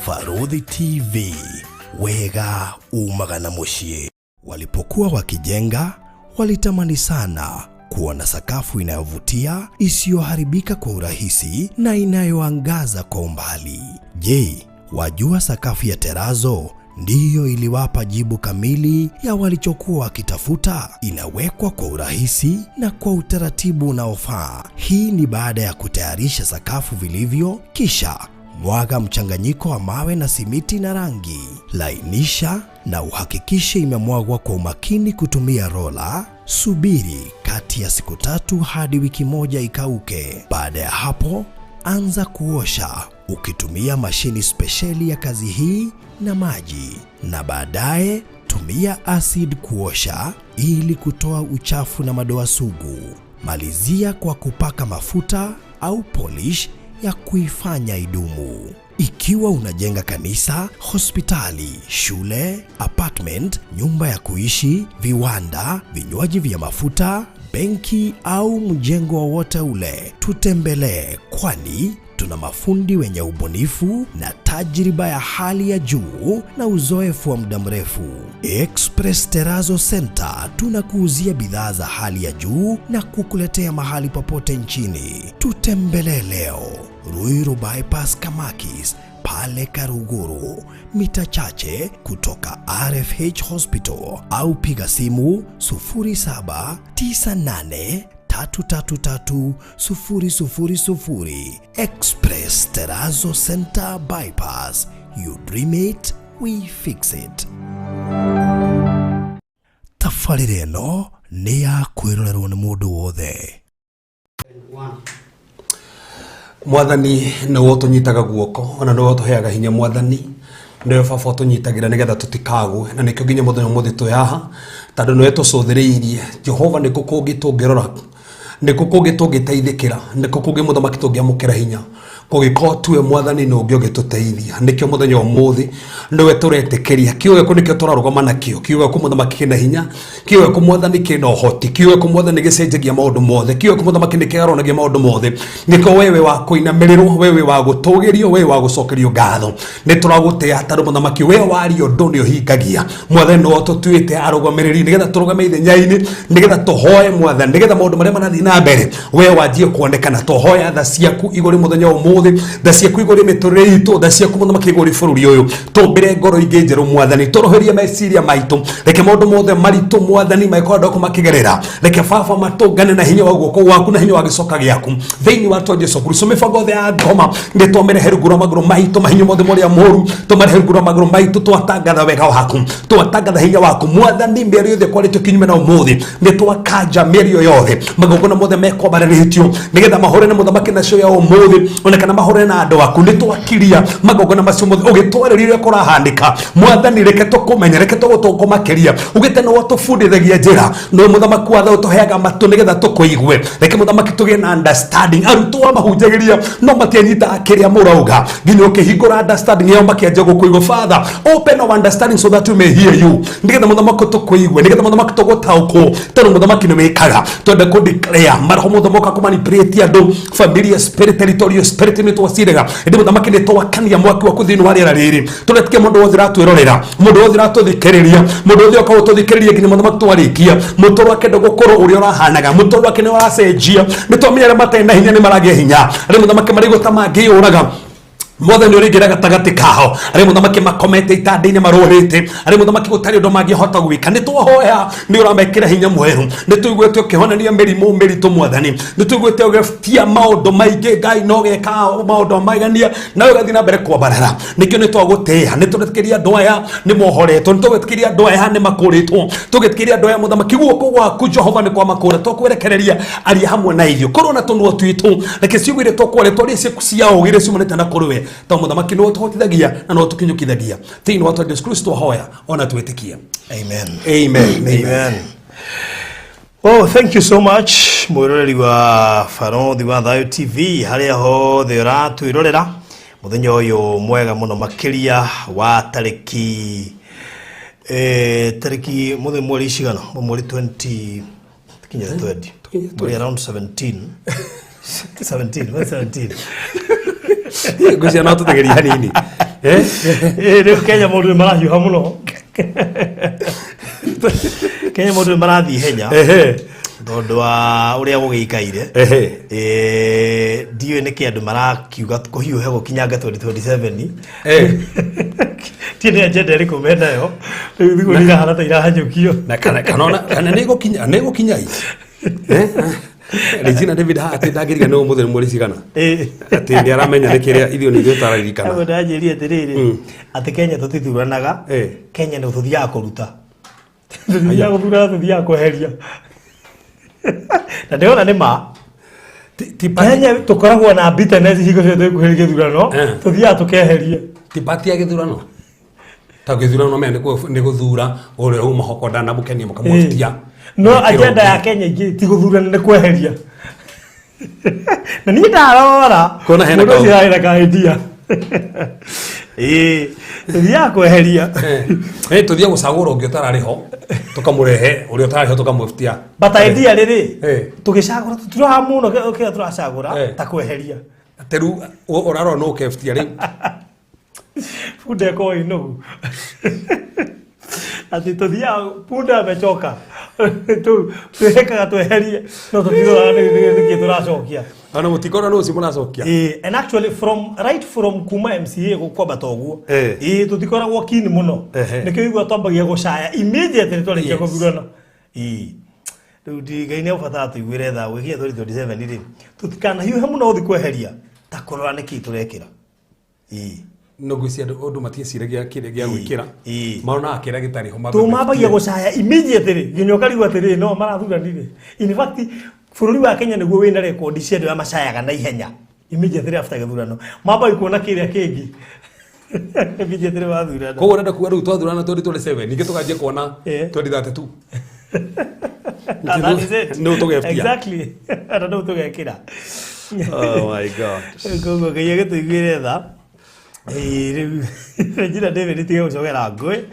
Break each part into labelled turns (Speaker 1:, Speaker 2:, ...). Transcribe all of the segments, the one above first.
Speaker 1: Farodhi TV, wega umagana mushie. Walipokuwa wakijenga, walitamani sana kuona sakafu inayovutia, isiyoharibika kwa urahisi na inayoangaza kwa umbali. Je, wajua sakafu ya terazo ndiyo iliwapa jibu kamili ya walichokuwa wakitafuta? Inawekwa kwa urahisi na kwa utaratibu unaofaa. Hii ni baada ya kutayarisha sakafu vilivyo, kisha mwaga mchanganyiko wa mawe na simiti na rangi. Lainisha na uhakikishe imemwagwa kwa umakini kutumia rola. Subiri kati ya siku 3 hadi wiki 1 ikauke. Baada ya hapo, anza kuosha ukitumia mashini spesheli ya kazi hii na maji, na baadaye tumia acid kuosha ili kutoa uchafu na madoa sugu. Malizia kwa kupaka mafuta au polish ya kuifanya idumu. Ikiwa unajenga kanisa, hospitali, shule, apartment, nyumba ya kuishi, viwanda, vinywaji vya mafuta, benki au mjengo wowote ule, tutembelee, kwani tuna mafundi wenye ubunifu na tajriba ya hali ya juu na uzoefu wa muda mrefu. Express Terazo Center tunakuuzia bidhaa za hali ya juu na kukuletea mahali popote nchini. Tutembelee leo, Ruiru Bypass Kamakis, pale Karuguru, mita chache kutoka RFH Hospital, au piga simu 0798 333 Express Terazo Center Bypass. You dream it, we fix it. Tafarire ĩno nĩ ya kwĩrorerwo nĩ mũndũ wothe.
Speaker 2: Mwathani nĩwe ũtũnyitaga guoko, ona nĩwe ũtũheaga hinya. Mwathani nĩwe baba ũtũnyitagĩra nĩgetha tũtikagwe, na nĩkĩo nginya mũthenya ũmũthĩ twĩ haha, tondũ nĩwe tũcũthĩrĩirie. Jehova nĩ kũ kũngĩ tũngĩrora, nĩ kũ kũngĩ tũngĩteithĩkĩra, nĩ kũ kũngĩ mũthamaki tũngĩamũkĩra hinya kũgĩkorwo tuwe Mwathani nĩ ũngĩ ũgĩtũteithia. Nĩkĩo mũthenya ũmũthĩ nĩwe tũretĩkĩria. Kiugo gĩaku nĩkĩo tũrarũgama nakĩo. Kiugo gĩaku mũthamaki kĩna hinya, kiugo gĩaku Mwathani kĩna ũhoti, kiugo gĩaku Mwathani gĩcenjagia maũndũ mothe, kiugo gĩaku mũthamaki nĩkĩgarũranagia maũndũ mothe. Nĩkĩo wewe wa kũinamĩrĩrwo, wewe wa gũtũgĩrio, wewe wa gũcokerio ngatho. Nĩ tũragũtĩa tondũ mũthamaki wewe wario ũndũ nĩ ũhingagia. Mwathani nĩwe tũtuĩte arũgamĩrĩri nĩgetha tũrũgame ithenya-inĩ, nĩgetha tũhoe Mwathani, nĩgetha maũndũ marĩa marathiĩ na mbere wewe wanjie kuonekana. Tũhoya tha ciaku igũrĩ mũthenya ũmũthĩ, tha ciaku igũrĩ mĩtũrĩre itũ, tha ciaku mũthamaki igũrĩ bũrũri ũyũ. Tũmbĩre ngoro ingĩ njerũ Mwathani, tũroherie meciria maitũ, reke maũndũ mothe maritũ Mwathani maikora ndoko makĩgerera, reke baba matũngane na hinya wa guoko gwaku na hinya wa gĩcoka gĩaku thĩinĩ wa Jesũ Jesu Kristo. Mĩbango yothe ya ngoma nĩ twamĩrehe rungu rwa magũrũ maitũ, mahinya mothe marĩa moru tũmarehe rungu rwa magũrũ maitũ. Twatangatha wega waku, twatangatha hinya waku Mwathani. Mĩario yothe kwaritio kinyume na ũmũthĩ nĩ twakanja mĩario yothe, magongona mothe mekwambarĩrĩtio nĩgetha mahũre na mũthamaki nacio ya ũmũthĩ, ona kana mahũre na andũ aku. Nĩ twakiria magongona macio mothe ũgĩtwarĩrĩria kũrahandĩka Mwathani. Reke tũkũmenye, reke tũgũtũngwo makĩria, ũgĩte nĩwe ũtũbundithagia njĩra, nĩwe mũthamaki wa thayũ ũtũheaga matũ nĩgetha tũkũigue. Reke mũthamaki tũgĩe na understanding. Arutwo mahunjagĩria no matianyitaga kĩrĩa mũrauga, nginya ũkĩhingũra understanding yao makĩanjia gũkũigua. Father, open our understanding so that we may hear you, nĩgetha mũthamaki tũkũigue, nĩgetha mũthamaki tũgũtaũkwo, tondũ mũthamaki nĩ wĩkaga. Twende kũdeclare maroho mothe moka kũmanipulate andũ, familia spirit, territorial spirit, nĩ twacirega ĩndĩ mũthamaki nĩ twakania mwaki waku thĩinĩ wa rĩera rĩrĩ. Tũretikia mũndũ wothe ratwĩrorera, mũndũ wothe ratũthikĩrĩria, mũndũ wothe ũka gũtũthikĩrĩria nginya mũthamaki twarĩkia. Mũtũro wake ndũgũkorwo ũrĩa ũrahanaga, mũtũro wake nĩ ũracenjia. Nĩ twamenya arĩa matarĩ na hinya nĩ maragĩa hinya, arĩa mũthamaki marĩ igũta mangĩũraga Mwathani ũrĩngĩra gatagatĩ kao, arĩa mũthamaki makomete itanda-inĩ marũrĩte, arĩa mũthamaki gũtarĩ ũndũ mangĩhota gwĩka. Nĩ twahoya nĩ ũramekĩra hinya mwerũ, nĩ tũiguĩte ũkĩhonania mĩrimũ mĩritũ Mwathani, nĩ tũiguĩte ũgĩtia maũndũ maingĩ. Ngai no geka maũndũ magania na ũgathiĩ na mbere kwambarara. Nĩkĩo nĩ twagũtĩĩa, nĩ tũretĩkĩria andũ aya nĩ mohoretwo, nĩ tũgwĩtĩkĩria andũ aya nĩ makũrĩtwo, tũgwĩtĩkĩria andũ aya mũthamaki guoko gwaku Jehova nĩ kwa makũra. Tũkwerekereria arĩa hamwe na ithuĩ, korwo na tũnua twitũ, reke ciugo iria tũkwaretwo rĩcia cia ũgĩre ciumanĩte na kũrĩ we. To mũthamaki nĩwe ũtũhotithagia na nĩwe ũtũkinyũkithagia thĩinĩ wa Jesũ Kristo hoya ona twĩtĩkia.
Speaker 1: Amen.
Speaker 2: Amen. Amen.
Speaker 1: Oh, thank you so much mwĩroreri wa Farodhi wa Thayo TV harĩa hothe ũratwĩrorera mũthenya ũyũ mwega mũno makĩria wa tarĩki mweri cigana mweri 20 kinya 20 around 17 17
Speaker 2: Gucia no tũtegeria hanini
Speaker 3: Rĩu Kenya mũndũ marahiũha mũno. Kenya mũndũ marathi henya. Tondũ wa ũrĩa gũgĩikaire. Ndiũĩ nĩkĩ andũ marakiuga kũhiũha gũkinyanga 2027. Tiene agenda ĩrĩkũ menayo. Rĩu thigũrĩ irahana ta irahanyũkio.
Speaker 2: Na kana nĩ gũkinya Regina David ati ndagiriga no mũthenya mweri cigana ati nĩ aramenya nĩ kĩrĩa irio nĩ gĩtaririkana
Speaker 3: nĩ ndajĩria atĩrĩrĩ ati Kenya tũtithuranaga Kenya nĩ tuthiaga kũruta tuthiaga gũthura tuthiaga kweheria na ndĩona nĩ ma Kenya tũkoragwo na bitterness hingo ciothe kweheria gĩthurano tuthiaga tũkeheria
Speaker 2: ti party ya gĩthurano ta gĩthurano mena nĩ gũthura ũrĩa uma hokonda na mũkenia mũkamũtia
Speaker 3: no agenda ya Kenya ingĩ ti gũthurana nĩ kweheria na niĩ ndarora
Speaker 2: kona hena
Speaker 3: kaũ ĩra ka idea tuthiaga kweheria
Speaker 2: tuthiaga gũcagũra ũngĩ ũtararĩ ho tũkamũrehe ũrĩa ũtararĩ ho tũkamũtia
Speaker 3: but idea rĩrĩ tũgĩcagũra tũtiraha mũno kĩrĩa tũracagũra ta kweheria
Speaker 2: teru ũrarora no keftia rĩu
Speaker 3: Fude ko ino. Ati tuthiaga punda amechoka. Tuhekaga tweherie no tuthiaga nĩ tũracokia.
Speaker 2: Ana mutikona no si mũracokia.
Speaker 3: And actually from Kuma MCA gũkwamba toguo. Tutikoragwo keen mũno. Nĩkĩo igua twambagia gũcaya immediately twarĩkia gũthurana. Rĩu ndigai nĩ ũbata tũiguĩre tha gũkinya 2027 rĩ. Tutikanhiũhe mũno gũthiĩ kweheria ta kũrora nĩkĩ tũrekĩra.
Speaker 2: No gwĩcia ũndũ matieciragia kĩrĩa gĩa gwĩkĩra marona akĩra gĩtarĩ ho
Speaker 3: tũmambagia gũcaya immediately nginya ũkarigwo atĩrĩ no marathuranire in fact bũrũri wa Kenya nĩguo wĩna record cia andũ macayaga na ihenya immediately after gĩthurano mambai kuona kĩrĩa kĩngĩ immediately wathurana
Speaker 2: koguo ũrenda kuga rĩu twathurana 2027 ningĩ tũkanjia kuona 2032 no tũgeftia
Speaker 3: exactly ara no tũgekĩra
Speaker 2: oh my god
Speaker 3: koguo Ngai agĩtũiguĩre tha Regina David tiga gũcogera ngũĩ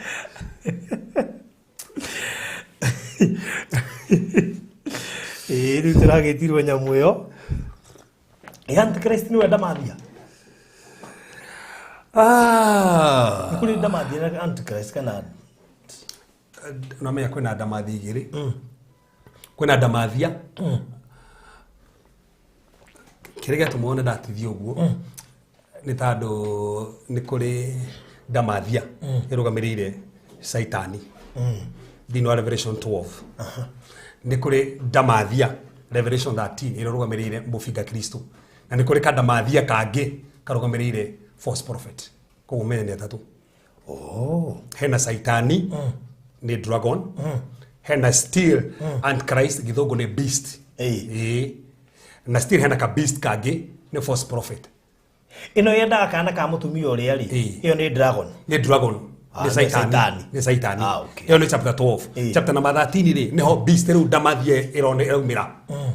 Speaker 3: rĩu tũragĩtirwo nyamũ ĩyo Antichrist nĩwe ndamathia kũrĩ ndamathia na Antichrist kana
Speaker 2: namenya kwĩna ndamathia igĩrĩ kwĩna ndamathia kĩrĩa gĩatũmũona ndatithio ũguo nĩ tondũ nĩ kũrĩ ndamathia ĩrũgamĩrĩire Saitani thĩinĩ wa Revelation 12 nĩ kũrĩ ndamathia Revelation 13 ĩrũgamĩrĩire mũbinga Kristo na nĩ kũrĩ kandamathia kangĩ karũgamĩrĩire false prophet koguo menya nĩ atatũ hena Saitani nĩ dragon hena still Antichrist gĩthũngũ nĩ beast na still hena ka beast kangĩ nĩ false prophet
Speaker 3: ino yendaga kana ka mutumia ũrĩa rĩ iyo nĩ dragon
Speaker 2: nĩ Saitani iyo nĩ chapter 12 chapter number 13 rĩ niho beast rĩu ndamathia ĩraumĩra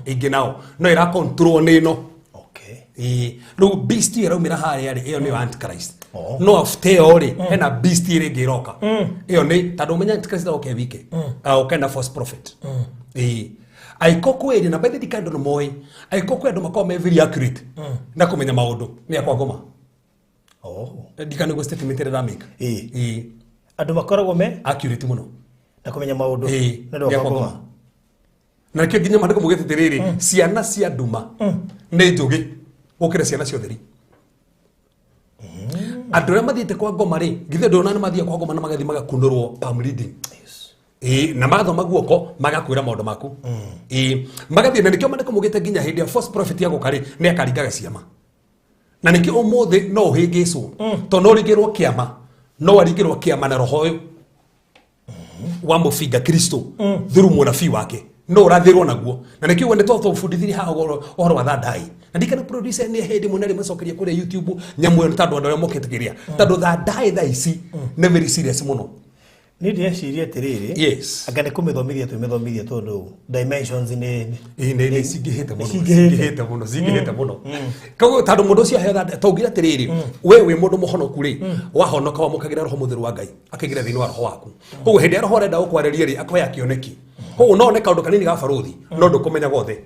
Speaker 2: ingĩ nao no ĩra control nĩ ĩno rĩu beast ĩraumĩra harĩa rĩ iyo nĩ Antichrist no after rĩ hena beast ĩrĩa ĩroka iyo nĩ tondũ ũmenya Antichrist oke wike okena false prophet aikoko eri na bethe dikando no moy aikoko endo makome very accurate na kumenya maundu ni akwa ngoma dikando go statement ere ramika
Speaker 3: andu makoragwo me
Speaker 2: accurate muno
Speaker 3: na kumenya maundu
Speaker 2: na ndo akwa ngoma na kio ginya mandiko mugete tiriri ciana cia nduma ni njugi gukira ciana cio theri andu ra mathiete kwa ngoma ri githe ndona na mathia kwa ngoma na magathi magakundurwo palm reading na magathoma guoko magakwira maundu maku magathie na nikio mandiko mugete nginya hindi ya false prophet ya gukari ni akaringaga ciama na nikio umuthi no uhingicwo to no ringirwo kiama no aringirwo kiama na roho uyu wa mufinga Kristo thuru munabii wake no urathirwo naguo na nikio wende to bundithiri ha ohoro wa thadai na ndikana producer ni hindi munari macokeria kuri YouTube nyamu yo tando ndo moketigiria tando thadai tha ici ne very serious muno
Speaker 3: ni ndĩreciria atĩrĩrĩ
Speaker 2: yes
Speaker 3: anga nĩ kũmĩthomithia tondũ dimensions nĩ
Speaker 2: cingĩhĩte mũno koguo tondũ mũndũ ũcio aheo taugira atĩrĩrĩ we wĩ mũndũ mũhonoku rĩ wahonoka wamũkagĩra roho mũtheru wa Ngai akĩgira thĩinĩ wa roho waku koguo hĩndĩ ya roho arenda gũkwarĩria rĩ akoya kĩoneki koguo no one kaũndũ kanini ga barũthi no ndũkũmenya gothe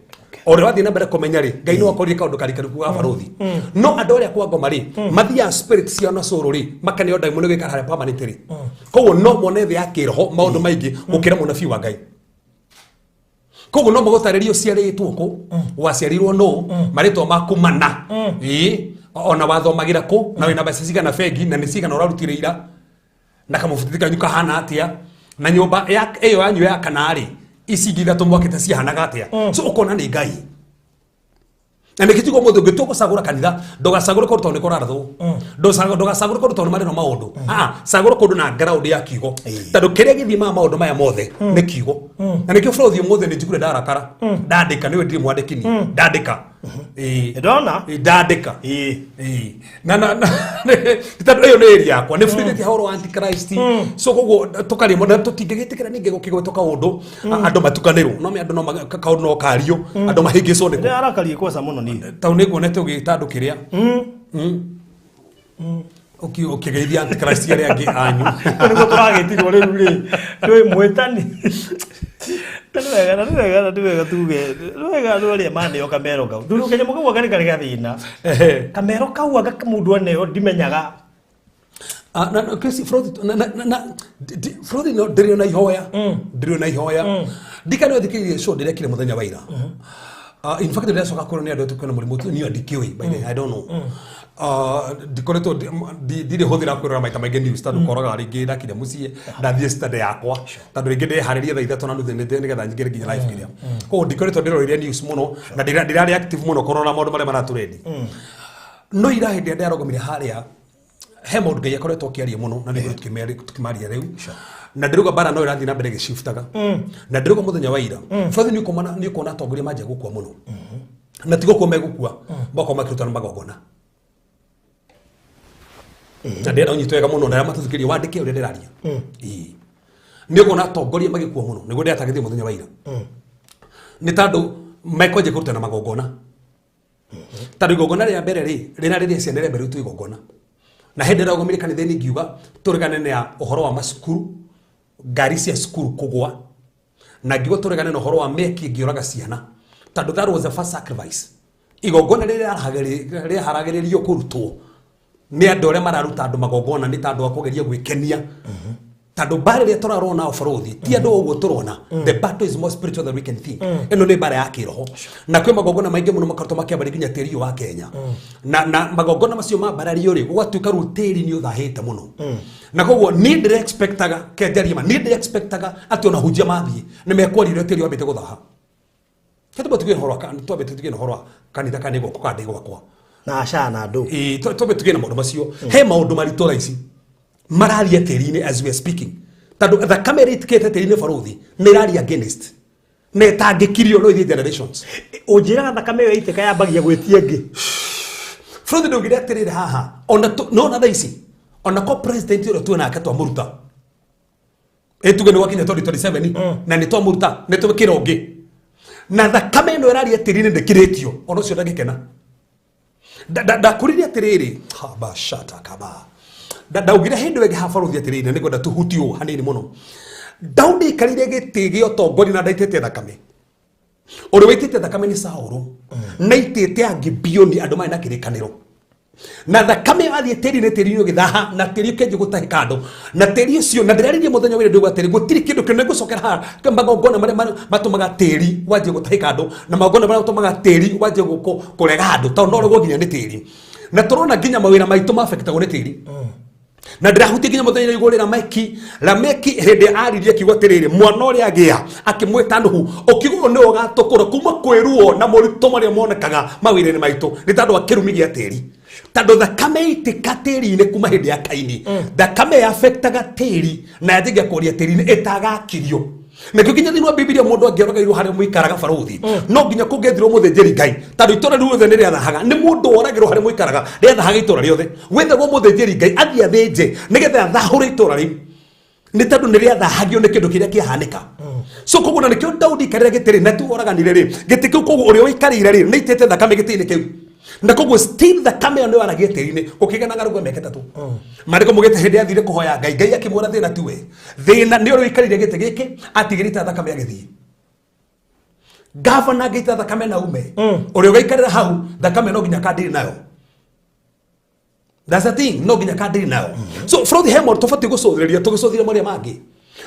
Speaker 2: ore wathi na mbere komenya ri ngai no akorire kaundu karikaru kwa barothi no andu aria kwa ngoma ri mathia spirit cia na soro ri makane onda muno gikara hare permanent ri koguo no mone thi akiroho maundu maingi gukira munabii wa ngai koguo no mogotaririo ciaritwo ku waciarirwo no maritwo makumana ona wathomagira ku na wina mbeca cigana bengi na ni cigana urarutire ira na kamufutithika nyuka hana atia na nyumba ya eyo yanyu ya kanari ici ngithatu mwakite cihanaga atia so ukona ni ngai na nikitugo muthu ngitugo sagura kanitha ndogacagure kundu tondu korarathu ndogacagure kundu tondu marino maundu sagura kundu na ground ya kigo tondu kiria githima maundu maya mothe ni kigo na nikio flothi mothe ni njikure ndarakara ndandika niwe ndiri mwandikini ndandika
Speaker 3: ndona
Speaker 2: ndandika na tondu iyo ni area yakwa ni free horo antichrist so koguo tukari mo tutingigitikira ninge gukigwetoka undu andu matukanirwo no me andu no kaundu no kario andu mahingico niko
Speaker 3: arakari kwosa muno ni
Speaker 2: tau niguonete ugitandu kiria ukigeithia antichrist aria angi anyu
Speaker 3: niguo turagitirwo riu ri ndui mwitani Ndiwega tuge ndiwega ndore mane okamero kau nduru kenya mugo gani kari gathina kamero kau aga mundu aneo ndimenyaga
Speaker 2: na Chris Frodi no ndirio na ihoya ndikano thikirie show ndiria kile muthenya wa ira in fact ndiria soka koroni andu tukona murimu ni andikiwe by the I don't know dikoreto ndire hothira kwirora maita maingi news tandu koraga ringi ndakire mucie ndathie study yakwa tandu ringi ndihariria thaa 3 na nuthu nigetha nyingire nginya live kiria ko dikoreto ndiroire news muno na ndirari active muno korona maundu maria maraturendi no ira hindi ndirarogomire haria he maundu ngai akoretwo akiaria muno na niguo tukimaria riu na ndiruga bara no irathi na mbere gishiftaga na ndiruga muthenya wa ira father ni kuona atongoria manje gukua muno na tigo kwa megukua bako makirutana magogona na ndera unyitwega muno na matuthikiria wandike uri ndiraria ni kuona atongoria magikua muno niguo ndiatagithie muthenya wa ira ni tandu mekoje kurutana magogona tandu igogona ria mbere ri rina riria cienere mbere tu igogona na hindi ndagomire kanitheni ngiuga turigane na uhoro wa masukuru ngari cia sukuru kugwa na ngiuga turigane na uhoro wa meki ngioraga ciana tandu that was the first sacrifice igogona riria haragiririo kurutwo ni andu aria mararuta andu magogona ni tandu akugeria gwikenia tandu bare ria turarona ofrothi ti andu uguo turona the battle is more spiritual than we can think eno ni bare ya kiroho na kwi magogona maingi muno makarto makiambari kinya tiri wa Kenya na magogona macio mabarario ri gwatuika rutiri ni uthahite muno na koguo ni ndire expectaga kenjariama ni ndire expectaga ati ona hujia mathie ni mekwarire tiri wambite guthaha ketu batuge horo kan to betu tuge horo kanitha kanigo kukande gwakwa
Speaker 3: na ashana ndu
Speaker 2: to betu tuge na maundu macio he maundu maritora ici mararia tiri-ini as we are speaking tandu the camera itikete tiri-ini barothi ni raria against ne tangikirio no generations
Speaker 3: ujiraga thakame yo iteka yambagia gwitie ngi
Speaker 2: Frodi ndongire atirire haha ona no na thaisi ona ko president ro tu na akatwa muruta etuge ni wakinya 2027 na ni twa muruta ne to kirongi na thakame no raria tiri-ini ndikiretio ono cio ndagikena da kuriria tiriri ha ba shata kaba ndaugire hindi wege habaruthi atirire ni gwenda tuhutio hanini muno Daudi karire gitigi otongori na ndaitete thakame uri witite thakame ni Saulu na itete angi bioni andu mai na kirikaniro na thakame athie tiri ni githaha na tiri kenje gutahe kando na tiri ucio na ndiraririe muthenya wire nduga tiri gutiri kindu kene gucokera ha magongona maria matumaga tiri waje gutahe kando na magongona maria matumaga tiri waje kurega andu tondu no rugo nginya ni tiri na turona nginya mawira maitu mafectagwo ni tiri na ndirahuti nginya muthenya igurira Lameki hindi aririe kiugo tiriri mwana uri agia akimwita nduhu ukiguo ni ugatukura kuma kwiruo na murito maria monekaga mawire ni maitu ni tandu akirumigia tiri tandu thakame itika tiri-ini kuma hindi ya Kaini thakame affectaga tiri na yajigia kuria tiri-ini itagakirio na kinya thini wa Biblia mundu angioroga iru hari muikaraga barothi no nginya kungethirwo muthenjeri Ngai tandu itora riothe ni riathahaga ni mundu oragirwo hari muikaraga riathahaga itora riothe wethe go muthenjeri Ngai athia thenje nigetha athahure itora riu ni tandu ni riathahagio ni kindu kiria kiahanika so koguo na nikio Daudi karire gitiri na tu oraganire ri gitiku koguo uri wikarire ri ni itete thakame gitini kiu na koguo still thakame no aragia tiri-ini ukigena rugo meketa tu mariko mugete hindi athire kuhoya Ngai akimwora thina tiwe thina ni uri wikarire gite giki atigirita thakame agithii Governor gita thakame na ume uri ugaikarira hau thakame no ginya kadiri nayo. That's the thing, no ginya kadiri nayo. So from the hemor tofati gucothiriria tugicothire maria mangi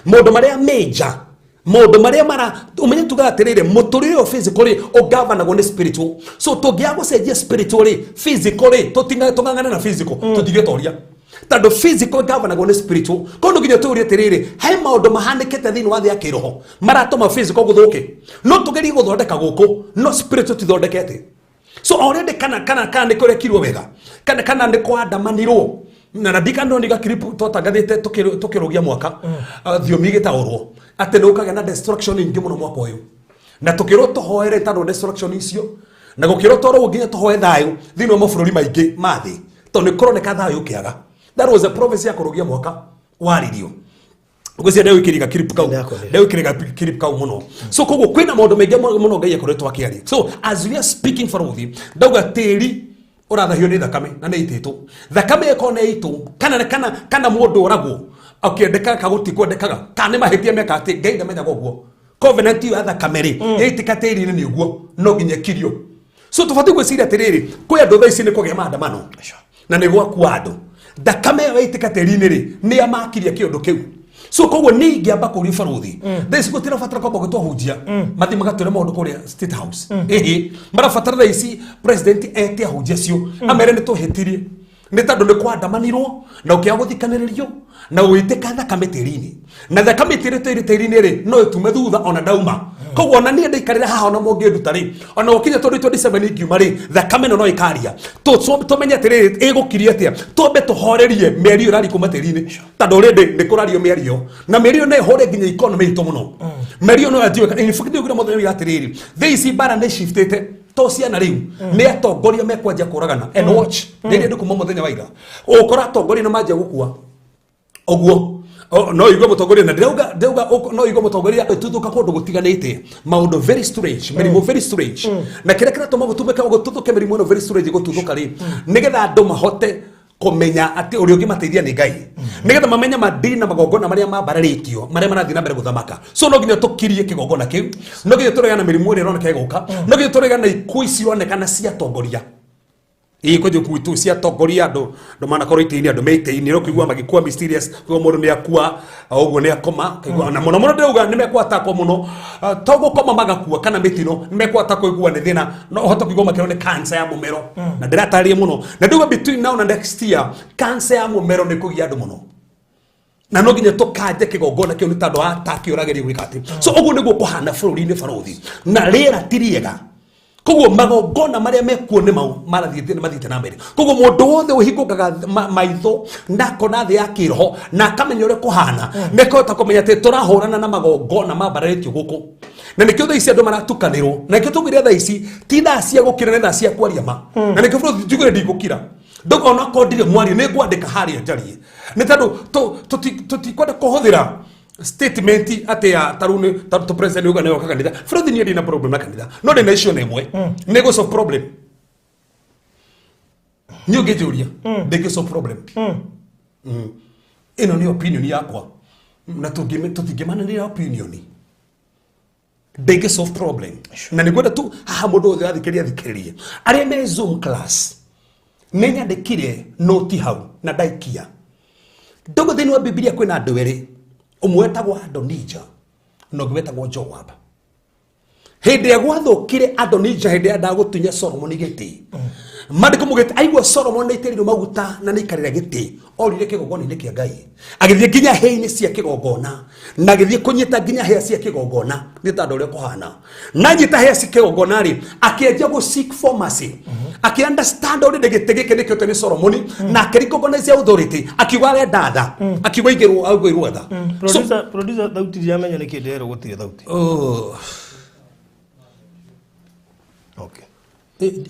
Speaker 2: mundu maria major mundu maria mara umenye tugatirire muturire o physically o governor go ni spiritual. So tugia gucenjia spiritually physically tungangana na physical tutigetoria tando physical governor go ni spiritual kono ginya turia tirire he maundu mahanikete thini wa thia kiroho maratoma physical guthuke no tugeri guthondeka guku no spiritual tithondekete. So already kana ni kurekirwo wega kana ni kwandamanirwo na ndika ndo niga clip totangathite tukirugia mwaka thiomi gitaurwo ati no kagena na destruction ingi muno mwaka uyu na tukirwo tohoere tando destruction icio na gukirwo toro nginya tohoe thayo thini wa mabũrũri maingĩ mathi to ni kuroneka thayo kiaga. That was a prophecy ya kurugia mwaka waririo ngwĩciria ndewikiriga clip kau muno. So koguo kwina maundu maingi muno Ngai akoretwo akiaria. So as we are speaking for uthi ndauga tĩri urathahio ni thakame na nĩ itĩtũ thakame ĩkorwo nĩ itũ kana mũndũ ũragwo akĩendeka kaguti kwendekaga kana nĩ mahĩtia meka atĩ Ngai ndamenyaga ũguo. Covenant ya thakame rĩ ĩtĩka tĩri-inĩ nĩ ũguo no nginya kirio. So tũbatiĩ gwĩciria atĩrĩrĩ kwĩ andũ thaa ici nĩ kũgĩa maandamano na nĩ gwakua andũ thakame ĩyo ĩtĩka tĩri-inĩ rĩ nĩ amakiria kĩũndũ kĩu. So koguo ni ngiamba kuri baruthi thesi gutira fatara kwa gutwahunjia mathi magatwira maundu kuria State House mara fatara thesi president ete ahunjia cio amere ni tuhetirie ni tandu ni kwandamanirwo na ukia guthikaniririo na uitika thakame tĩri-inĩ na thakame tĩri-inĩ rĩ no ĩtume thutha ona ndauma. Koguo ona niĩ ndaikarĩra haha ona mũngĩnduta rĩ ona ũkinya 2027 ingiuma rĩ thakame no ĩkaria tũmenye atĩrĩrĩ ĩgũkiria atĩa twambe tũhorerie mĩario ĩrari kuma tĩri-inĩ tondũ rĩndĩ nĩ kũrario mĩario na mĩario no ĩhore nginya economy itũ mũno. Mĩario no yanjiwe in fact nĩũgire mũthenya atĩrĩrĩ thĩ ici bara nĩ shiftĩte to ciana rĩu nĩ atongoria mekwanjia kũragana and watch rĩrĩa ndĩkuma mũthenya wa ira ũkora atongoria nĩ manjia gũkua oguo no igwe mutongoria na ndauga no igwe mutongoria tuthuka kundu gutiganite maundu very strange merimu very strange na kira tuma gutumeka gututhuke merimu no very strange gututhuka ri nigetha andu mahote kumenya ati uri ungi mateithia ni Ngai nigetha mamenya madini na magongona maria mabararikio maria marathina mbere guthamaka. So no ginya tukirie kigongona kiu no ginya turegana merimu ri roneka iguka no ginya turegana ikuo cironekana cia tongoria kwenye kuitu cia tongoria ndo mana koroitini ando meitini ro kuigwa magikua mysterious kwa mundu ni akua oguo ni akoma kuigwa na muno ndeuga ni mekwa atako muno togo koma magakua kana mitino ni mekwa atako igwa ni thina no hoto kuigwa makero ni cancer ya mumero na ndiratarie muno na ndeuga between now and next year cancer ya mumero ni kugia andu muno na no ginya tukanje kigongona kio ni tando ataki urageri gwikati. So oguo niguo kuhana bururi-ini baruthi na rĩera tiriega koguo magongona maria mekuo ni mau mathite na mbere. Koguo mundu wothe uhingukaga maitho ndakona thi ya kiroho na akamenya uria kuhana nekota kumenya ati turahurana na magongona mabararĩtio guku na nikio thaa ici andu maratukanirwo na nikio tugire thaa ici ti thaa cia gukira na thaa cia kwaria ma na nikio bro njugire ndigukira ndogo ona kodire mwari ni ngwandika haria njarie ni tandu tutikwenda kuhuthira statement ate ya tarune to president uga ne kanitha Fred ni ndina problem na kanitha no ndina issue nemwe nego solve problem ni ugejuria ndege solve problem ino ni opinion yakwa na tutigimana ni opinion ndege solve problem na nigwenda tu haha mundu othe athikiririe aria me Zoom class menya ndekire noti hau na daikia dogo thini wa Biblia kwina andu eri umwe etagwo Adonija no ngwe etagwo Joab. Hindi ya gwathukire Adonija hindi ya ndagutunya Solomon giti mandiko mugete aigwa Solomon ni itirirwo maguta na ni karira giti orire kigongona-ini kia Ngai agithie nginya hei-ini cia kigongona na agithie kunyita nginya hea cia kigongona ni tando uria kuhana na nyita hea cia kigongona ri akienja go seek for mercy aki understand uri giti giki nikio tene Solomon na akiricognize authority akiuga re ndatha akiuga igirwo augirwo tha
Speaker 3: producer thauti ya menya nikindero gutire thauti okay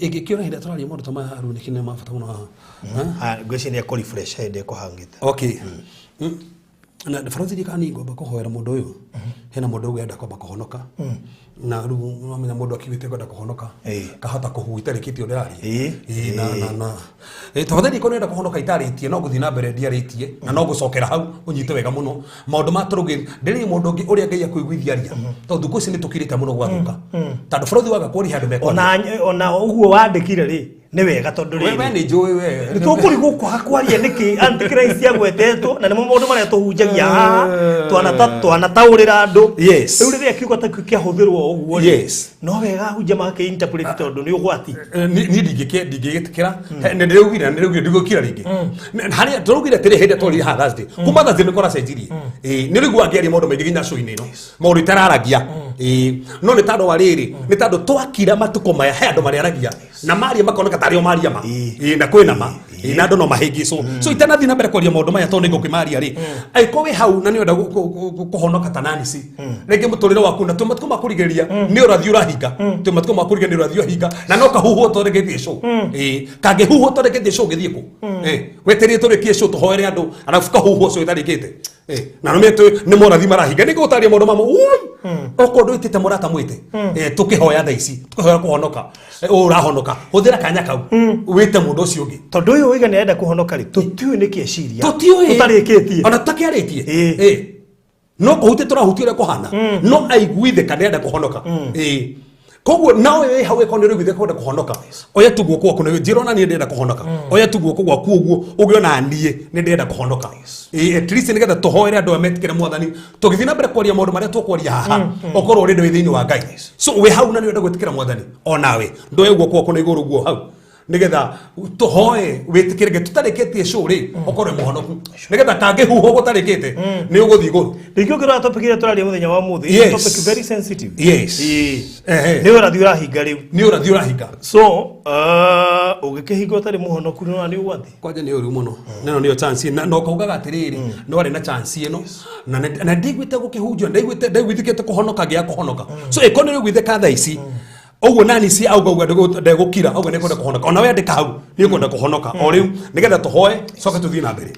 Speaker 3: igikiona hida turari mundu tama haru nikine mafata muno ngweci ni ko refresh hede ko hangite
Speaker 2: okay na Francis dikani ngomba kuhoera mundu uyu hena mundu ugenda kwamba kuhonoka na ru nomenya mundu akiwite kwenda kuhonoka kahota kuhuita rikiti urari na tafadhali ko nenda kuhonoka itaritie no guthina mbere ndiaritie na no gucokera hau unyite wega muno maundu maturugi ndiri mundu ungi uria ngai akuiguithiaria tondu kuci ni tukirite muno gwathuka tondu Francis waga kuri handu meko
Speaker 3: ona uguo wandikire ri ni wega tondu ri
Speaker 2: we ni njui we
Speaker 3: ni tukuri guko hakwaria niki antichrist agwetetwo na ni mundu maria tuhunjagia twanataurira andu riu riria kiugo ta kiahuthirwo uguo no wega hunja make interpret tondu ni ugwati
Speaker 2: ni ndingigitikira ni ndirugire ndigukira ringi haria turugire tiri hende twari ha Thursday kuma Thursday ni kora cenjirie ni rigwa ngiaria maundu maingi nginya show-ini no maundu tararagia no ni tando wariri ni tando twakira matuko maya he andu mariaragia na maria makoneka tario maria ma na kwina ma na andu no mahingico so itanathi na mbere kwaria maundu maya tondu ngukimaria ri aiko we hau na ni enda kuhonoka tanani si rege muturire waku na tumatuko makurigeria ni urathi urahinga tumatuko makurigeria ni urathi urahinga na no kahuho toregetie show kage huho toregetie show githie ku weterie torekie show tuhoere andu arafu kahuho so itarikite na no metu ni morathi marahinga ni gutaria maundu mamo okondo itite murata mwite tukihoya thaa ici tukihoya kuhonoka urahonoka huthira kanya kau wite mundu ucio ungi
Speaker 3: tondu uyu wiga ni enda kuhonoka ri tutiui ni kieciria tutarikitie
Speaker 2: ona takiaritie no kuhuti turahuti ure kuhana no aiguithe kana enda kuhonoka koguo nawe we hawe ko ni ruguithe kwenda kuhonoka oya tuguo kwa kuna jirona ni ndenda kuhonoka oya tuguo kwa kuoguo ugiona nie ni ndenda kuhonoka at least ni getha tuhoere andu ametikire mwathani tugithina mbere kwaria maundu maria tukwaria haha okorwo uri ndwe thiini wa Ngai so we hau na ni ndenda gwetikira mwathani onawe ndoe guo kwa kuna iguru guo hau nigetha tuhoe witikirege tutarikitie show ri okorwo muhonoku nigetha kange huho gutarikite ni uguthi iguru
Speaker 3: rikio kira topic ira turaria muthenya wa muthi topic very sensitive
Speaker 2: ni
Speaker 3: urathi urahinga riu
Speaker 2: ni urathi urahinga
Speaker 3: so ugikihinga utari muhonoku no ni ugwathi
Speaker 2: kwaje ni uri muno neno niyo chance no kaugaga atiriri no ari na chance ino na ndigwite gukihunjwa ndigwitikite kuhonoka gia kuhonoka so economy gwithe ka thaa ici oguo nani si auga ndegukira auga nekwenda kuhonoka ona we andika hau ni kwenda kuhonoka o riu nigetha tuhoe soka tuthii na mbere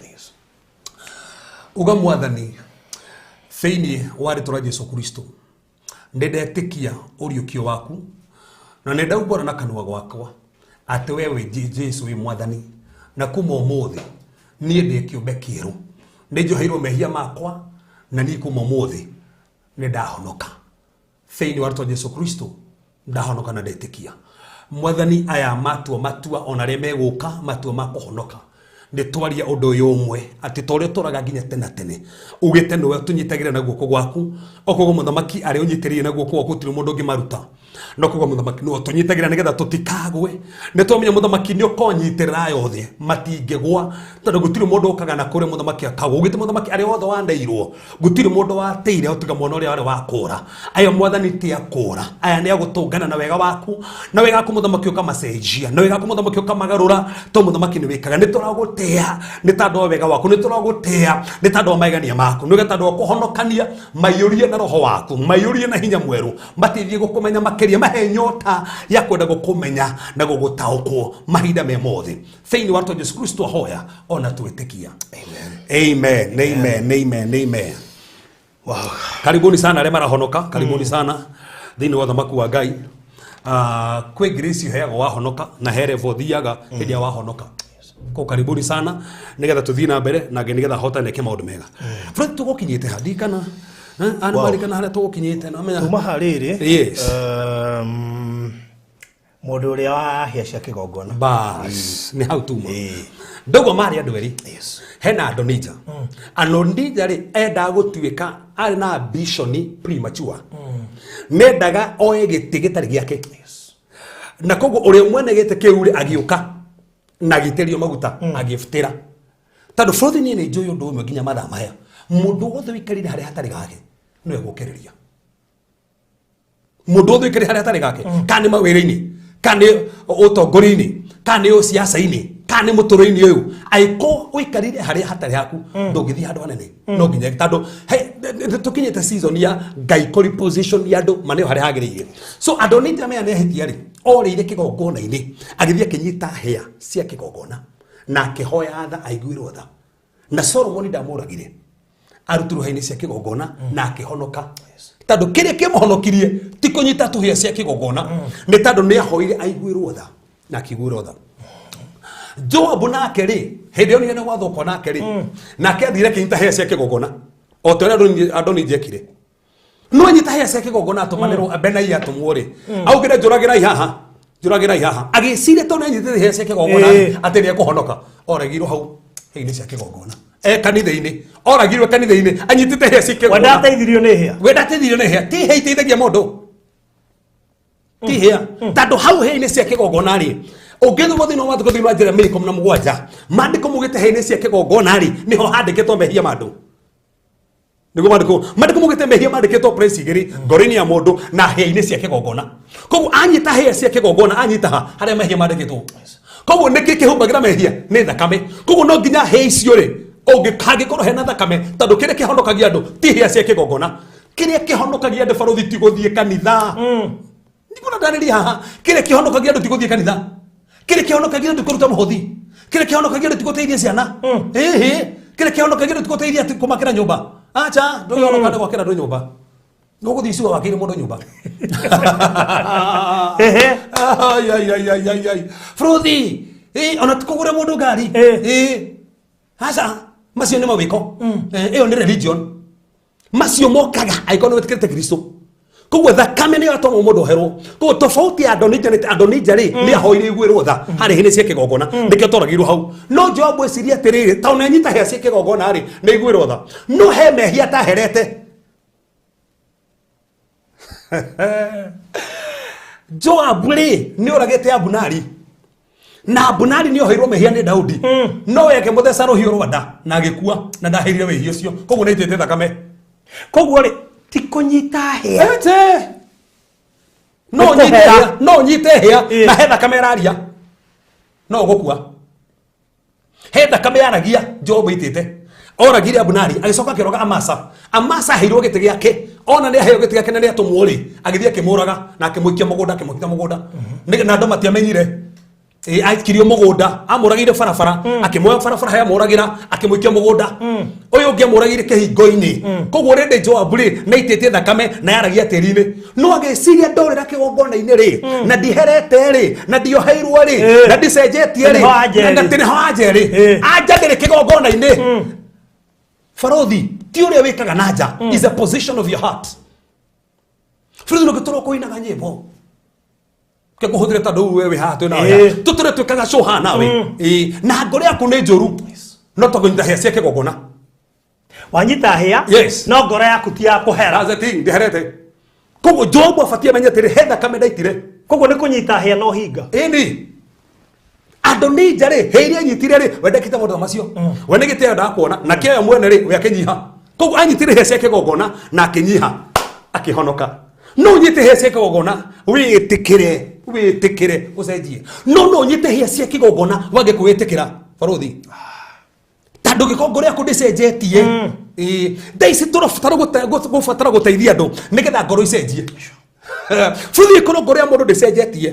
Speaker 2: uga mwathani feini wari tura Jesu Kristo ndendetikia uriukio waku na nenda ubora na kanwa gwakwa ati wewe Jesu wi mwathani na kuma umuthi nie ndi kiumbe kieru njoheirwo mehia makwa na ni kuma umuthi ni ndahonoka feini wari tura Jesu Kristo ndahonoka na ndetikia mwathani aya matua ona ria meguka matua makuhonoka nditwaria undu uyu umwe ati tore turaga nginya tene ugite no tunyitagira na guoko gwaku okugo muthamaki ari unyitiriye na guoko gwaku tiri mundu ngimaruta no kugo muthamaki no tunyitagira nigetha tutikagwe nitomenya muthamaki ni ukonyitirira yothe matingegwa tondu gutiri mundu ukaga na kure muthamaki akagwa ugite muthamaki ari wothe wandeirwo gutiri mundu wateire utiga mwana uria ari wakura ayo mwathani ti akura aya ni agutungana na wega waku na wega ku muthamaki ukamacenjia na wega ku muthamaki ukamagarura to muthamaki ni wikaga ni turagutia ni tando wega waku ni turagutia ni tando maigania maku ni tando kuhonokania mayurie na roho waku mayurie na hinya mweru matithie gukumenya makiria mahe nyota ya kwenda gukumenya na gugutaukwo mahinda me mothe feini watu Jesu Kristo hoya ona tuetikia amen wow karibuni sana ale marahonoka karibuni sana thini wa thamaku wa Ngai kwe grace heago wahonoka na here vothiaga hidia wahonoka ko karibuni sana nigetha tuthii na mbere na nigetha hota neke maundu mega Fred tugukinyite hadi kana ana bali kana hale tugukinyite no menya
Speaker 3: tuma hariri mundu uria wahia cia kigongona
Speaker 2: bas ni how to ndogo mari andu eri hena Adonija Adonija ri enda gutuika ari na ambition premature mendaga oe giti gitari giake na kogo uri mwene gite kiu ri agiuka na giterio maguta agifutira tondu bũrũri ni nĩ njũĩ ũndũ ũmwe nginya mathaa maya mũndũ wothe wĩkarire harĩa hatarĩ gake no egũkĩrĩria mũndũ wothe wĩkarire harĩa hatarĩ gake kana nĩ mawĩra-inĩ kana nĩ ũtongoria-inĩ kana nĩ ũciaca-inĩ kana nĩ mũtũrĩre-inĩ ũyũ aiko wĩkarire harĩa hatarĩ haku ndũngĩthiĩ handũ hanene no nginya tondũ tũkinyĩte season ya Ngai kũ reposition ya andũ maneo harĩa hagĩrĩire so Adonija maya nĩ ahĩtia rĩ orĩire kĩgongona-inĩ agĩthiĩ akĩnyita hĩa cia kĩgongona na akĩhoya tha aiguirwo tha na Solomon ndamũragire arutirwo haini cia kigongona na akihonoka tando kiria kimuhonokirie ti kunyita tuhia cia kigongona ni tando ni ahoire aiguirwo tha na akiguirwo tha Joabu nake ri hindi oni ne wathuko nake ri nake athire kinyita hia cia kigongona o tore Adonijekire no nyita hia cia kigongona atumanirwo Benaia atumwo ri augire njuragira haha agicire to nyita hia cia kigongona ati ni ekuhonoka oragirwo hau hini cia kigongona kanitha-ini oragirwo kanitha-ini anyitite hia cia kigongona
Speaker 3: wadateithirio ni hia
Speaker 2: ti hia iteithagia mundu ti hia tando hau hini cia kigongona ri ungithumo thino wa thikũ njĩra mĩriko na mũgwanja mandĩko mugĩte hĩa-inĩ cia kĩgongona rĩ niho handĩkĩtwo mehia mandũ nĩguo mandĩko mugĩte mehia mandĩkĩtwo praise igĩrĩ ngoro-inĩ ya mũndũ na hĩa-inĩ cia kĩgongona koguo anyita hĩa cia kĩgongona anyita harĩa mehia mandĩkĩtwo koguo nĩkĩ kĩhumbagĩra mehia nĩ thakame koguo no nginya hĩa icio rĩ ũngĩkorwo hena thakame tondũ kĩrĩa kĩhonokagia andũ ti hĩa cia kĩgongona kĩrĩa kĩhonokagia andũ barũthi ti gũthiĩ kanitha nĩguo ndarĩria haha kĩrĩa kĩhonokagia andũ ti gũthiĩ kanitha kile kihonokagia ndu kuruta muhothi kile kihonokagia ndu guteithia ciana kile kihonokagia ndu guteithia kumakira nyumba acha ndu yonoka ndu gwakira ndu nyumba no guthi icio wakire mundu nyumba ay fruthi ona tukugure mundu ngari acha macio ni mawiko iyo ni religion macio mokaga aikono wetikirite Kristo koguo thakame nĩ atoma mũndũ herwo koguo tofauti ya Adonija rĩ nĩ ahoire igwĩrwo tha harĩ hĩa cia kĩgongona nĩkĩo toragirwo hau no Joabu eciria atĩrĩrĩ ta ona nyita hĩa cia kĩgongona rĩ nĩ igwĩrwo tha no he mehia taherete Joabu rĩ nĩ oragĩte Abunari na Abunari nĩ oheirwo mehia nĩ Daudi no we akĩmũtheca rũhiũ rwa nda na agĩkua na ndaheirire wĩhia ũcio koguo nĩ aitĩte thakame koguo rĩ tikunyita hĩa no nyite hĩa na he thakame raria no gukua he thakame yaragia Joabu itite oragire Abunari agicoka akiroga Amasa heirwo gĩtĩ gĩake ona nĩ aheo gĩtĩ gĩake na nĩ atumwo rĩ agĩthiĩ akĩmũraga na akĩmũikia mũgũnda akĩmũhitha mũgũnda na andũ matiamenyire aikirio mũgũnda amũragire barabara akĩmoya barabara haya mũragira akĩmũikia mũgũnda ũyũ ũngĩ amũragire kĩhingo-inĩ koguo rĩndĩ Joabu rĩ na itĩtie thakame na yaragia tĩri-inĩ no agĩciria ndorera kĩgongona-inĩ rĩ na ndiherete rĩ na ndioheirwo rĩ na ndicenjetie rĩ na tĩrĩho anja rĩ anja ndĩrĩ kĩgongona-inĩ Farothi ti ũrĩa wĩkaga na nja is a position of your heart Farothi nũgĩtũrwo kũinaga nyĩmbo kuhuthire tadu wewe ha tu nawe tutore tukaga shoha nawe na ngore yaku ni njuru no to kunyita hĩa cia kĩgongona wanyita hĩa no ngore yaku ti ya kuhera as a thing ndiherete koguo Joabu afatie menye tiri he thakame ndaitire koguo ni kunyita hĩa no hinga indi Adonija rĩ hĩa iria anyitire rĩ wendekite maũndũ macio we nĩ gĩtĩo ndakuona na kĩoyo mwene rĩ we akĩnyiha koguo anyitire hĩa cia kĩgongona na akĩnyiha akĩhonoka no nyite hĩa cia kĩgongona wĩtĩkĩre ucenjie no nyite hĩa cia kĩgongona wage kwĩtĩkĩra Farothi tando gĩkongo rĩaku ndĩcenjetie ndaici tũrabatara gũteithia andũ nĩgetha ngoro icenjie Farothi ĩkorwo ngoro ya mũndũ ndĩcenjetie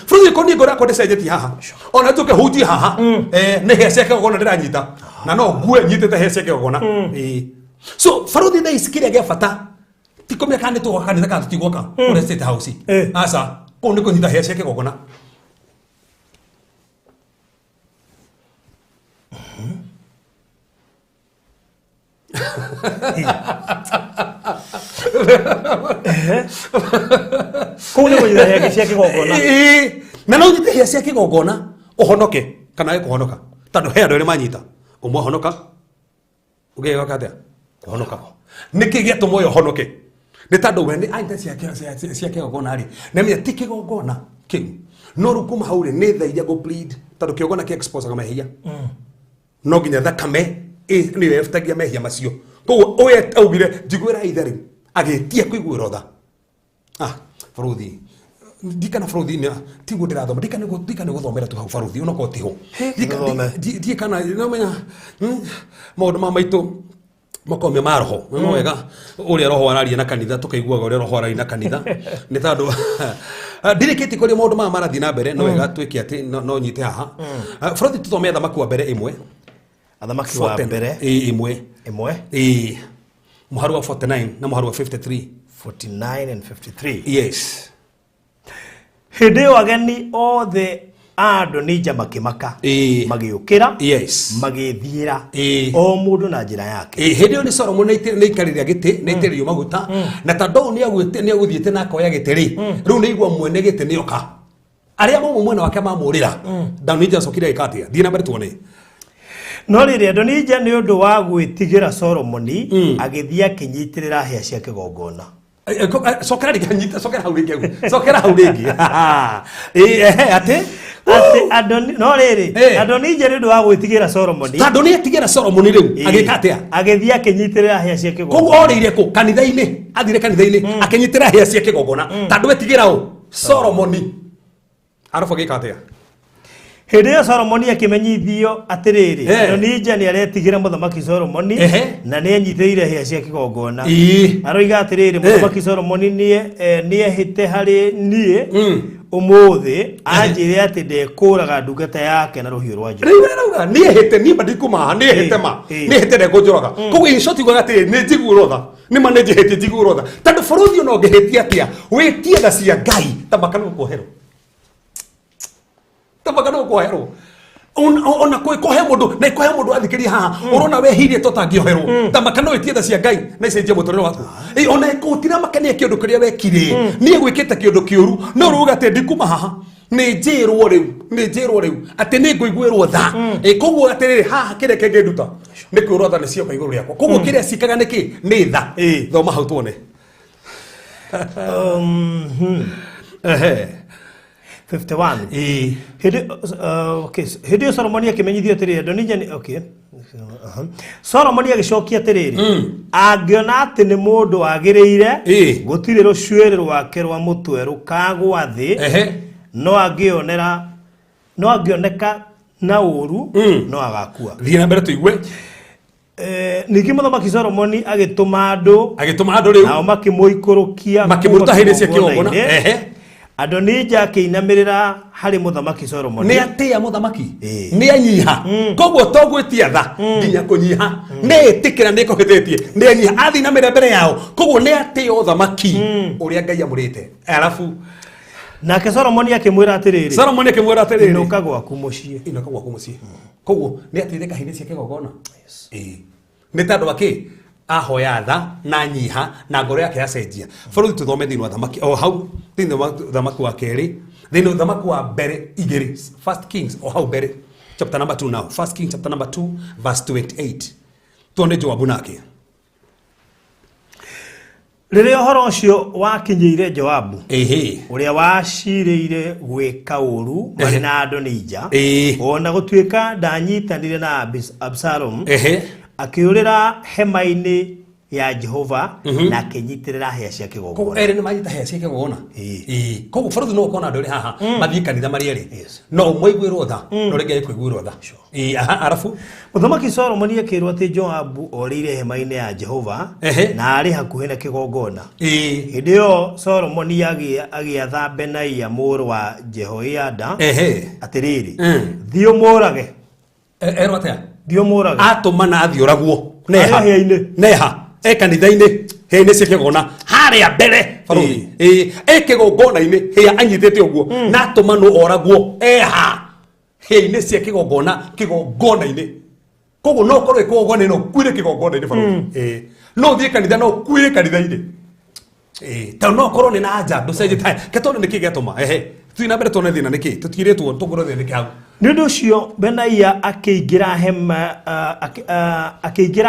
Speaker 2: Farothi ĩkorwo niĩ ngoro yakwa ndĩcenjetie haha ona njũke hunjie haha nĩ hĩa cia kĩgongona ndĩranyita na no ngue nyitĩte hĩa cia kĩgongona so Farothi ndaici kĩrĩa gĩa bata tikomia kana tu kanitha kana tutigwoka kule state house asa ko ndiko nyita hĩa cia kĩgongona ko ndiko nyita hĩa cia kĩgongona na no nyita hĩa cia kĩgongona uhonoke kana kuhonoka tando he andũ erĩ manyita ũmwe honoka ũngĩ gakatea kuhonoka niki gĩatũma ũyũ honoke nĩ tondũ we nĩ aita cia kĩgongona rĩ na mĩa ti kĩgongona kĩu no rĩu kuma hau rĩ nĩ tha iria gũ plead tondũ kĩgongona kĩ expose mehia no nginya thakame nĩyo ĩbutagia mehia macio koguo ũyũ augire njiguĩra itherĩ agĩtia kũiguĩra tha Farothi ndikana Farothi nĩ tiguo ndĩrathoma ndikana gũthomera tu hau Farothi onokorwo tiho ndikana no menya maũndũ ma maitũ makomia ma roho no wega uria roho araria na kanitha tukaiguaga uria roho araria na kanitha ni tondu ndirikiti kuri maundu marathi na mbere no wega twike ati no nyite haha Farothi tuthome thamaki wa mbere imwe
Speaker 3: athamaki wa mbere
Speaker 2: imwe muharu wa 49 na muharu wa
Speaker 3: 49 and 53
Speaker 2: yes
Speaker 3: hede wageni othe Adonija makimaka magiukira
Speaker 2: yes
Speaker 3: magithira o mundu na njira yake
Speaker 2: hede ni Solomon ne ikarira gite ne iterio maguta na tando ni aguthiete na akoya giteri riu ni igwa mwene gite ni oka aria mo mwene wake mamurira Adonija cokira ikatia thina mbere tuone
Speaker 3: no riri Adonija ni undu wa gwitigira Solomon agithia kinyitirira hia cia kigongona
Speaker 2: sokera hauringi ate
Speaker 3: Adonija ndu wa gwitigira Solomon
Speaker 2: tando ni atigira Solomon riu agikatia
Speaker 3: agithia kinyitirira hia cia kigongona
Speaker 2: ko orire ko kanitha-ini athire kanitha-ini akinyitira hia cia kigongona tando etigira u Solomon arafu gikatia
Speaker 3: hede Solomon akimenyithio atiriri Adonija ni aretigira muthamaki Solomon na ni anyiteire hia cia kigongona aroiga atiriri muthamaki Solomon ni ehite hari nie umuthi anjire ati ndekuraga ndungata yake na ruhiu rwa njora
Speaker 2: riu ni ehite ni badikuma ni ehite ma ni ehite ndekujuraga koguo in short gwa ati ni njigurotha ni ma ni njihite njigurotha tando buruthi no ngehetia atia witie tha cia Ngai tamakanu kuhero tabagano ko hero ona kohe mundu athikiria haha urona wehirie totangioherwo tamakano etietha cia Ngai na icenjie mutorero waku ona ikutira makania kindu kiria wekire nie gwikite kindu kiuru no ruga te ndikuma haha ni njirwo riu ati ni nguiguirwo tha koguo atiriri haha kire kenge nduta ni kwirotha ni cio iguru riakwa koguo kiria cikaga niki ni tha thoma hau tuone
Speaker 3: 51 hede Solomon akimenyithio atiriri Adonija ni Solomon agicokia atiriri angiona ati ni mundu wagiriire gutire rucwiri rwake rwa mutwe rukagwa thi no angioneka na uru no agakua
Speaker 2: thina mbere tuigwe
Speaker 3: niki muthamaki Solomon agituma andu
Speaker 2: riu
Speaker 3: nao makimuikurukia
Speaker 2: makimuruta hinde cia kigongona
Speaker 3: Adonija akinamirira hari muthamaki Solomon
Speaker 2: ni atia muthamaki ni anyiha koguo togwetia tha nginya kunyiha ni etikira ni kohetetie ni anyiha athinamira mbere yao koguo ni atia uthamaki uria Ngai amurite arafu
Speaker 3: nake Solomon akimwira atiriri inuka gwaku mucii
Speaker 2: koguo ni atithika hinde cia kigongona ni tando wake ahoya tha na nyiha na ngoro yake yacenjia bũrũri tuthome thĩinĩ wa thamaki o hau thĩinĩ wa thamaki wa kerĩ thĩinĩ wa thamaki wa mbere igĩrĩ First Kings o hau mbere chapter number 2 now First Kings chapter number 2 verse 28 tuone Joabu nake
Speaker 3: rĩrĩa ũhoro ũcio wakinyĩire Joabu ũrĩa wacirĩire gwĩka ũru marĩ na Adonija ona gũtuĩka ndanyitanire na Absalom akiurira hema-ini ya Jehova na akinyitirira hia cia kigongona
Speaker 2: koguo eri ni manyita hia cia kigongona koguo bũrũri no ukona andũ haha mathie kanitha marĩ eri no mwaiguirwo tha no rĩngĩ kũiguirwo tha arafu
Speaker 3: muthamaki Solomon akirwo ati Joabu orire hema-ini ya Jehova na ari hakuhi na kigongona hĩndĩ ĩyo Solomon agiatha Benaia mũrũ wa Jehoiada atiriri thio mũrage
Speaker 2: erwo atia
Speaker 3: dio mũrage
Speaker 2: atũma na athioragwo neha kanitha-ini hĩa-inĩ cia kigongona haria mbere bũrũri kigongona-ini hĩa anyitĩte ũguo na atũma no oragwo hĩa-inĩ cia kigongona-ini koguo no korwo kigongona no kuire kigongona-ini bũrũri no thie kanitha no kuire kanitha-ini tondũ no korwo nĩ na anja ndũcenjete ketone nĩkĩ gĩatũma tuina mbere tuone thina nĩkĩ tũtiĩrĩtwo tũgũrwo thina nĩkĩ hau
Speaker 3: nĩ ũndũ ũcio Benaia akĩingĩra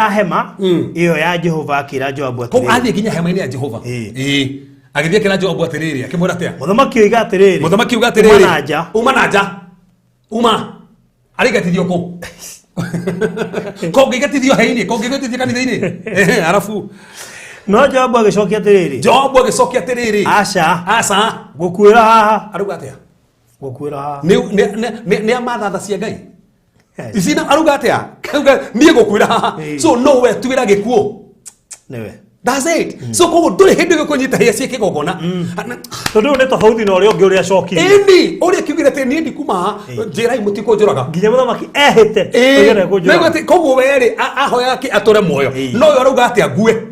Speaker 3: hema ĩyo ya Jehova akĩra Joabu atĩrĩrĩ
Speaker 2: koguo athiĩ nginya hema-inĩ ya Jehova agĩthiĩ akĩra Joabu atĩrĩrĩ akĩmwĩra atĩa
Speaker 3: mũthamaki oiga atĩrĩrĩ
Speaker 2: uma na nja uma arĩgatithio kũ kongĩgatithio hĩa-inĩ kongĩgatithio kanitha-inĩ arafu
Speaker 3: no Joabu agĩcokia atĩrĩrĩ aca ngũkuĩra haha
Speaker 2: arauga atĩa
Speaker 3: ngũkuĩra haha
Speaker 2: nĩ amathatha cia Ngai icina arauga atĩa niĩ ngũkuĩra haha so no we tuĩra gĩkuũ
Speaker 3: nĩwe
Speaker 2: That's it. So kogo nduri hindi gukunyita hia cie kigogona.
Speaker 3: Tondu ne tofauti na uri ungi uri acoki.
Speaker 2: Indi uri kiugira te ni ndikuma njira imutiko njuraga.
Speaker 3: Nginya muthamaki ehite. Oyere ko njuraga.
Speaker 2: Nego kogo weri ahoya ki atore muoyo. No yo rauga ati ague.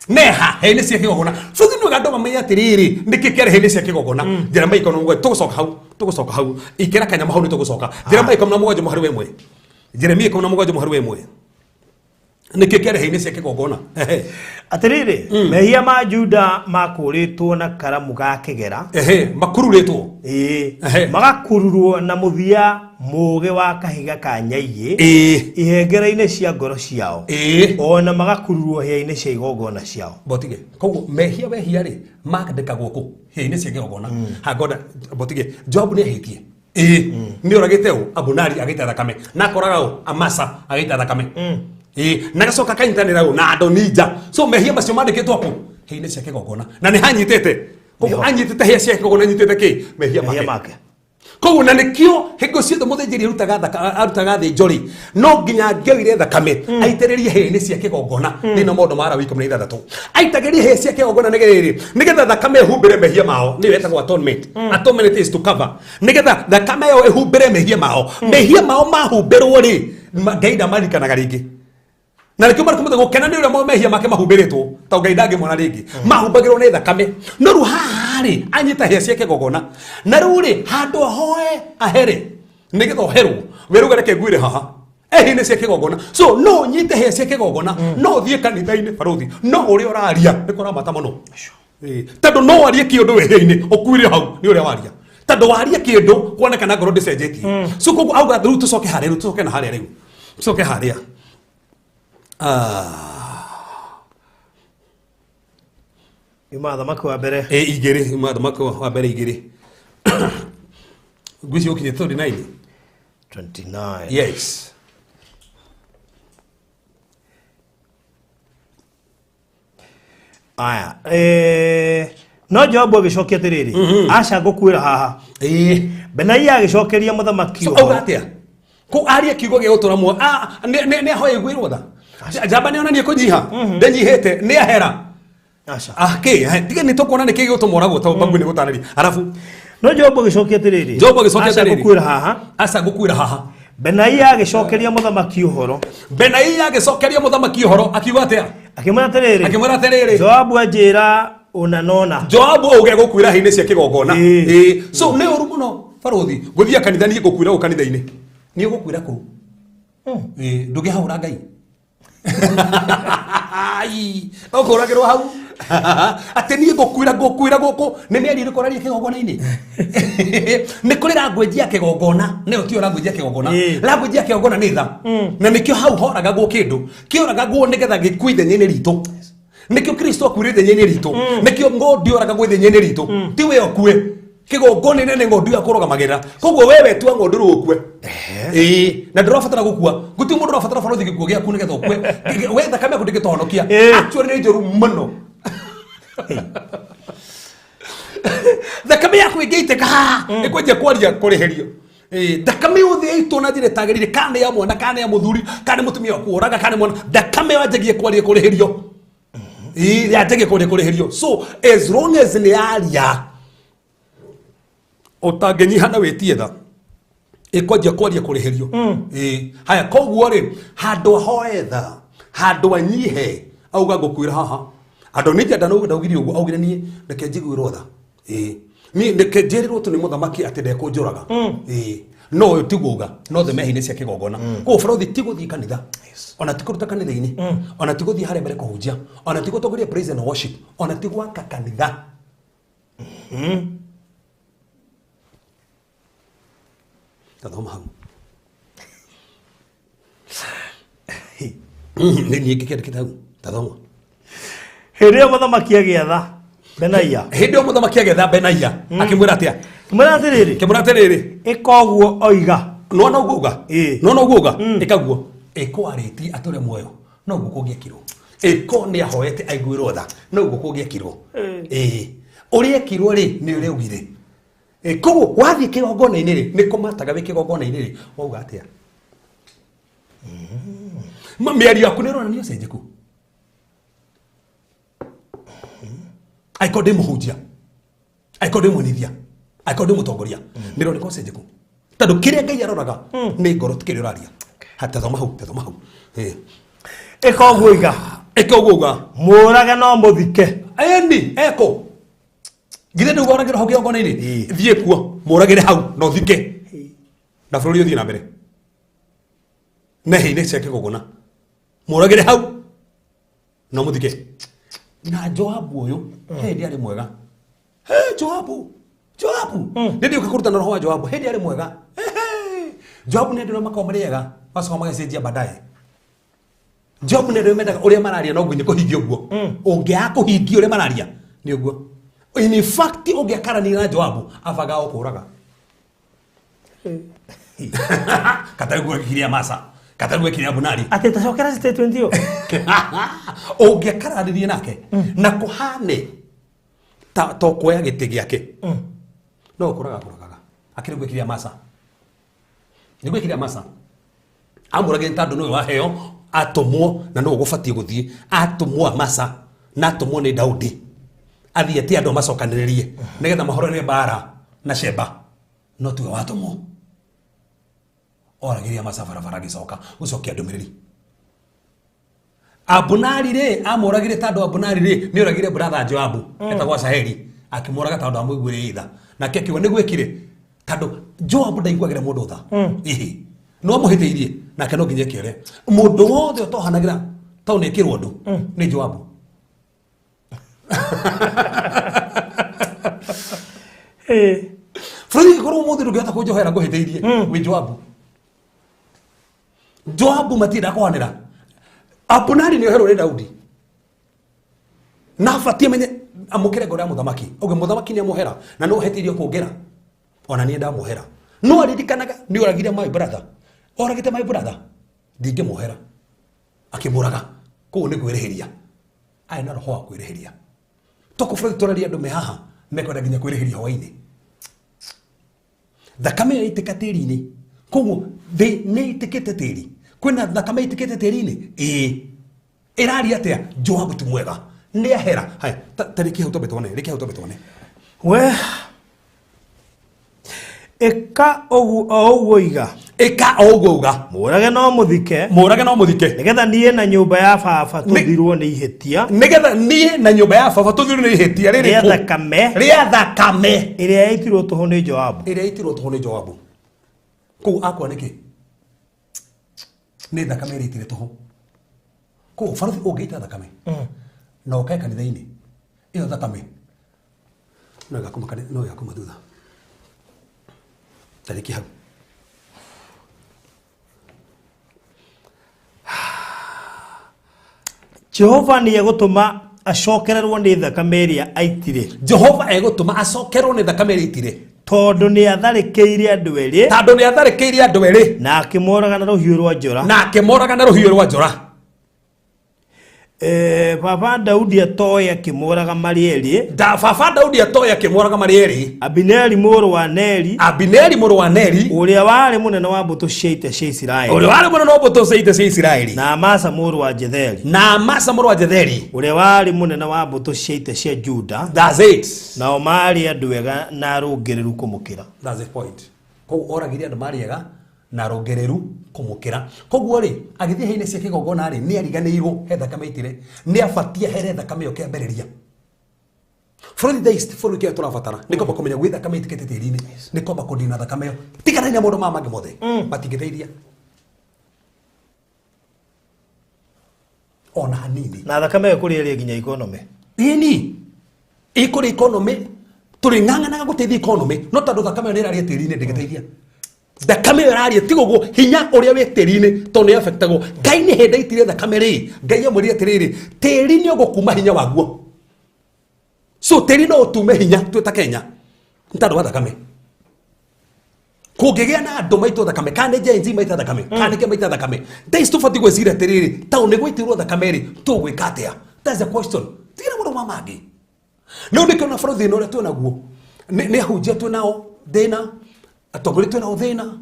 Speaker 2: Neha hene cie kigogona. Futhi no gando mamenya atiriri ndikikere hene cie kigogona. Njira mai kono ngwe tugucoka hau. Ikira kanyama hau ni tugucoka. Njira mai kono mugwanje muharu wemwe. Jeremia kono mugwanje muharu wemwe. Nikikere hene cie kigogona.
Speaker 3: Atiriri mehia ma Juda makuritwo na karamu ga kigera
Speaker 2: makururitwo
Speaker 3: magakururwo na muthia muge wa kahiga ka nyaiye ihengera-ine cia ngoro ciao ona magakururwo hia-ine cia igongona ciao
Speaker 2: botige koguo mehia wehia ri makandikagwo ku hia-ine cia igongona hagoda botige Job ni ahitie ni oragite u Abunari agita thakame na koraga u Amasa agita thakame nagacoka kanyitanira u na Adonija so mehia macio mandikitwo ku hia-ine cia kigongona na ni hanyitete koguo anyitete hia cia kigongona nyitete ki mehia make koguo na nikio hingo ciothe muthinjiri arutaga thinjori no nginya ngeuire thakame aitiririe hia-ine cia kigongona nino maundu mara wiki muna ithathatu aitagirie hia cia kigongona nigetha thakame ehumbire mehia mao ni wetagwo atonement atonement is to cover nigetha thakame yo ehumbire mehia mao mahumbirwo ri Ngai ndamarikanaga ringi na nikio mariko muthe gukena ni uria mehia make mahumbiritwo ta Ngai ndangimona ringi mahumbagirwo ni thakame no ru haha ri anyita hia cia kigongona na ru ri handu ahoe ahere nigetha oherwo weruga reke ngwire haha hia-ine cia kigongona so no nyite hia cia kigongona no thie kanitha-ine baruthi no uri oraria nikora mata muno tando no arie kiundu hia-ine okuire hau ni uria waria tando waria kindu kuonekana ngoro ndicenjetie so koguo auga ru tucoke na haria riu tucoke haria
Speaker 3: imathamaki wa mbere
Speaker 2: igiri imathamaki wa mbere igiri ngwici ukinye 39 yes
Speaker 3: aya no Job agicokia atiriri aca ngukwira haha Benaia agicokeria muthamaki
Speaker 2: augatia ko aria kiugo gia gutura muo ne ahoye gwirwo tha jamba ni ona ni kunyiha ndenyihete ni ahera aca tiga ni tukuona ni kigi gutumoragwo ta bangu ni gutanari arafu
Speaker 3: no Job agicokia atiriri aca ngukwira haha Benaia agicokeria muthamaki uhoro akiuga atia akimwira atiriri Job anjira unanona
Speaker 2: Job uge gukwira hine cia kigongona so ne uru muno baruthi guthia kanitha ni gukwira u kanitha-ine ni gukwira ku ndugihaura Ngai ai okoragirwo hau ati ni gukwira guku ni mieri iri koraria kigongona-ine ni kuri language ya kigongona ne utio language ya kigongona language ya kigongona ni tha na nikio hau horaga gu kindu kioraga gu nigetha gikuithe nyene ritu nikio Kristo akwirite nyene ritu nikio ngodi oraga gwithe nyene ritu ti we okue kigongona nene ngodi akurugamagira koguo wewe tu ngodi rukue na ndirabatara gukua guti mundu rabatara barothi gikuo giaku nigetha okue we thakame kundigitohonokia actually ni njoru muno thakame yaku ingiiteka ikwenje kwaria kurihirio thakame yothe yaitwo na njira itagirire kana ya mwana kana ya muthuri kana mutumia kuoraga kana mwana thakame yanjagie kwaria kurihirio yanjagie kwaria kurihirio so as long as ni aria otangenyiha na witie tha ikwenje kwaria kurihirio haya koguo ri handu ahoe tha handu anyihe auga ngukwira haha Adonija ndaugire uguo augire nie reke njiguirwo tha ni reke njerirwo tu ni muthamaki ati ndekunjuraga no tiguga no the mehine cia kigongona ko barothi tiguthii kanitha ona tikuruta kanitha-ine ona tiguthii haria mbere kuhunjia ona tigutongoria praise and worship ona tigwaka kanitha tathoma hau ni ngikendekete hau tathoma
Speaker 3: Hirio muthamaki agiatha Benaia
Speaker 2: Benaia akimwira atia kimwira atiriri
Speaker 3: ikoguo oiga
Speaker 2: no uguga ikaguo ikwariti atore muoyo no uguo kungiekirwo iko ni ahoete aiguirwo tha no uguo kungiekirwo uria ekirwo ri ni uria ugire koguo wathie kigongona-ine ri ni kumataga wi kigongona-ine ri wauga atia miario yaku ni rona ni ucenjeku aiko ndi muhunjia aiko ndi munithia aiko ndi mutongoria niro ni kosenjeku tando kiria ngai aroraga ni ngoro tikiri uraria hata thoma hau eko guga
Speaker 3: murage no muthike
Speaker 2: eni eko githe ndu goragiro hau kiongo nini thie kuo muragire hau no thike na bururi uthie na mbere na hine cia kigogona muragire hau no muthike na Joabu uyu hindi ari mwega Joabu ndio ukakuruta na roho wa Joabu hindi ari mwega Joabu ndio makomrega masoma magacenjia baadaye Joabu ndio mendaga uria mararia no ngunye kuhingio guo ungia kuhingio uria mararia ni uguo in fact ungia karani na Joabu afaga okuraga kataguo kiria masa kataguo kiria bunari
Speaker 3: ateta cokera statement yo
Speaker 2: ungia karani nake na kuhane ta to koya gite giake no okuraga akirigwe kiria masa nigwe kiria masa amurage ntando no waheo atomwo na no gufatie guthie atomwo masa na atomwo ni Daudi athie ti ando macokaniririe nigetha mahorere bara na Sheba no tuwe watomwo oragiria masa barabara gicoka ucokia ndumiriri Abunari re amuragire tando Abunari re ni oragire brother Joabu etagwa Saheli akimuraga tando amugwire itha na kekiwa ni gwekire tando Joabu ndaigwagira mundu tha no muhithirie na keno nginya kire mundu wothe utohanagira to ne kirwo ndu ni Joabu Fredi koro mundu ngiota kujohera nguhithirie wi Joabu matira kwanira Abunari ni ohero ni Daudi na fatie menye amukire gore muthamaki oge muthamaki ni amuhera na no hetirio kungera ona ni ndamuhera no aririkanaga ni oragire my brother oragite my brother ndinge muhera akimuraga ko ni kwireheria ai na roho kwireheria toko Fredi toraria andu mehaha mekoda nginya kwireheria hoaini thakame itika tiri-ini koguo thi ni itikite tiri kwina thakame itikite tiri-ini iraria atia Joabu ti mwega ni ahera hai tariki hau tobetone
Speaker 3: we eka oguo iga
Speaker 2: murage
Speaker 3: no muthike nigetha nie na nyumba ya baba tuthirwo ni ihetia ria thakame iria yaitirwo tuho ni Joabu
Speaker 2: ko akwa niki ni thakame ritire tuho ko faruthi ungeita thakame na ukae kanitha-ini iyo thakame no yakuma thutha tariki hau
Speaker 3: Jehova ni egutuma acokererwo ni thakame iria aitire
Speaker 2: Jehova egutuma acokererwo ni thakame iria aitire
Speaker 3: tondu ni atharikeirie andu eri
Speaker 2: na
Speaker 3: akimoraga na ruhiu rwa njora Baba Daudi atoya akimoraga mari eri Abineri muru wa Neri uria wari munene wa mbuto cia ita cia Isiraeli na Amasa muru wa Jetheri uria wari munene wa mbuto cia ita cia Juda nao mari andu ega na arungireru kumukira.
Speaker 2: That's the point. Ko oragiria andu mari ega na arungireru kumukira koguo ri agithie heine cia kigogona ri ni ariganirwo he thakame itire ni afatia here thakame yo kiamberiria Fredi daist fulu kia turafatara niko bakomenya gwi thakame itikete tiri-ini niko bakondina thakame yo tigana ni mundu mama ngimothe matigitheiria ona hanini
Speaker 3: na thakame yo kuri eri nginya economy
Speaker 2: ikuri economy turi nganganaga guteithia economy no tondu thakame ni iraria tiri-ini ndigitheiria thakame iraria tigugo hinya uria we tiri-ini to ni affectagwo ngai ni henda itire thakame ri ngai amwiri atiriri tiri-ini ugukuma hinya waguo so tiri no utume hinya twita Kenya ntandu wa thakame kugigia na andu maitu thakame kane jenzi maita thakame kane ke maita thakame dai stufati gwecira tiriri tau ni gwitirwo thakame ri tugwika atia that's the question tira mundu mamagi no ndikona Fredi no retu naguo ni ahunjia tu nao thina atogori tu nao thina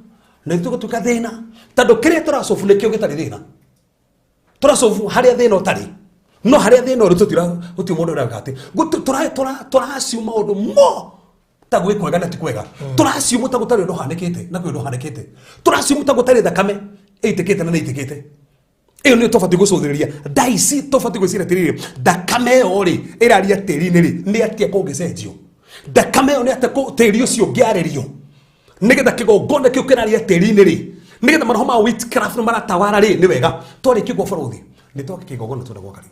Speaker 2: na tuko tukathina tando kire turacofu nikio gitari thina turacofu haria thina utari no haria thina uri tutira mundu uragati turasiuma undu mo ta gwikwega na ti kwega turasiuma ta gutari undu hanikite na kwindo hanikite turasiuma ta gutari thakame itikite na itikite iyo ni tofati gucuthiriria daisi tofati gwicira tiriri thakame ori iraria tiri-ini ri ni atia kungicenjio thakame ni atia tiri ucio ngiaririo nigetha kigongona kiu kiraria tiri-ini ri nigetha maroho ma witchcraft maratawara ri ni wega twari kigwa baruthi ni twa kigongona twenda gwakari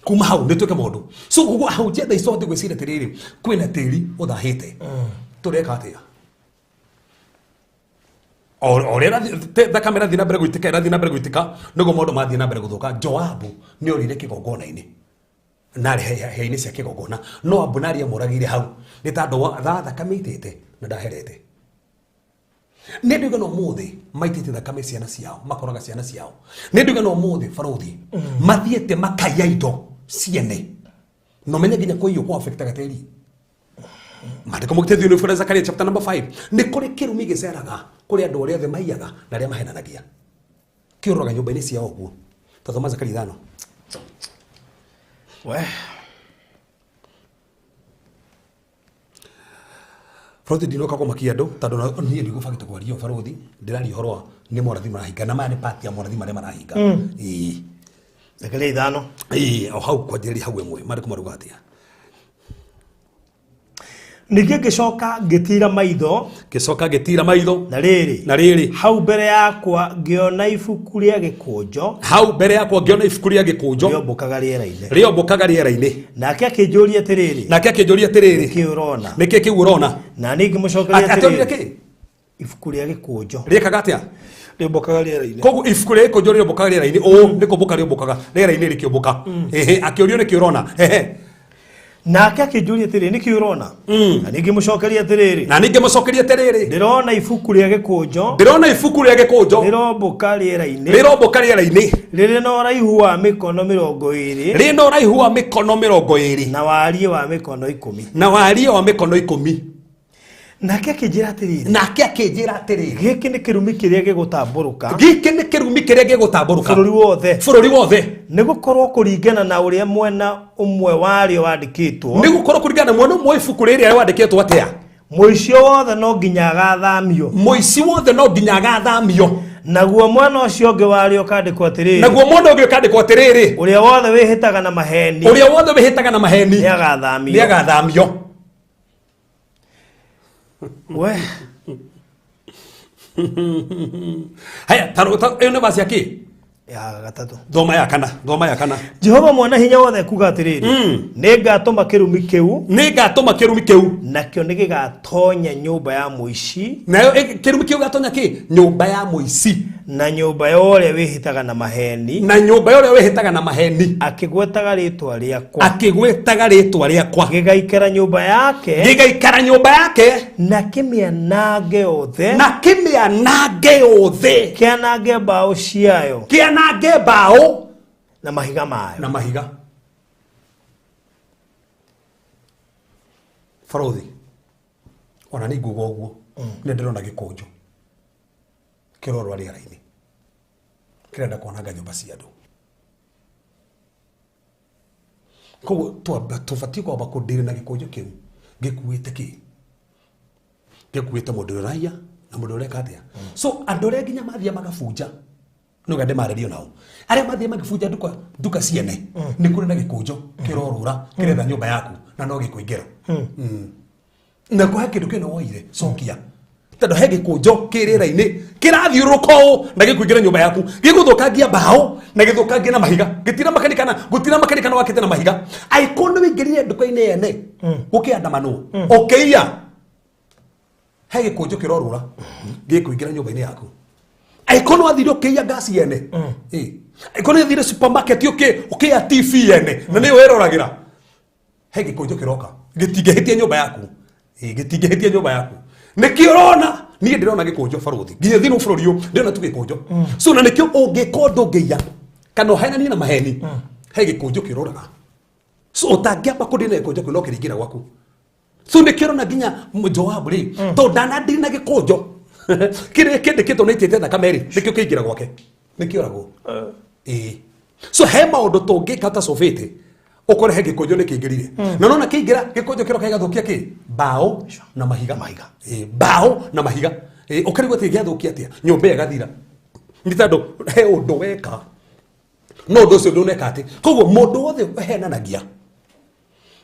Speaker 2: kuma hau ni tweke mundu so ugo hau je dai so gwicira tiriri kwina tiri uthahite tureka atia orera thakame rathi na mbere gwitika rathi na mbere gwitika nigo mundu mathi na mbere guthuka Joabu ni orire kigongona-ini nari hei-ini cia kigongona no Abunari amuragire hau ni tandu wa thakame itite na ndaherete ni nduga no muthi maitite thakame ciana ciao makoraga ciana ciao ni nduga no muthi baruthi mathiete makaya indo ciene no menye ginya ko iyo ko affecta gateri Mandiko mugitethi ni fura Zakaria chapter number 5 ni kuri kirumi giceraga kuri andu ori othe maiyaga na ria mahenanagia kiuroga nyumba-ini ciao guo tathoma Zakaria 5
Speaker 3: we
Speaker 2: Froti dino kako makiado tado na ni ndigo fakita kwa rio faruthi ndirari horo ni morathi marahinga na mane party ya morathi mare marahinga
Speaker 3: Zakaria 5
Speaker 2: au hau kwa jeri hau emwe Mandiko maruga atia
Speaker 3: nige gicoka ngitira maitho
Speaker 2: na riri
Speaker 3: hau mbere yakwa ngiona ibuku ria gikunjo riombokaga riera-ini nake akinjuria atiriri
Speaker 2: niki kiu urona
Speaker 3: na ningi mucokeria atiriri ibuku ria gikunjo
Speaker 2: riekaga atia
Speaker 3: riombokaga riera-ini
Speaker 2: kogu ibuku ria gikunjo riombokaga riera-ini o nikumbuka riombokaga riera-ini rikiomboka akiorio niki urona
Speaker 3: nake akinjuria atiriri niki urona na ningi mucokeria atiriri
Speaker 2: ndirona
Speaker 3: ibuku ria gikunjo riromboka riera-ini riri na uraihu wa mikono 20 na warie wa mikono 10 nake akinjira atiriri giki ni kirumi kiria gigutamburuka
Speaker 2: bururi wothe
Speaker 3: nigukorwo kuringana na uria mwena umwe wario wandikitwo
Speaker 2: ibuku riri wandikitwo atia
Speaker 3: muici wothe no nginya agathamio naguo mwena ucio ungi wario kandikwo atiriri uria wothe wihitaga na maheni ni agathamio we
Speaker 2: haya taro ene basi yake
Speaker 3: ya gatatu
Speaker 2: thoma ya kana
Speaker 3: Jehova mwana hinya wothe kuga atiriri ningatuma kirumi kiu nakio nigigatonya nyumba ya muici
Speaker 2: nayo kirumi kiu gatonya ki nyumba ya muici
Speaker 3: na nyumba ya uria wihitaga na maheni akigwetaga ritwa riakwa gigaikara nyumba yake na kimianage othe kianage mbao ciayo na mahiga mayo
Speaker 2: farothi ona ni ngugo guo ni ndirona gikunjo kirorwa riera-ini kirenda kuonaga nyumba cia andu koguo tubati kwamba kundiri na gikunjo kiu gikuite ki gikuite mundu uraiya na mundu ureka atia so andu aria nginya mathia magabunja no gande marario nao aria mathia magabunja duka ciene ni kuri na gikunjo kirorura kiretha nyumba yaku na no gikuingira na kwa kindu kino woire cokia tando he gikunjo kirira-ini kirathiuruko na gikuingira nyumba yaku giguthukangia mbao na githukangia na mahiga gutira makarikana wakite na mahiga aikono wingirire nduka-ini ene ukiandamano ukiia he gikunjo kirorura gikuingira nyumba-ini yaku aikono athire ukiia gasi ene aikono athire supermarket ukiia TV ene na ni werораgira he gikunjo kiroka gitingehitia nyumba yaku nikio rona ni ndirona gikunjo faruthi nginya thino bururi uyu ndirona tu gikunjo so na nikio ungikonda ngiya kana henani na maheni he gikunjo kiroraga so utangiamba kundina gikunjo kuno kiringira gwaku so nikio rona nginya Joabu ri to ndana ndiri na gikunjo kire kende kito nitete thakame ri nikio kiingira gwake nikio rago So he maundu tungika ta sovete ukore he gikonjo ni kingirire na nona kingira gikonjo kiro kigathukia ki bao na mahiga bao na mahiga ukarigwo ti giathukia atia nyumba igathira ni tando he undu weka no undu ucio nduneka ati koguo mundu wothe henanagia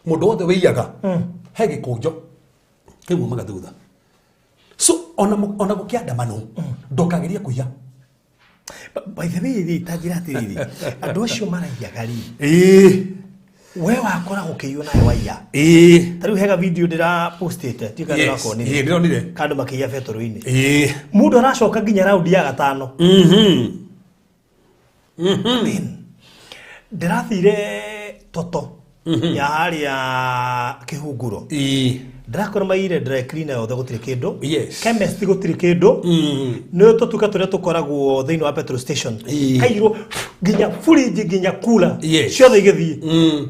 Speaker 2: mundu wothe wiyaga he gikonjo kiu magathutha so ona gukiandamano ndokageria kuiya.
Speaker 3: By the way, tajira tiriri andu acio maraiyaga ri we wakora gukiyo nayo waiya tariu hega video ndira postete tika ndira koni
Speaker 2: ndironire
Speaker 3: kandu makiya betoro-ini mundu aracoka nginya round ya gatano ndirathire toto ya haria kihunguro ndakora maire dry cleaner yothe gutire kindu chemist gutire kindu no tutuka turia tukoragwo thiini wa petrol station kairo nginya fridge nginya cooler ciothe igithii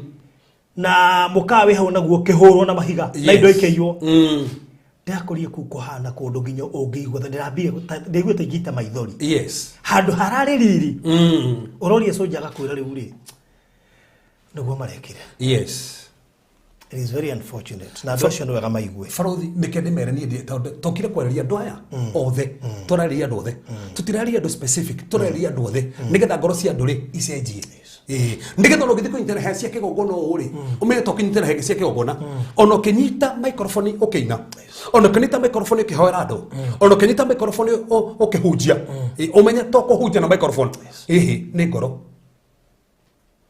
Speaker 3: na mukawe hau naguo kihurwo na mahiga na indo ikeiywo ndakorie kuko hana kundu nginya ungiigwa ndirambie ndigwite ngita maithori handu harari riri urorie soja gakwira riu ri niguo marekire. It is very unfortunate. Na docio no wega maigwe.
Speaker 2: Farothi nikende merani ndi tokire kwareria andu aya othe. Turareria andu othe. Tutirareria andu specific, turareria andu othe. Nigetha ngoro cia andu ri icenjie. Nigetha no githiko intera cia kigogona uri. Umenye tokinyitera hege cia kigogona. Ono kinyita microphone ukiina. Ono kinyita microphone ukihoera andu. Ono kinyita microphone ukihunjia. Umenye tokuhunjia na microphone. Ni ngoro.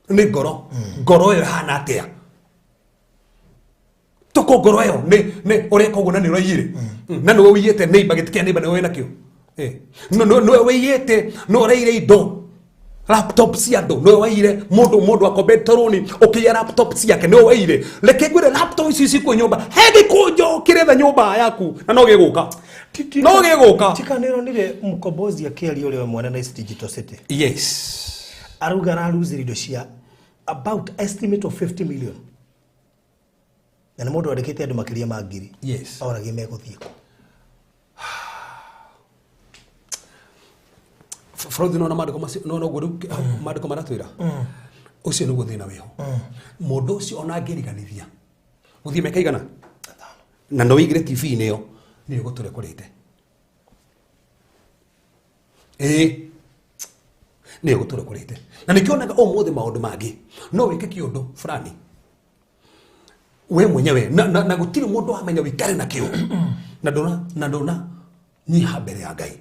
Speaker 2: Ni ngoro. Ngoro yo hana atia. Toko ngoro yo ne ureka uguo na ni roiyire na no wiyete neighbor gitikia neighbor no wena kio no wiyete no reire indo laptop cia ndo no waire mundu akobetoroni ukiya laptop ciake no waire leke gwire laptop ici ku nyumba hedi kujo kiretha nyumba yaku na no giguka tika
Speaker 3: nironire mkombozi akeli ule mwana na East Digital City aruga na lose indo cia about estimate of 50 million. Na mundu andikite andu makiria ma ngiri oragi meguthieko
Speaker 2: Frodi no na mandiko no guru mandiko maratwira ucio ni guthina weho mundu ucio ona ngiriganithia guthie meka igana na no igire TV neyo ni guture kurite ni guture kurite na nikionaga umuthi maundu mangi no wike kiundu fulani we mwenyewe na gutiri mundu amenya wikare na kio na ndona ni habere ya Ngai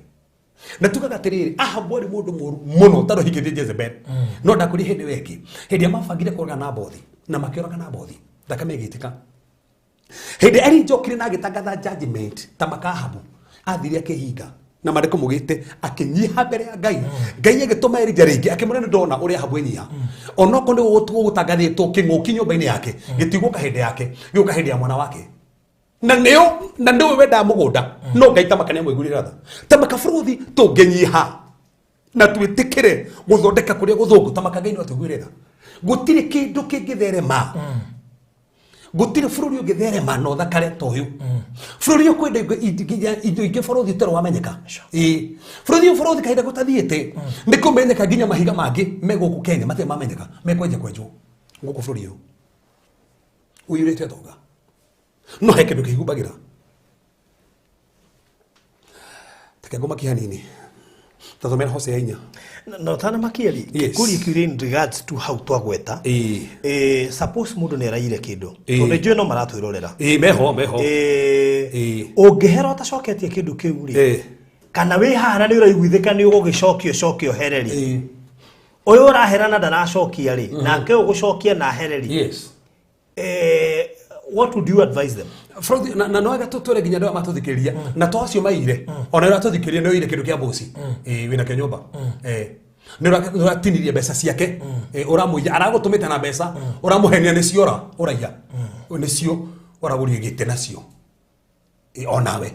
Speaker 2: na tukaga tiriri ahabori mundu muru muno taro hikithie Jezebel no ndakuri hindi weki hindi amafangire kuoga na bothi na makioraga na bothi ndakamegitika hindi ari njokire na gitangatha judgment ta makahabu athiri akihinga na mariko mugite akinyiha mbere ya Ngai Ngai agituma erija ringi akimurene ndona uria habu enyiha onoko ni gutangathitwo kinguki nyumba-ini yake gitiguka hindi yake giuka hindi ya mwana wake na ndio wenda mugunda no Ngai tamakania mwigurira tha tamakafuruthi tunginyiha na twitikire guthondeka kuria guthungu tamaka Ngai no twigurira gutire kindu kingitherema gutire fururi ungitherema no thakare toyu fururi ukwenda indo ingi furuthi tero wamenyeka furuthi kaida gutathiete nikumenyeka nginya mahiga mangi meguku Kenya mate mamenyeka mekwenje kwenjwo nguku fururi uyu uyurite thonga no heke ndu kihumbagira takagoma kihanini tathomera Hosea 4
Speaker 3: no tana makieri kuri kuri in regards to how to agweta suppose mundu ne raire kindu to ndio no maratwirorera
Speaker 2: meho
Speaker 3: ungehera utacoketie kindu kiu ri kana wi hana ni uraiguithika ni ugugicokio hereri uyu uraherana ndaracokia ri nake ugucokia na hereri what would you advise them?
Speaker 2: Frodi na no aga tutore ginya ndo matuthikiria na to acio maire ona ira tuthikiria no ire kindu kia bosi wina ke nyumba ni ratinirie mbeca ciake uramuija aragutumita na mbeca uramuhenia ni ciora uraiya ni cio uragurie gite nacio onawe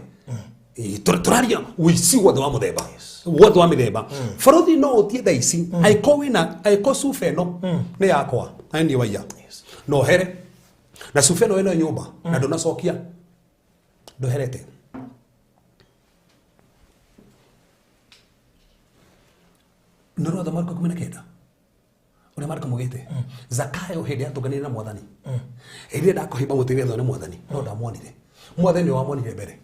Speaker 2: turaria wici wothe wa muthemba wothe wa mithemba Frodi no utie thaici aiko sufeno ni yakwa ani waiya no here na sufeno weno nyumba na ndona cokia ndoherete no ro da Marko 19 Ule marika mugite. Zakayo hende atuganire na mwathani. Hende ndakuhimba mutige thone mwathani. No ndamuonire. Mwathani wa muonire mbere.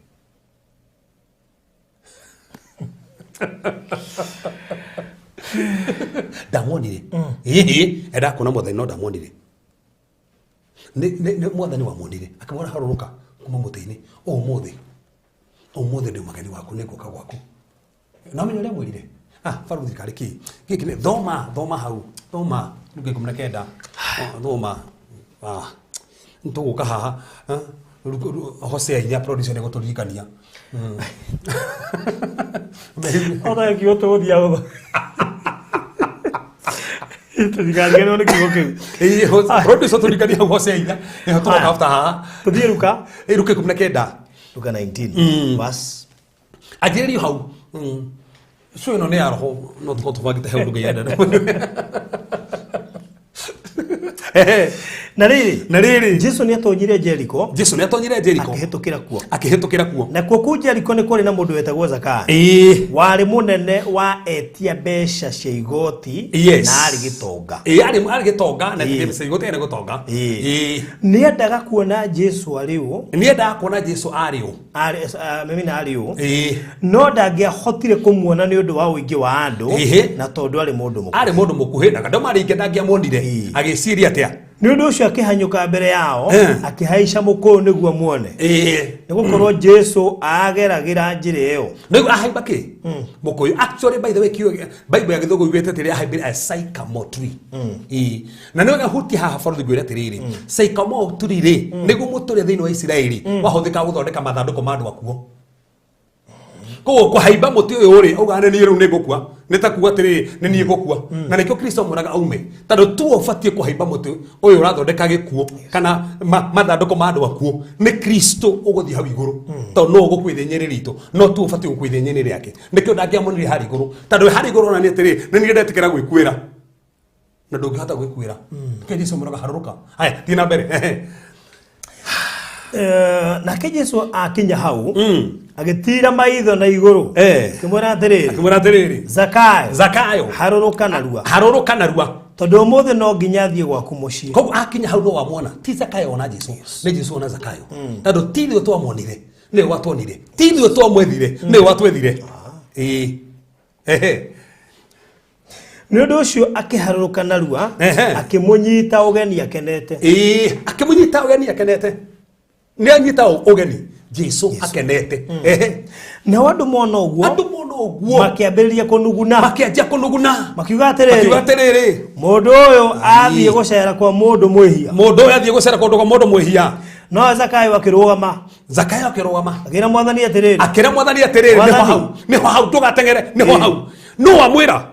Speaker 2: Ndamuonire. Enda kuna mwathani no ndamuonire. Ne mwathani wa muonire. Akamwona haruruka kuma mutini. Umuthi ndi mageni waku ne goka gwaku. Na menyo ria mwirire. Faru thikari ki. Giki ne thoma hau. Thoma. Nduge kumna kenda. Thoma. Ntuguka haha. Hosea inya producer ne goturikania.
Speaker 3: Ora ki oto dia go. Ito digaga no ne ki go.
Speaker 2: Producer turikania Hosea inya. Ne hotoka after haha.
Speaker 3: Tudiruka.
Speaker 2: Iruke kumna kenda.
Speaker 3: Luka 19 bas
Speaker 2: ajeri hau so no ne arho no to bagita hau luga yada
Speaker 3: na riri Jesu ni atonyire Jericho
Speaker 2: akihetukira kuo
Speaker 3: na kuo Jericho ni kuri na mundu wetagwo Zakayo wari munene wa etia besha cia igoti na ari gitonga
Speaker 2: ari gitonga na besha igoti na gutonga
Speaker 3: ni endaga kuona Jesu ariu mimi na ariu no ndangĩahotire kumuona ni undu wa uingi wa andu na tondu ari mundu
Speaker 2: mukuhi na kando mari ndangiamonire agiciria atia
Speaker 3: ni undu ucio akihanyuka mbere yao akihaica muko niguo muone nigukorwo Jesu ageragira njira iyo
Speaker 2: nigu ahaimba ki mukuyu actually by the way Bible ya githogo igwete tiri ahaimbira a sycamore tree na nigu huti haha faru gwira tiriri sycamore tree ri nigu mutore thiini wa Israeli wahuthika guthondeka mathanduko ma andu akuo ko haimba muti uyu ri ugane ni ru nigukua nitakuwa tiri ni ni gukua na nikyo Kristo muraga aume tando tu ufatie ku haimba muti uyu urathondeka gikuo kana mathanduko ma andu akuo ni Kristo uguthi hau iguru to no gukwithinyiri rito no tu ufatie gukwithinyiri yake nikyo ndangiamonire hari iguru tando hari iguru na ni tiri ni ngendetikira gwikwira na ndungihota gwikwira ke Jesu muraga haruruka haya tina mbere
Speaker 3: na ke Jesu akinya hau agitira maitho na iguru kimwira atiriri Zakayo haruruka narua tondu muthe no nginya thie gwaku mucii
Speaker 2: koguo akinya hau no wamwona ti Zakayo ona Jesu ni Jesu ona Zakayo tondu tithio twamonire ni watwonire tithio twamwethire ni watwethire
Speaker 3: ni undu ucio akiharuruka narua akimunyita ugeni akenete
Speaker 2: ni anyita ugeni Jesu akenete
Speaker 3: na andu mona uguo makiambiriria kunuguna makiuga atiriri mundu uyu athie gucera kwa mundu mwihia no Zakayo akirugama akira mwathani atiriri
Speaker 2: niho hau tugatengere niho hau no amwira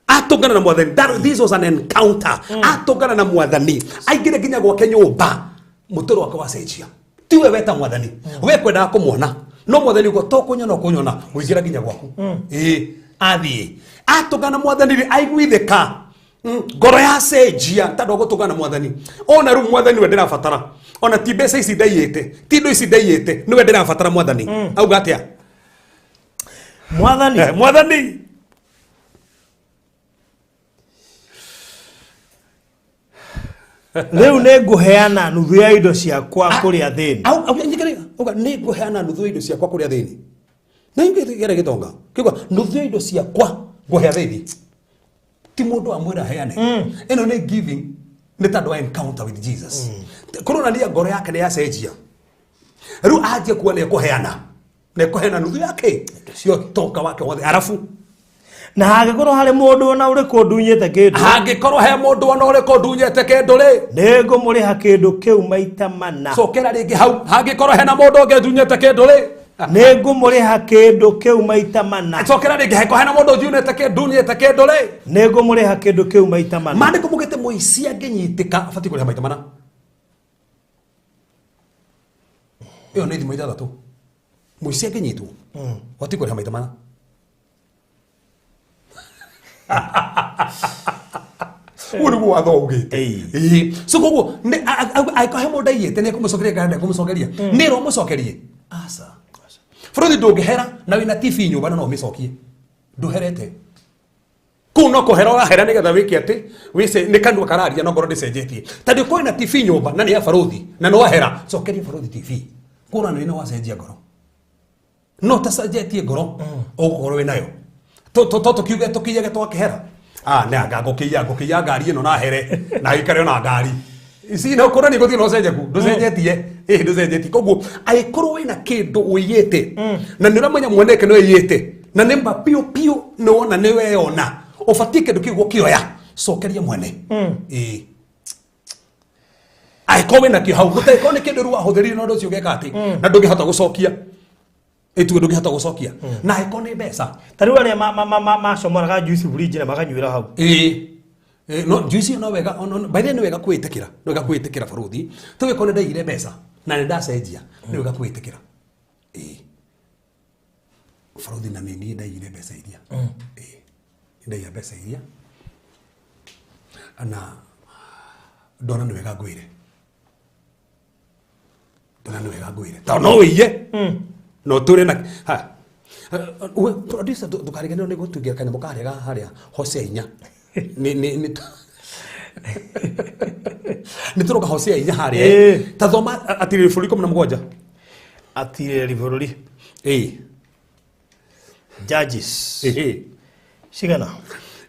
Speaker 2: atungana na mwathani this was an encounter atungana na mwathani aingire nginya gwake nyumba mutoro wake wacenjia tiwe weta mwathani we kwenda kumuona no mwathani uko tokunyona muigira nginya gwaku athie atungana mwathani aigwithika ngoro ya cenjia tando gutungana mwathani ona ru mwathani we ndirabatara ona ti mbeca ici ndaiyite ti ndo ici ndaiyite ni we ndirabatara mwathani auga atia mwathani
Speaker 3: Leo nguheana nuthu ya indo ciakwa kuria thini.
Speaker 2: Au ngigerega. Uga nguheana nuthu ya indo ciakwa kuria thini. Na ngigerega gitonga. Kigwa nuthu ya indo ciakwa nguhea thini. Ti mundu amwira heane. Eno ni giving ni tando wa encounter with Jesus. Korona ni ngoro yake ni yacenjia. Ru aje kuwa ni kuheana. Ne kuheana nuthu yake. Sio toka wake wothe arafu
Speaker 3: na hagikorwo hari mundu ona uriku ndunyete kindu
Speaker 2: hagikorwo he mundu ona uriku ndunyete kindu ri
Speaker 3: ningumuriha kindu kiu maita mana
Speaker 2: cokera ringi hau hagikorwo he na mundu ungi ndunyete kindu ri
Speaker 3: ningumuriha kindu kiu maita mana
Speaker 2: cokera ringi heko he na mundu ndunyete kindu ri
Speaker 3: ningumuriha kindu kiu maita mana
Speaker 2: mandiko mugite muici anginyitika afati kuriha maita mana iyo ni thimo ithathatu muici anginyitwo wati kuriha maita mana uri watho ugite so gogo aikohe mundaiyete ne kumucokeria ganda kumucokeria ni ro mucokerie asa frodi ndungihera na wina TV nyumba no micokie nduherete Kuu no kuhera urahera nigetha wiki ati wise ni kanua kararia no ngoro ndicenjetie tandi kwina TV nyumba na ni ya baruthi na no wahera cokeria baruthi TV kuna ni no wacenjia ngoro no tacenjetie ngoro ugukorwo wi nayo to kiuge tukiyege twakehera ne ngukiya ngari ino na here na ikare na ngari isi no kora ni guthi no cenjeku nducenjetie nducenjetie koguo aikorwo wina kindu uyite na ni uramenya mweneke no yite na nimba pio no na niwe yona ufatike ndukigwo kioya cokeria mwene aikowe na kihau guteko ni kindu ruwa huthiri no nducio geka ati na ndungihota gucokia itu ndungihota gucokia na aiko ni mbeca
Speaker 3: tariu aria macomoraga juice bridge na makanyuira hau
Speaker 2: no juice no wega by the way wega kwitikira no wega kwitikira baruthi tuwe kone ndaigire mbeca na ni ndacenjia ni wega kwitikira baruthi na ni ndaigire mbeca iria ndaiya mbeca iria na ndona ni wega ngwire ta no wiye no turi na producer dukarigana ni gutungira kana mukarega haria Hosea inya ni turoka Hosea inya haria ta thoma atire buri 17
Speaker 3: atire buri Judges Shigana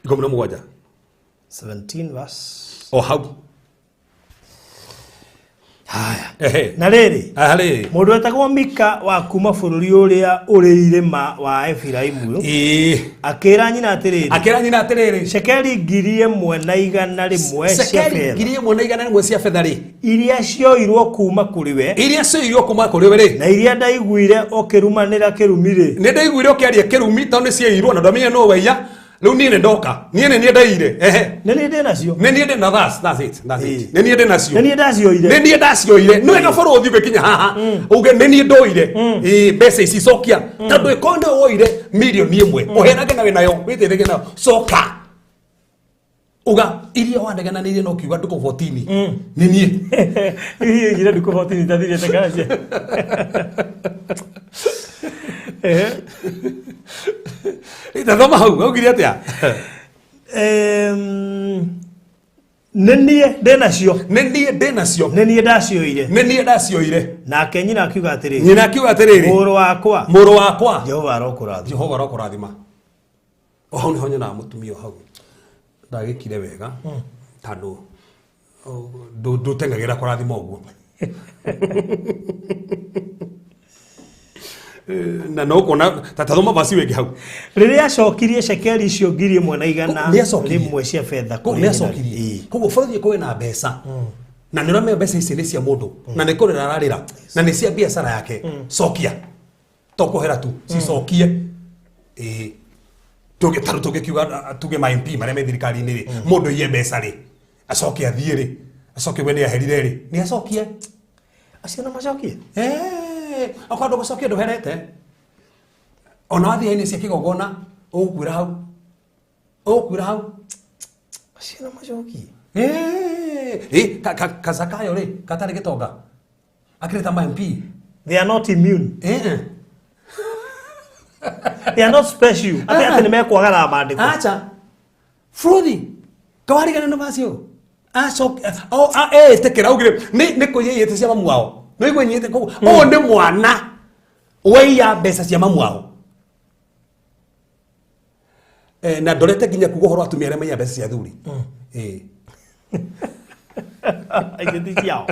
Speaker 2: 17
Speaker 3: 17 verse
Speaker 2: hau
Speaker 3: haya na riri mundu etagwo Mika wa kuma bururi uria uri irima wa Efiraimu akira nyina atiriri shekeli ngiri 1,100
Speaker 2: cia fedha ri
Speaker 3: iria cioirwo kuma kuri we
Speaker 2: ri
Speaker 3: na iria ndaiguire okirumanira kirumire
Speaker 2: ni ndaiguire okiaria kirumi tondu ciairwo na ndamenya no weiya riu ni ndoka ni ndaire
Speaker 3: ni ndinacio
Speaker 2: ni ndina that's it ni ndinacio
Speaker 3: ni ndacioire
Speaker 2: no ega baruthi bekinya haha uge ni ndoire mbeca ici cokia tondu ikonde woire milioni 1 uherage nawe nayo witethege nayo coka uga iria wandegana ni no kiuga nduko 14 ni nie
Speaker 3: iria nduko 14 tathire takaje
Speaker 2: itathoma hau augire atia
Speaker 3: nenie ndenacio
Speaker 2: nenie ndacioire
Speaker 3: nake nyina akiuga
Speaker 2: atiriri
Speaker 3: muru wakwa
Speaker 2: Jehova arokurathima hau ni honya na mutumio hau ndagikire wega tandu ndutengagira kurathima uguo na no kona tatathoma basi wengi hau
Speaker 3: riria acokirie shekeli icio 1,100 rimwe cia fedha
Speaker 2: kuri acokirie koguo bũrũri kowe na mbeca na nĩ ũramenya mbeca ici nĩ cia mũndũ na nĩ kũrĩra ararĩra na nĩ cia biacara yake cokia to kũhera tu cicokie tũngĩkiuga tuge ma MP marĩa me thirikari-inĩ rĩ mũndũ iye mbeca rĩ acoke athiĩ rĩ acoke we nĩ aherire rĩ nĩ acokie
Speaker 3: acio no macokie
Speaker 2: akwenda gucokia nduherete ona wathi ini cia kigogona ukwira hau
Speaker 3: acio no macokie
Speaker 2: kazakayo ri katari gitonga akireta ma MP
Speaker 3: they are not immune they are not special ati ni mekwagara maandiko
Speaker 2: acha frodi kawarigana na macio tekera ugire ni kuyeyete cia mamu wao no igwe nyite ko ni mwana weiya mbeca cia mamu wao na ndorete nginya kugo horo atumia arĩa maiya mbeca cia thuri
Speaker 3: aigĩthi ciao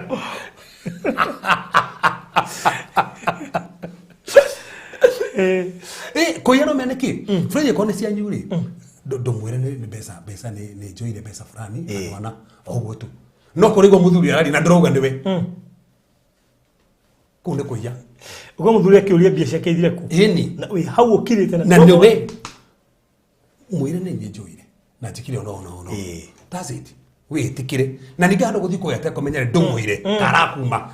Speaker 2: kũiya no mene ki fredi ko nĩ cianyu rĩ ndũmwĩre nĩ mbeca nĩ njoire mbeca fulani na mwana ũguo tu no kũrĩgwo mũthuri arari na ndĩrauga nĩwe kũu nĩ kũiya
Speaker 3: ugo mũthuri akĩũria mbia ciake ithire ku
Speaker 2: ĩni
Speaker 3: na wĩ hau ũkirĩte
Speaker 2: na nĩwe mwĩre nĩ niĩ njoire na njĩkire ono that's it wĩtĩkĩre na ningĩ handũ gũthiĩ kũgĩa tekũmenya ndũmwĩre karakuma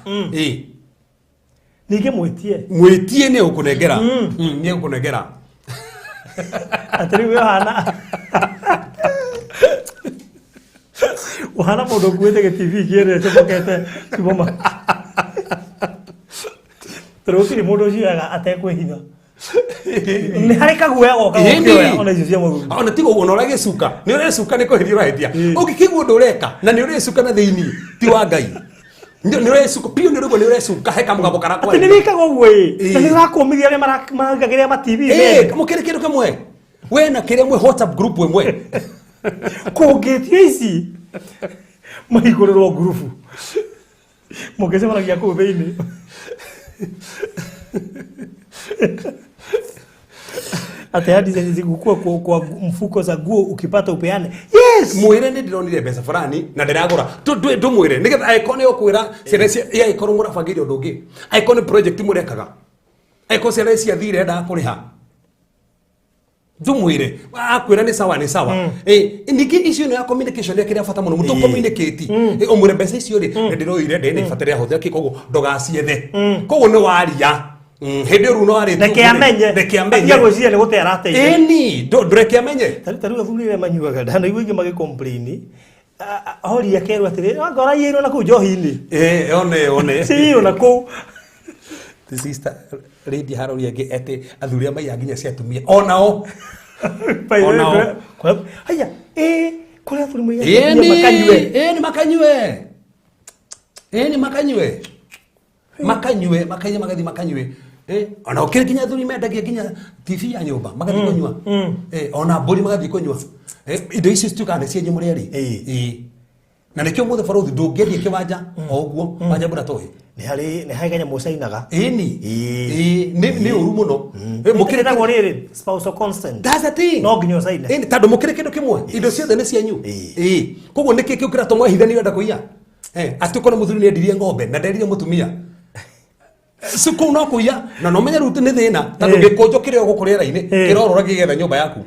Speaker 3: ningĩ
Speaker 2: mwĩtie nĩ ũkũnengera
Speaker 3: atĩrĩu hana uhana mũndũ ũkuĩte gĩ-TV kĩrĩa cũmokete ciboma tũrũkire mũndũ ũcio atekwĩhitha Ni harika guya goka gokioya ona icio cia mũthuri.
Speaker 2: Ona tigo uno rage suka. Ni ore suka ni kweheria rahetia. Ugikiguo ndureka na ni ore suka na thiini ti wa Ngai. Ni ore suka pio ni rugo ni ore suka heka mugabo kana kwa.
Speaker 3: Ati ni wikaga ũguo ĩ. Na ni rakomithia aria maragagiria ma TV.
Speaker 2: Mukire kindu kimwe. We na kire mwe WhatsApp group wemwe.
Speaker 3: Kũngĩtio ici mahingũrĩrwo ngurubu mũngĩcemanagia kũu thĩinĩ ati hadi zikukua kwa mfuko za nguo ukipata upeane. Yes,
Speaker 2: mwire ni ndironire mbeca fulani na ndiragura tu mwire nigetha icon yo kwira cirecia ya icon murabangirio ndungi icon project murekaga icon cirecia thire nda kuriha Dumwire akwira ni sawa niki icio no ya communication ya kira fata muno muto communicate omure mbeca icio ri ndiroire ndi ni fatire hothia kikogo ndogaciethe kogo ni waria hindi ru no ari
Speaker 3: reke amenye atia ni gutera ateire
Speaker 2: ni ndureke amenye
Speaker 3: taru athurire manyuaga ndana igwe ingi magi complain hori akeru atire ngora yiro na ku njohi-ini
Speaker 2: one
Speaker 3: si ona ku
Speaker 2: the sister lady harori age ete athuria mai aginya cia tumia onao
Speaker 3: haya kule athuri mai
Speaker 2: ni makanywe makanywe ona ukiri kinya athuri mendagia kinya TV ya nyumba magathi kunywa ona mburi magathi kunywa indo ici citukane cienye muri ari na nikio muthe barothi ndungerie kiwanja oguo wanja bura tohi
Speaker 3: ni hari ganya musainaga
Speaker 2: ni uru muno
Speaker 3: mukire na gorire spousal consent
Speaker 2: that's the thing
Speaker 3: no nginyo saina
Speaker 2: tando mukire kindu kimwe indo ciothe ni cianyu koguo niki kiu kira tomwa hithani wenda kuiya ati kono muthuri ni ndirie ngombe na nderire mutumia siku no kuiya na no menya ruti ni thina tando gikonjo kire gukurira ini kirorora gigetha nyumba yaku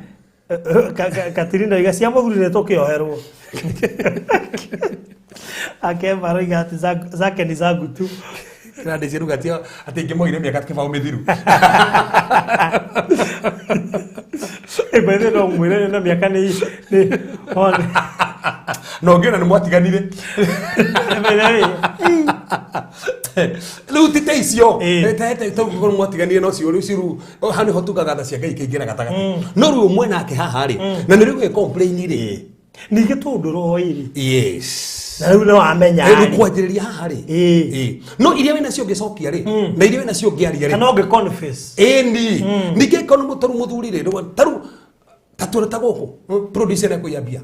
Speaker 3: Katirina iga cia muthuri ni tukioherwo akemaro iga ati zake ni zangu tu
Speaker 2: na ndiciru gatia ati ngimoire miaka kibao mithiru
Speaker 3: bende no mwire na miaka ni on
Speaker 2: no ngiona ni mwatiganire Luti teisio tete to ngoro mwatiganire no ciuru hani hotugaga tha cia Ngai kingina gatagati no ru umwe nake haha ri na ni rigu complain ri
Speaker 3: ni gitunduro iri
Speaker 2: yes
Speaker 3: na riu no amenya
Speaker 2: ni kwajiriria haha ri no iria wina cio ngicokia ri na iria wina cio ngiaria ri
Speaker 3: no ngiconfess
Speaker 2: ni ngikono mutaru muthuri ri taru tatura tagoko producer na kuyambia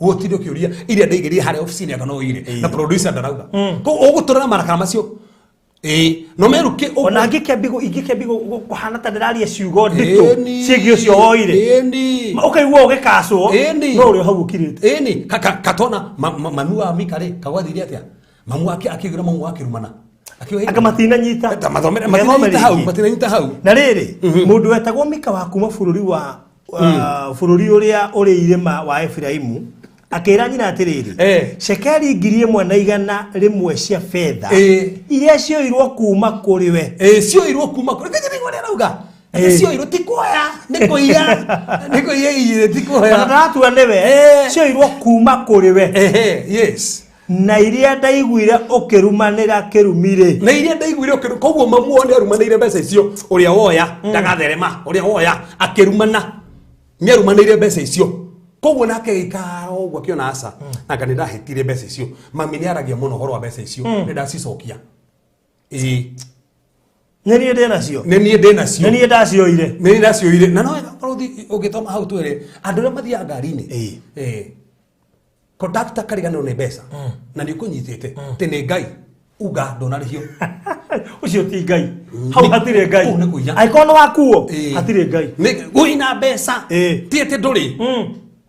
Speaker 2: gutiro kiuria iria ndaigeria hare office ni akano ire na producer ndarauga ko ugutura maraka macio no meruke
Speaker 3: ona ngikembigo kuhana ta ndiraria ciugo ndito ciegio cio oire ukaigua ugikaswo no uri hau ukirite
Speaker 2: katona manua mikare kagwathiria atia mamu akigira mamu akirumana
Speaker 3: akamatina nyita
Speaker 2: matina nyita hau
Speaker 3: na riri mundu wetagwo Mika wa kuma bururi wa bururi uria uri irima wa Efraimu akira nyina atiriri shekeri 1,100 rimwe cia fedha iria cioirwo kuma kuri we
Speaker 2: cioirwo kuma kuri ngiri ngore rauga cioirwo tikoya nikoya ire tikoya
Speaker 3: ndatua newe cioirwo kuma kuri we
Speaker 2: yes
Speaker 3: na iria ndaiguire ukirumanira kirumire
Speaker 2: na iria ndaiguire ukiru koguo mamu ni arumanire mbeca icio uria woya ndagatherema uria woya akirumana ni arumanire mbeca icio koguo nake gikara ogwo akiona asa na kanida hetire mbeca icio mami ni aragia muno horo wa mbeca icio ni ndacicokia
Speaker 3: nenie ndenacio
Speaker 2: nenie
Speaker 3: ndacioire
Speaker 2: na no barothi ugitoma hau twere andu mathia ngari-ini conductor karigano ne mbeca na ni kunyitite te ne Ngai uga ndonarihio
Speaker 3: ucio ti Ngai hau hatire Ngai aikono wakuo hatire Ngai
Speaker 2: wina mbeca tiete nduri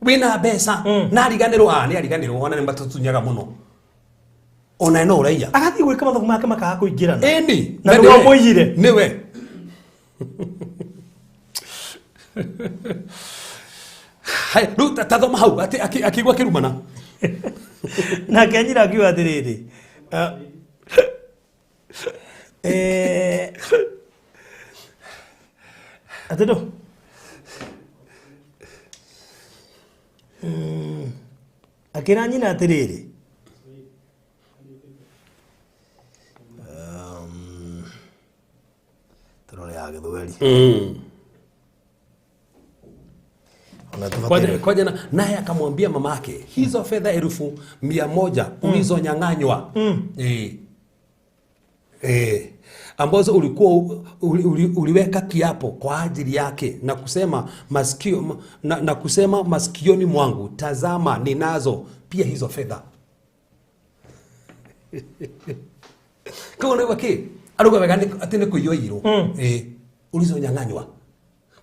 Speaker 2: wina mbeca na ariganirwo ni ariganirwo ona ni matutunyaga muno ona no uraiya
Speaker 3: agathi gwika mathomo make makaga kuingirana
Speaker 2: ni
Speaker 3: na ndio moyire
Speaker 2: niwe hai ruta tathoma hau akigwa kirumana
Speaker 3: na kenyira akiwa atiriri atendo akira nyina atiriri Kirole ya Githweri.
Speaker 2: Kwa jana naye akamwambia mamake, hizo fedha 100,000 ulizonyang'anywa ambazo ulikuwa uliweka kiapo kwa ajili yake na kusema masikio na kusema masikioni mwangu, tazama ninazo pia hizo fedha. Kwa nini wake aruga wegani atine kuyoiro ulizonyang'anywa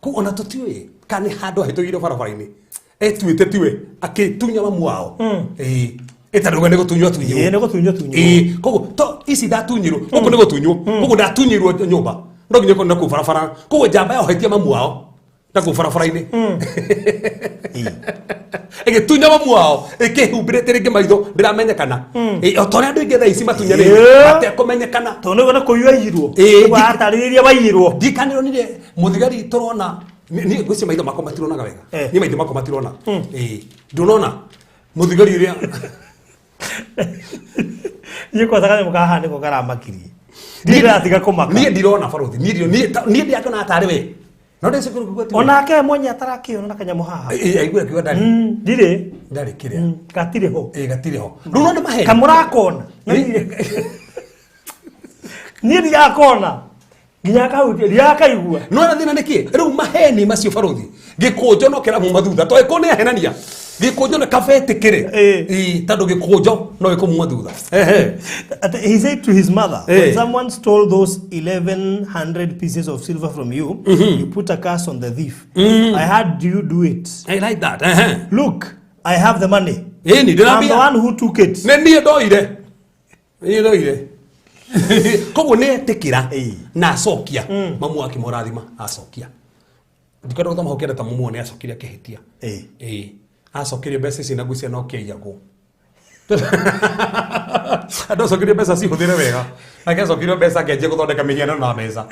Speaker 2: ko ona tutiwe kane hado hitugire barabara-ini etuite tiwe akitunya mamu wao etaruga nego tunywa tunyo
Speaker 3: nego tunywa
Speaker 2: kogo to isi datunyiro kogo nego tunyo kogo datunyiro nyumba ndoginye ko ndako barabara kogo jamba yo hitia mamu wao ndako barabara-ini ege tunya mamu wao eke humbirete rege maitho ndiramenyekana otore andu inge thaa ici matunyane ate kumenyekana
Speaker 3: to nego na kuyirwo wa atariria bayirwo
Speaker 2: dikaniro nire muthigari turona ni gucio maitho makoma matirona wega ni maitho makoma matirona ndunona muthigari ria
Speaker 3: ye kwa taka mukaha niko karamakiri ndira atiga kumaka
Speaker 2: ni ndirona baruthi ni ndiakona atari we no ndese kuruguti
Speaker 3: onake mwenye atarakio na kanyamu haha
Speaker 2: aigura kiwa ndari ndari kiria
Speaker 3: gatire ho
Speaker 2: gatire ho runo ndi maheni
Speaker 3: kamurakona ni ndiakona nginya kauti ndiakaigua
Speaker 2: no na thina niki riu maheni macio baruthi gikunjo no kera mu mathutha to ikone ahenania gikunjo na kafete kire tando gikunjo no iko mu mathutha
Speaker 3: he said to his mother, when someone stole those 1,100 pieces of silver from you, you put a curse on the thief. I had you do it.
Speaker 2: I like that.
Speaker 3: Look, I have the money.
Speaker 2: I'm
Speaker 3: the one who took it.
Speaker 2: Ni ndoire kogo ne tekira na sokia mamu wake morathima asokia ndikado gutama hokera ta mamu ne asokiria kehitia asokiria besa ici na gucia no kiyago ando sokiria besa si huthire wega na ke sokiria besa kenje guthondeka mihiano na meza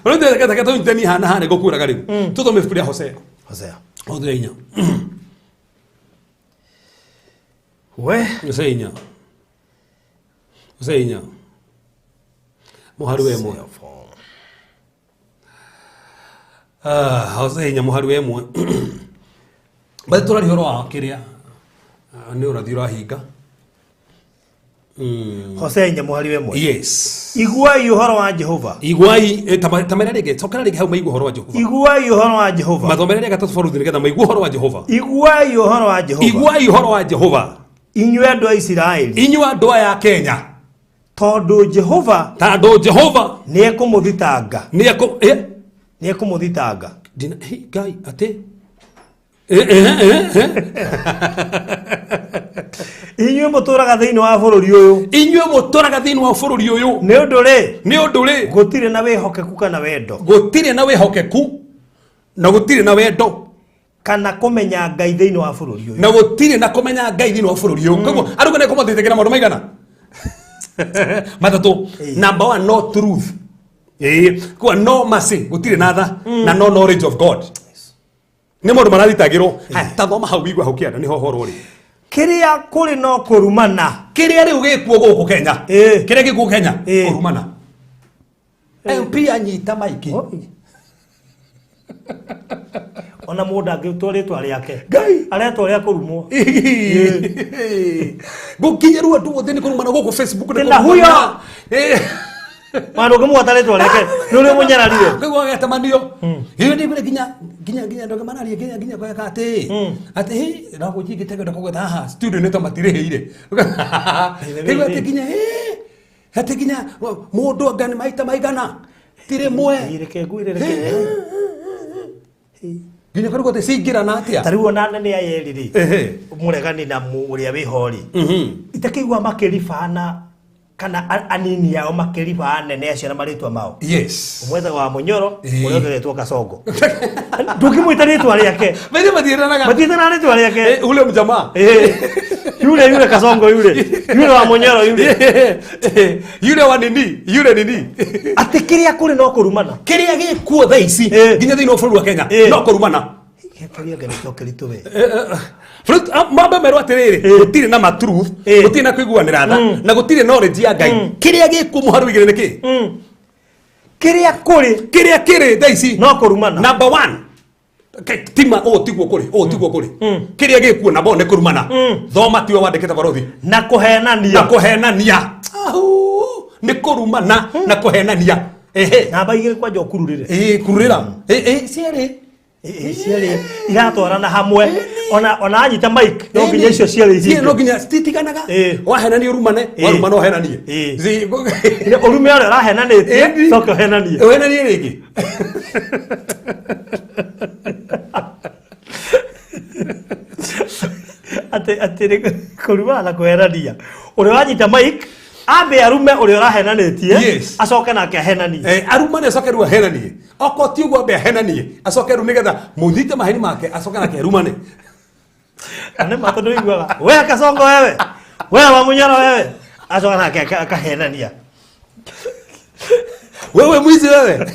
Speaker 2: Ronde kata to nteni hana gokura gari toto mefuria Hosea inya
Speaker 3: we
Speaker 2: Hosea inya muharu wemwe Hosea inya muharu wemwe bali tora rihoro wa kiria ni urathira hinga
Speaker 3: Hosea inya muhari wemwe
Speaker 2: yes
Speaker 3: iguai uhoro wa Jehova
Speaker 2: iguai tamera rege tokera rege hau maigu uhoro wa Jehova
Speaker 3: iguai uhoro wa Jehova
Speaker 2: mathomera rege tatu faruthi nigetha maigu uhoro wa Jehova
Speaker 3: iguai uhoro wa Jehova
Speaker 2: iguai uhoro wa Jehova
Speaker 3: inywe andu a Israeli
Speaker 2: inywe andu ya Kenya
Speaker 3: tondu Jehova
Speaker 2: ni
Speaker 3: ekumuthitanga ni ekumuthitanga
Speaker 2: dina guy ate
Speaker 3: inywe muturaga thiini wa bururi uyu ni undu ri gutire na wihokeku kana wendo kana kumenya Ngai thiini wa bururi uyu
Speaker 2: na gutire na kumenya Ngai thiini wa bururi uyu koguo aruga ne kumuthitikira maundu maigana matatu number 1 no truth kwa no mercy gutire na tha na no knowledge of God ni maundu marathitagirwo ta thoma hau igwa hokiana ni hohoro ri
Speaker 3: kiria kuri no kurumana
Speaker 2: kiria riu gikuo guku Kenya kiria gikuo Kenya kurumana MP anyita maiki
Speaker 3: ona mundu angitwaritwa riake
Speaker 2: Ngai
Speaker 3: aretwa ria kurumwo
Speaker 2: gukinyeru andu othe ni kurumana guku Facebook
Speaker 3: na huyo mano kemu ataretwa riake nuri munyararire
Speaker 2: kego gatamanio hiyo ni bure ginya ndoga manari ginya kwa kate ate na ko jigi tego ndako haha studio neto matireheire kego ate ginya ate ginya mundu ngani maita maigana tire mwe
Speaker 3: ireke
Speaker 2: ginya karugo te sigira na atia
Speaker 3: tariwo na ne ya yeriri muregani na uria wihori itakigwa makiribana kana anini yao makiriba nene acio na maritwa mao
Speaker 2: yes
Speaker 3: umwetha wa Munyoro uria ngetwo Kasongo ndukimwita ritwa riake
Speaker 2: bali matiranaga
Speaker 3: ritwa riake
Speaker 2: ule mjamaa
Speaker 3: yule Kasongo yule wa Munyoro
Speaker 2: yule wa nini
Speaker 3: atikiria kuri no kurumana
Speaker 2: kiria gikuo thaa ici nginya thiini wa bururi wa Kenya no kurumana
Speaker 3: kiria ngani tokerituwe
Speaker 2: fruit mambe merwa tiriri gutire na ma truth gutire na kuiguanira tha na gutire knowledge ya Ngai kiria gikumu haru igire niki
Speaker 3: kiria kuri
Speaker 2: thaici
Speaker 3: no kurumana
Speaker 2: number 1 tima tiguo kuri kiria gikuo na bone kurumana thoma tiwe wandikite barothi
Speaker 3: na kuhenania
Speaker 2: ni kurumana na kuhenania
Speaker 3: namba igire kwa jo kururire
Speaker 2: kururira ciari
Speaker 3: iratwarana hamwe ona anyita mic no nginya icio ciari
Speaker 2: no nginya titiganaga wahenania urumane warumana ohenanie
Speaker 3: urume ore rahenanĩtie coke
Speaker 2: ohenanie ringi
Speaker 3: ati kurumana na kuhenania uri wanyita mic ambe arume uri urahenanĩtie acoke nake ahenanie
Speaker 2: arumane acoke ru ahenanie oko ti ugo ambe ahenanie acoke ru nigetha muthite maheni make acoke nake arumane
Speaker 3: ane matondo igwaga we kasongo wewe wa munyoro wewe acoke nake akahenania
Speaker 2: wewe mwizi wewe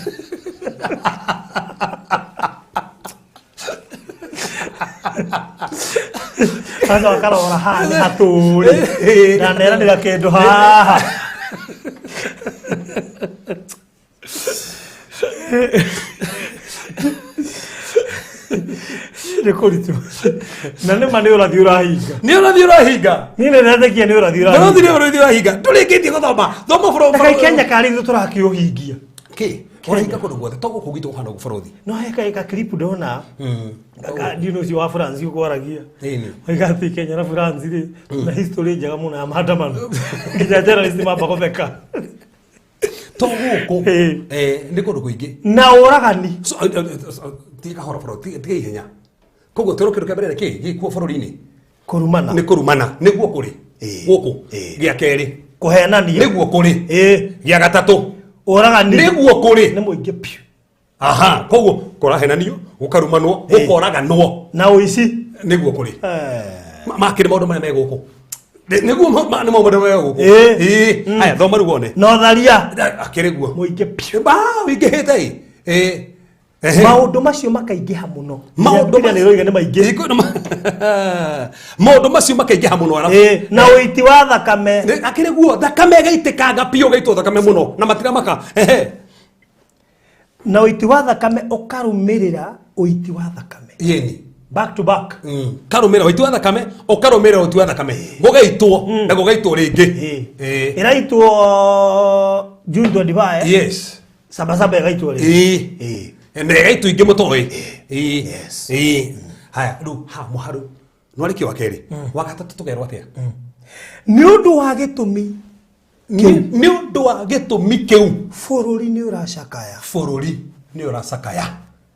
Speaker 3: Asa wakarora haha haturi na nera ndira kindu haha rekoritu na ne mane ora diurahinga ni ne ndathekia ni ora
Speaker 2: diurahinga tulikitie guthoma thoma
Speaker 3: bro Kenya kari ndu turakiuhingia
Speaker 2: Kurahinga kundu guothe togo kugitu kuhana gubarothi
Speaker 3: no heka clip ndona dino si wa France uko aragia wigati Kenya na France ri na history njaga muno ya maandamano nginya journalist mamba kobeka
Speaker 2: togo ni kundu kuingi
Speaker 3: na uragani
Speaker 2: tika hora barothi tika ihenya kogo toro kiru kabere ki gikuo bururi-ini
Speaker 3: kurumana
Speaker 2: niguo kuri guku gia keri
Speaker 3: kuhenania
Speaker 2: niguo kuri gia gatatu uragani niguo kuri
Speaker 3: ni muingi piu
Speaker 2: koguo kurahenanio gukarumanwo gukoraganwo
Speaker 3: na uici
Speaker 2: niguo kuri makiri maundu maya meguku niguo ni maundu maya guku aya thoma ruone
Speaker 3: no tharia
Speaker 2: akiri guo
Speaker 3: muingi piu
Speaker 2: wingihite
Speaker 3: maundu macio makaingiha muno
Speaker 2: maundu
Speaker 3: ni roiga ni maingi
Speaker 2: maundu macio makaingiha muno
Speaker 3: na uiti wa thakame
Speaker 2: akiri guo thakame gaitikanga pio gaito thakame muno na matira maka
Speaker 3: na uiti wa thakame ukarumirira uiti wa thakame
Speaker 2: yeni
Speaker 3: back to back
Speaker 2: karumira uiti wa thakame ukarumirira uiti wa thakame gugaitwo na gugaitwo ringi
Speaker 3: iraitwo June 25
Speaker 2: yes
Speaker 3: sabasaba iraitwo ringi
Speaker 2: gaitwo ingi mutoi haya ru ha muharu no ari kiwa keri wagatatu tugerwa atia
Speaker 3: ni undu wa gitumi
Speaker 2: ni undu wa gitumi kiu
Speaker 3: bururi ni
Speaker 2: uracakaya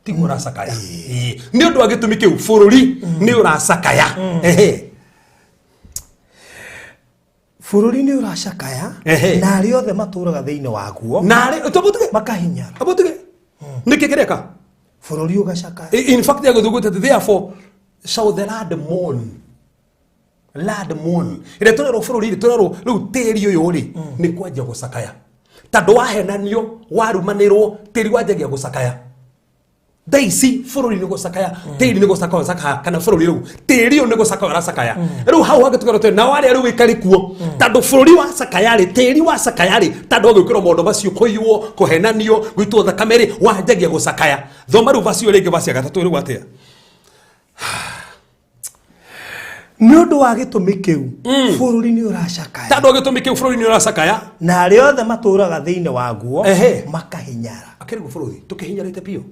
Speaker 2: tigu uracakaya ni undu wa gitumi kiu bururi ni uracakaya
Speaker 3: bururi ni uracakaya na ari othe maturaga thiini waguo
Speaker 2: na ari tubutige
Speaker 3: makahinyara
Speaker 2: abutige niki kireka
Speaker 3: bururi ugacakaya
Speaker 2: in fact ya guthuguta therefore shall the lad moon ire torero bururi ire torero riu tiri uyu ri ni kwanja gucakaya tandu wahenanio warumanirwo tiri wanjagia gucakaya Daisy bururi ni gucakaya tiri ni gucakaya kana bururi riu tiri ni gucakaya racakaya riu hau hagitugero tena na wari riu ikari kuo tandu bururi wa cakaya ri tiri wa cakaya ri tandu gukiro mondo macio kuiwo kuhenanio gwitwo thakameri wanjagia gucakaya thoma riu vacio ringi vacia gatatu riu atia
Speaker 3: ni undu wa gitumi kiu bururi ni uracakaya
Speaker 2: tandu gitumi kiu bururi ni uracakaya
Speaker 3: na ari othe maturaga thiini waguo makahinyara
Speaker 2: akiri bururi tukihinyarite pio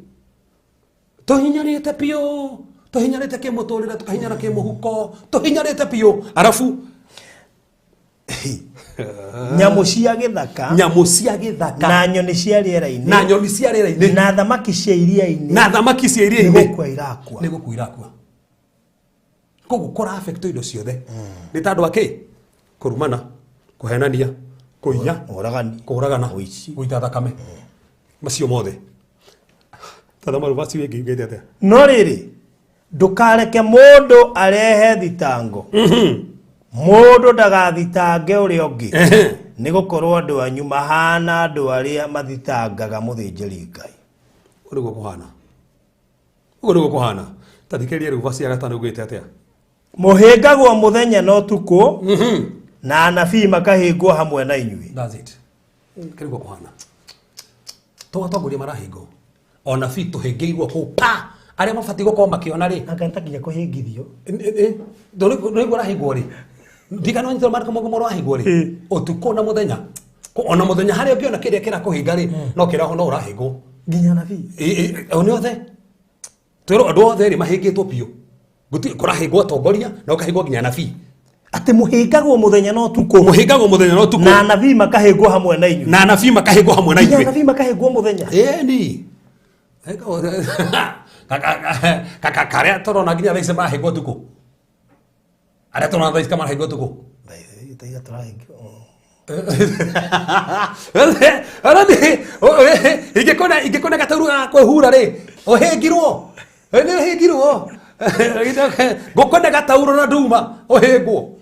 Speaker 2: tuhinyarite pio tuhinyarite ke muturira tukahinyara ke muhuko tuhinyarite pio arafu
Speaker 3: nyamu cia githaka na nyoni cia riera-ini na thamaki cia iria-ini
Speaker 2: niguo irakua koguo kora affect indo ciothe ni tandu ake kurumana kuhenania kuinya kuragana guita thakame macio mothe tathama rubasi wengi ngete atia
Speaker 3: no riri ndukareke mundu arehe thitango mundu ndagathitange uri ungi ni gukorwo andu anyu mahana andu aria mathitangaga muthinjiri Ngai
Speaker 2: uguo guo kuhana tathikeria rubasi ya gatano gwite atia
Speaker 3: muhingagwo muthenya no tuko na anabii makahingwo hamwe na inyui.
Speaker 2: That's it. Kiriko kuhana to tongoria marahingo ona fi tuhingiirwo ku pa aria mabati gukorwo makiona ri
Speaker 3: akanta kinya kuhingithio
Speaker 2: ndorigwo rahingwo ri ndigano nto marka mogo rahingwo ri utuko na muthenya ona muthenya haria ungiona kiria kira kuhinga ri no kira ho no urahingwo
Speaker 3: nginya anabii
Speaker 2: oni othe twiro andu othe ri mahingitwo pio guti kurahingwo tongoria na ukahingwo nginya anabii
Speaker 3: ate muhingagwo muthenya no tuko
Speaker 2: na
Speaker 3: anabii makahingwo hamwe na inyui
Speaker 2: na anabii makahingwo hamwe na inyui
Speaker 3: anabii makahingwo muthenya
Speaker 2: ni kakaria torona nginya thaise mahingwo tuko aria torona thaise kama mahingwo tuko
Speaker 3: taiga turahingo
Speaker 2: ingekona gatauru kwehura ri ohingirwo ni hingirwo gukone gatauru na nduma ohingwo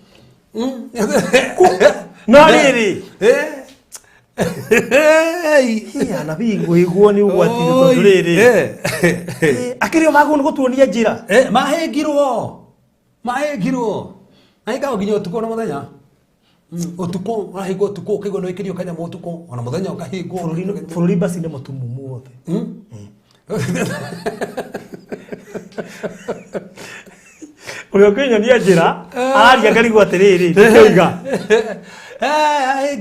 Speaker 3: no riri anabii ngwigwo ni ugwatire tondu riri akirio magu ni gutuonia njira
Speaker 2: mahingirwo aika nginya utuko na muthenya utuko rahingwo utuko kigo no ikirio kanya mutuko ona muthenya ukahingwo
Speaker 3: bururi basi ni mutumumu wothe urio Kenya ni njira aria ngarigwo atiriri ndoiga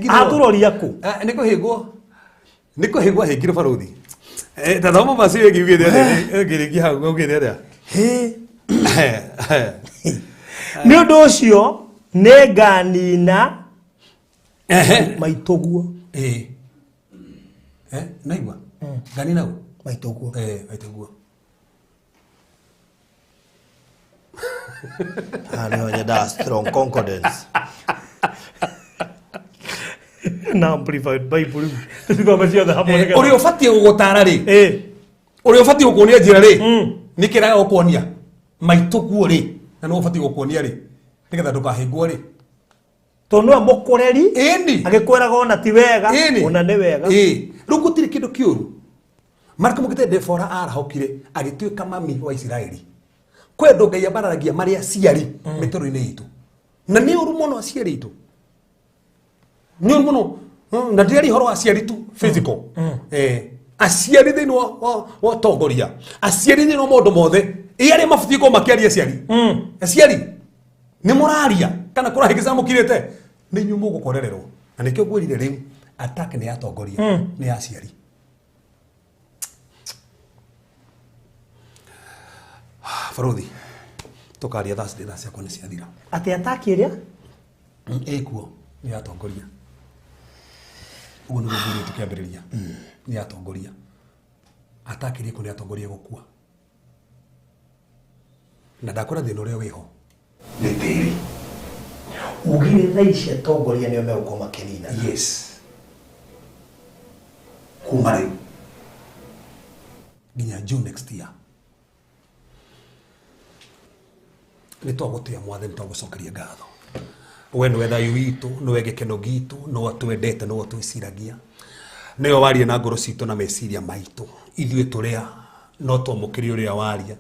Speaker 3: aturoria ku
Speaker 2: niko hingwo hingiro baruthi tathoma basi ngigire ngirigi hau ngire ria
Speaker 3: ni undu ucio neganina maitoguo
Speaker 2: naigwa ganina
Speaker 3: maitoguo
Speaker 2: maitoguo
Speaker 3: ani onye da strong concordance na amplified bible tuko basi da hapo
Speaker 2: uri ofati ugutara ri uri ofati ukuonia njira ri nikira ukuonia maitoguo ri na no ofati ukuonia ri nigetha ndukahingwo ri
Speaker 3: tono amokoreri agikweraga ona ti wega ona ni wega
Speaker 2: riu gutiri kindu kiuru marka mugite Debora arahokire agituika mami wa Israeli kwendo Ngai abararagia maria ciari mitoro-ini itu na ni uru muno aciari itu ni uru muno na ndiri horo aciari tu physical aciari thini wa tongoria aciari thini wa maundu mothe iari mabuti ko makiaria aciari aciari ni muraria kana kurahigiza mukirite ni nyumu gukorererwo na nikio gwirire riu attack ni atongoria ni aciari Farodhi tukaria thasi yako ni ciathira
Speaker 3: ati attack iria
Speaker 2: ekuo ni atongoria ugo ni guguri tukiambiriria ni atongoria attack iri ko ni atongoria gukua na ndakora thina uria wiho ni tiri
Speaker 3: ugire thaici atongoria nio megukoma kenina
Speaker 2: yes kuma riu nginya June next year ni twagutia mwathe ni twagucokeria ngatho we ni wetha witu ni we gikeno gitu no atwendete no atwiciragia nio warie na ngoro citu na meciria maitu ithuĩ turia no twamũkĩre ũrĩa waria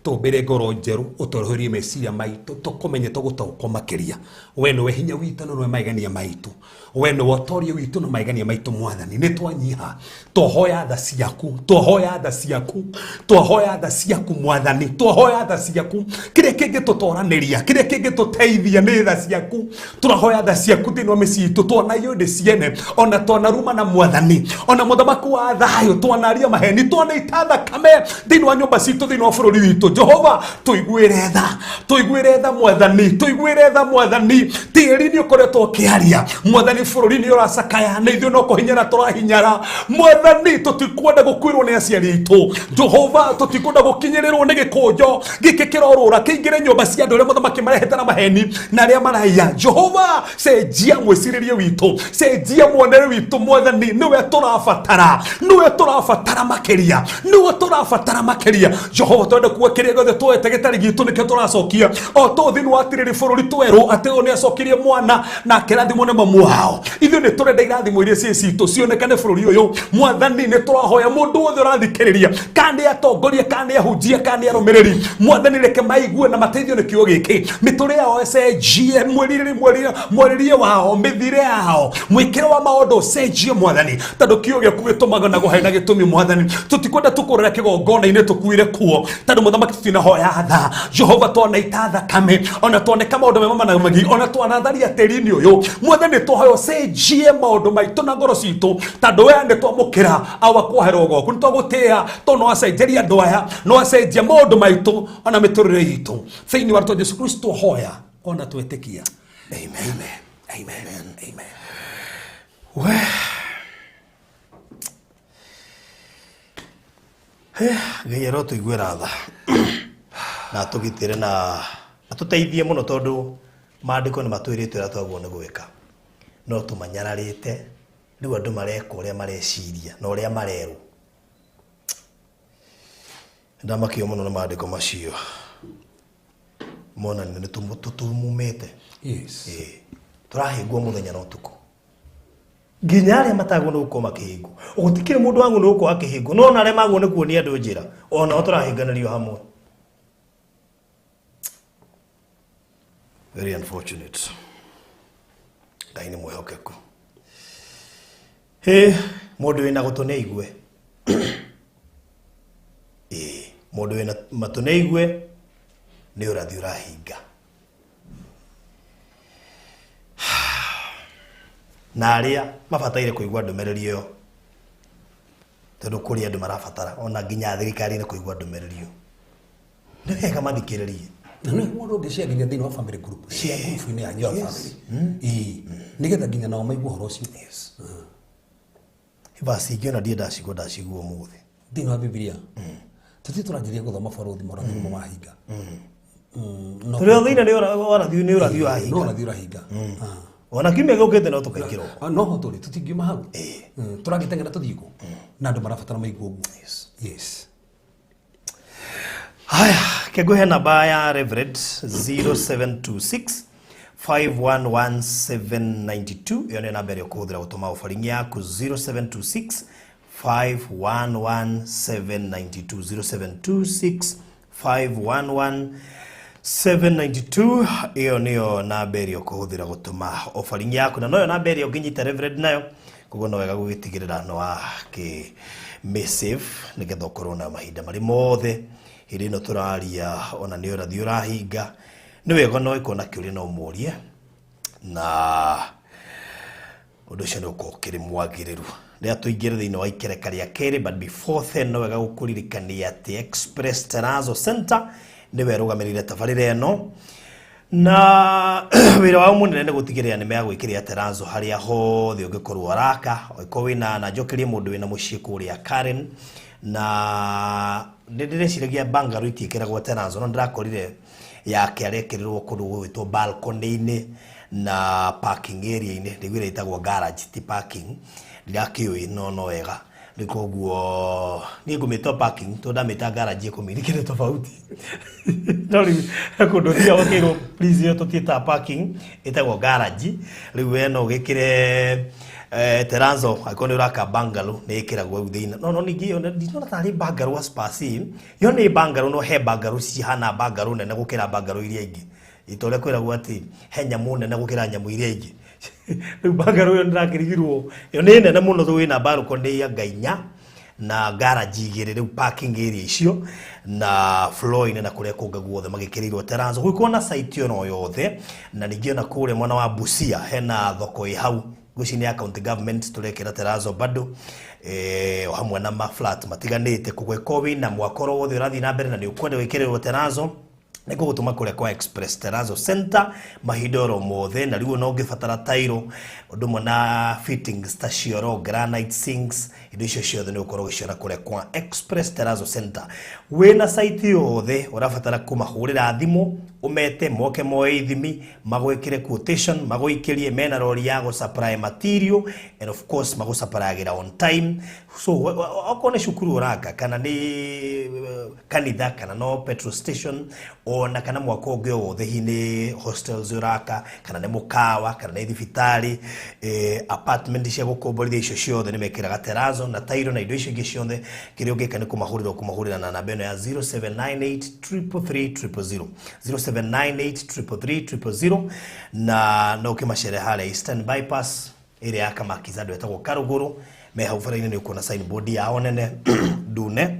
Speaker 2: tũmbĩre ngoro njerũ ũtoroherie meciria maitũ tũkũmenye tũgũtaũkwo makĩria we nĩwe hinya witũ na nĩwe magegania maitũ we nĩwe ũtoria witũ na magegania maitũ mwathani nĩ twanyiha twahoya tha ciaku twahoya tha ciaku mwathani twahoya tha ciaku kĩrĩa kĩngĩtũtoranĩria kĩrĩa kĩngĩtũteithia nĩ tha ciaku tũrahoya tha ciaku thĩinĩ wa mĩciĩ itũ twanayo ndĩ ciene ona twanaruma na mwathani ona mũthamaki wa thayũ twanaria maheni twanaita thakame thĩinĩ wa nyũmba citũ thĩinĩ wa bũrũri witũ Jehova tuiguire tha mwathani tĩri nĩ ũkoretwo ũkĩaria mwathani bũrũri nĩ ũracakaya na ithuĩ no kũhinyara tũrahinyara mwathani tũtikwenda gũkuĩrwo nĩ aciari aitũ Jehova tũtikwenda gũkinyĩrĩrwo nĩ gĩkũnjo gĩkĩ kĩrorũra kĩingĩre nyũmba cia andũ arĩa mũthamaki marehete na maheni na arĩa maraiya Jehova cenjia mwĩcirĩrie witũ cenjia muonere witũ mwathani nĩwe tũrabatara makĩria Jehova twende kuo kĩrĩa gĩothe tuoete gĩtarĩ gitũ nĩkĩo tũracokia o tũthini wa atĩrĩrĩ bũrũri twerũ atĩ ũyũ nĩ acokirie mwana na akĩrathimwo nĩ mamu wao yao ithuĩ nĩ tũrenda irathimo iria ciĩ citũ cionekane bũrũri ũyũ mwathani nĩ tũrahoya mũndũ wothe ũrathikĩrĩria kana nĩ atongoria kana nĩ ahunjia kana nĩ arũmĩrĩri mwathani reke maigue na mateithio nĩ kiugo gĩkĩ mĩtũrĩre yao ĩcenjie mwĩrĩrie wao mĩthire yao mwĩkĩre wa maũndũ ũcenjie mwathani tondũ kiugo gĩaku gĩtũmaga na gũhaĩ na gĩtũmi mwathani tũtikwenda tũkũrĩra kĩgongona-inĩ tũkuire kuo tondũ mũthamaki tũtinahoya tha Jehova twaneita thakame ona twaneka maũndũ mema na magi ona twanatharia tĩri-inĩ ũyũ mwathani tũhoya ũcenjie maũndũ maitũ na ngoro citũ tondũ we nĩ twamũkĩra awa kwoherwo gwaku nĩ twagũtĩĩa tondũ no acenjeria andũ aya no acenjia maũndũ maitũ ona mĩtũrĩre itũ thĩinĩ wa rĩĩtwa Jesũ Kristo hoya ona twĩtĩkia amen amen amen
Speaker 3: we Ngai ro tuigue ratha na tugitire na atuteithie muno tondu maandiko ni matwirite ura twagwo ni gwika no tumanyararite riu andu mareka uria mareciria na uria marerwo ndamakio muno na maandiko macio mona ni tutumumete
Speaker 2: yes
Speaker 3: turahingwo muthenya no tuko nginya aria matagwo no gukoma kihingo ugutikire mundu wangu no gukoma kihingo no na aria magwo ni kuonia andu njira ona turahinganirio hamwe. Very unfortunate. Ngai ni mwehokeku. Mundu wina gutone igwe. Mundu wina matone igwe ni urathi urahinga. Na aria mabataire kuigwa ndumereri yo. Tondu kuri andu marabatara ona nginya thirikari ni kuigwa ndumereri yo. Ni wega mathikiririe.
Speaker 2: Na nĩ mũndũ ũngĩciarĩria thĩinĩ wa family group cia group-inĩ ya your family nĩgetha nginya nao maigua ũhoro ũcio
Speaker 3: basi ingĩona ndiĩ ndacigwo ũmũthĩ
Speaker 2: thĩinĩ wa Biblia tũthiĩ tũranjĩria gũthoma baraũthi morathimo mahinga
Speaker 3: tũrĩ o thĩinĩ nĩ ũrathi ũrahinga ona kiumia gĩũkĩte no tũkaingĩrwo
Speaker 2: no ho tũrĩ tũtingiuma hau tũragĩteng'era tũthiĩ kũ na andũ marabatara maigua ũguo yes.
Speaker 3: Haya, keguhe namba ya Reverend 0726 511792 iyo ni namba ĩrĩa ũkũhũthĩra gũtũma offering yaku 0726 511792 0726511792 iyo niyo namba ĩrĩa ũkũhũthĩra gũtũma offering yaku na noyo namba ĩrĩa ũngĩnyita Reverend nayo koguo no wega gũgĩtigĩrĩra no akĩ-save nĩgetha ũkorwo na mahinda marĩ mothe hĩndĩ ĩno tũraria ona nĩ ũrathi ũrahinga nĩ wega no ĩkona kĩũria no mũrie na ũndũ ũcio nĩ ũkorwo ũkĩrĩ mwagĩrĩru rĩrĩa tũingĩre thĩinĩ wa ikereka rĩa kerĩ but before then no wega gũkũririkania atĩ Express Terrazzo Center nĩwe rũgamĩrĩire tabarĩra ĩno na wĩra wao mũnene nĩ gũtigĩrĩra nĩ megwĩkĩrĩra Terrazzo harĩa hothe ũngĩkorwo araka oĩkorwo wĩna na njokĩrie mũndũ wĩna mũciĩ kũrĩa Karen na ndireciria bangaro itiĩkĩragwo Terrazzo no ndĩrakorire yake arekerirwo kũndũ gwĩtwo balcony-inĩ na parking area-inĩ nĩguo ĩtagwo garage ti parking ndĩrakĩũĩ no wega nĩkoguo niĩ ngũmĩtwo parking tondũ ndamĩta garage ĩkũmĩrikĩre tofauti no rĩu kũndũ thia wakĩrwo please yo tũtiĩta parking ĩtagwo garage rĩu we no gĩkĩre Terrazzo akorwo nĩ ũraka bungalow nĩ ĩkĩragwo hau thĩinĩ no ningĩ ndinona tarĩ bungalow wa spasi yo nĩ bungalow no he bungalow cihana bungalow nene gũkĩra bungalow iria ingĩ itore kwĩragwo atĩ he nyamũ nene gũkĩra nyamũ iria ingĩ rĩu bungalow yo ndĩrakĩrigirwo yo nĩ nene mũno tondũ wĩna balcony ya ngainya na garage igĩrĩ rĩu parking area icio na floor-inĩ na kũrĩa kũngĩ guothe magĩkĩrĩirwo Terrazzo gũkorwo na site no yothe na ningĩ ona kũrĩa mwena wa Busia hena thoko ĩ hau guci-inĩ ya county government turekĩra Terrazzo bado o hamwe na maflat matiganĩte kũgwĩko wĩna mwakoro wothe ũrathiĩ na mbere na nĩ ũkwenda gwĩkĩrĩrwo Terrazzo nĩ gũgũtũma kũrĩa kwa Express Terrazzo Center mahinda oro mothe na rĩu no ũngĩbatara tairo ũndũ ũmwe na fittings ta cioro granite sinks indo icio ciothe nĩ ũkorwo ũgĩciona kũrĩa kwa Express Terrazzo Center wĩna site yothe ũrabatara kũmahũrĩra thimũ umete moke moe ithimi magwekire quotation magoikirie mena rori ya go supply material and of course mago supply on time. So okone shukuru uraka kana ni kanitha kana no petrol station ona kana mwako ngeo thehine hostels uraka kana ne mukawa kana ne thibitari apartment cia gukomborithia icio ciothe nimekiraga terazo na tairo na indo icio ingi ciothe kirio gika ni kumahurira na namba eno ya 0798333000 0798333000 na no kimachere hale Eastern Bypass ile ya kama kizado etagwo Karuguru me haufaraine ni uko na signboard ya onene dune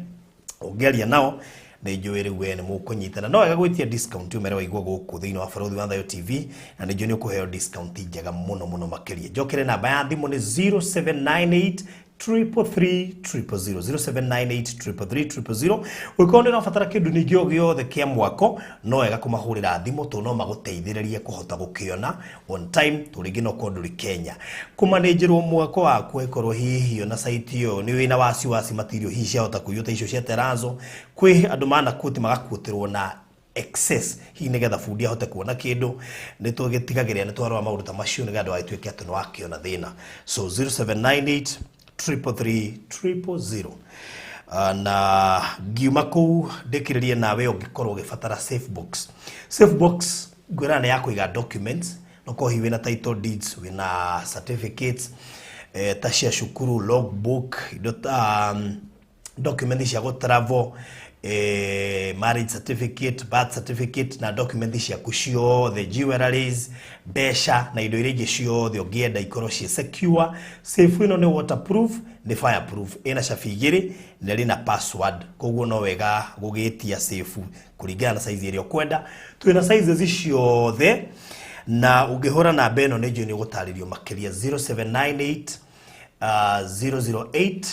Speaker 3: ogeria nao na ijoere wene mukunyitana no agagwitia discount umerewa igwa guku thiini wa Farodhi wa Thayo TV na ni joni ukuheo discount njega muno makeria jokere namba ya thimu ni 0798 0798333000 ukonde na fatara kindu ni giothe kia mwako no ega kumahurira thimu to no maguteithiririe kuhota gukiona on time turingi no koduri Kenya kumanejirwo mwako waku ekorwo hihi na site yo ni wina wasi material hihi cia hota kuyuta icio cia terazo kwi andu mana kuti magakutirwo na excess hi nigetha fundi ahote kuona kindu ni tugitigagiria ni twarwa maundu ta macio ni gandu aitweke atu wakiona thina so 0798 33300 na giuma ku ndikiririe nawe ungikorwo gifatara safe box gwirane ya kuiga documents no ko hiwe na title deeds wina certificates tashia shukuru logbook documents cia go travel marriage certificate, birth certificate na document cia kucio the jewelries besha na indo iria cio the ogienda ikoro cie secure safe ino ni waterproof ni fireproof ina shafigiri na lina password koguo no wega gugitia safe kuringana na size iria kwenda twina sizes icio the na ungihora na beno ni joni gutaririo makeria 0798 008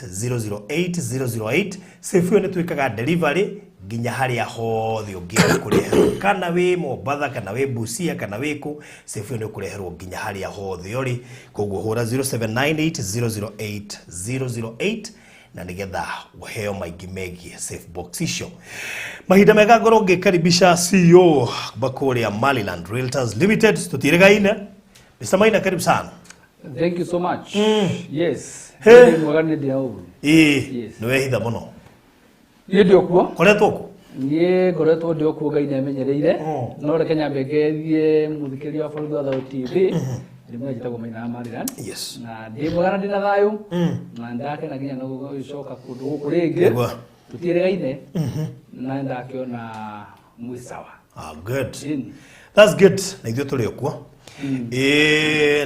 Speaker 3: 008 sefu ne twikaga delivery ginya hari hothe ungienda kureherwo kana we Mombatha kana we Busia kana wiku sefu ne kureherwo ginya hari hothe ori koguo hura 0798 na nigetha uheo maigi megi safe box icio mahinda mega ngoro ngikaribisha CEO Bakuria Maliland Realtors Limited tutiregaine Mr. Maina karibu sana.
Speaker 4: Thank you so much. Yes.
Speaker 3: Hey.
Speaker 4: Mwagane dia ubu.
Speaker 3: Yes. Niwe hitha muno.
Speaker 4: Ye ndio kuo.
Speaker 3: Koretwo ku.
Speaker 4: Ye koretwo ndio kuo Ngai namenyereire. No reke nyambe ngerie muthikiri wa Farodhi wa Thayo TV. Ndimwe jitagwo Maina Maliland.
Speaker 3: Yes.
Speaker 4: Na ndimwagana ndina thayo. Na ndake na ginya no gucoka kundu guku ringi. Tutiregaine. Na ndakiona mwisawa.
Speaker 3: Good. That's good. Na ithuĩ tũrĩ okuo.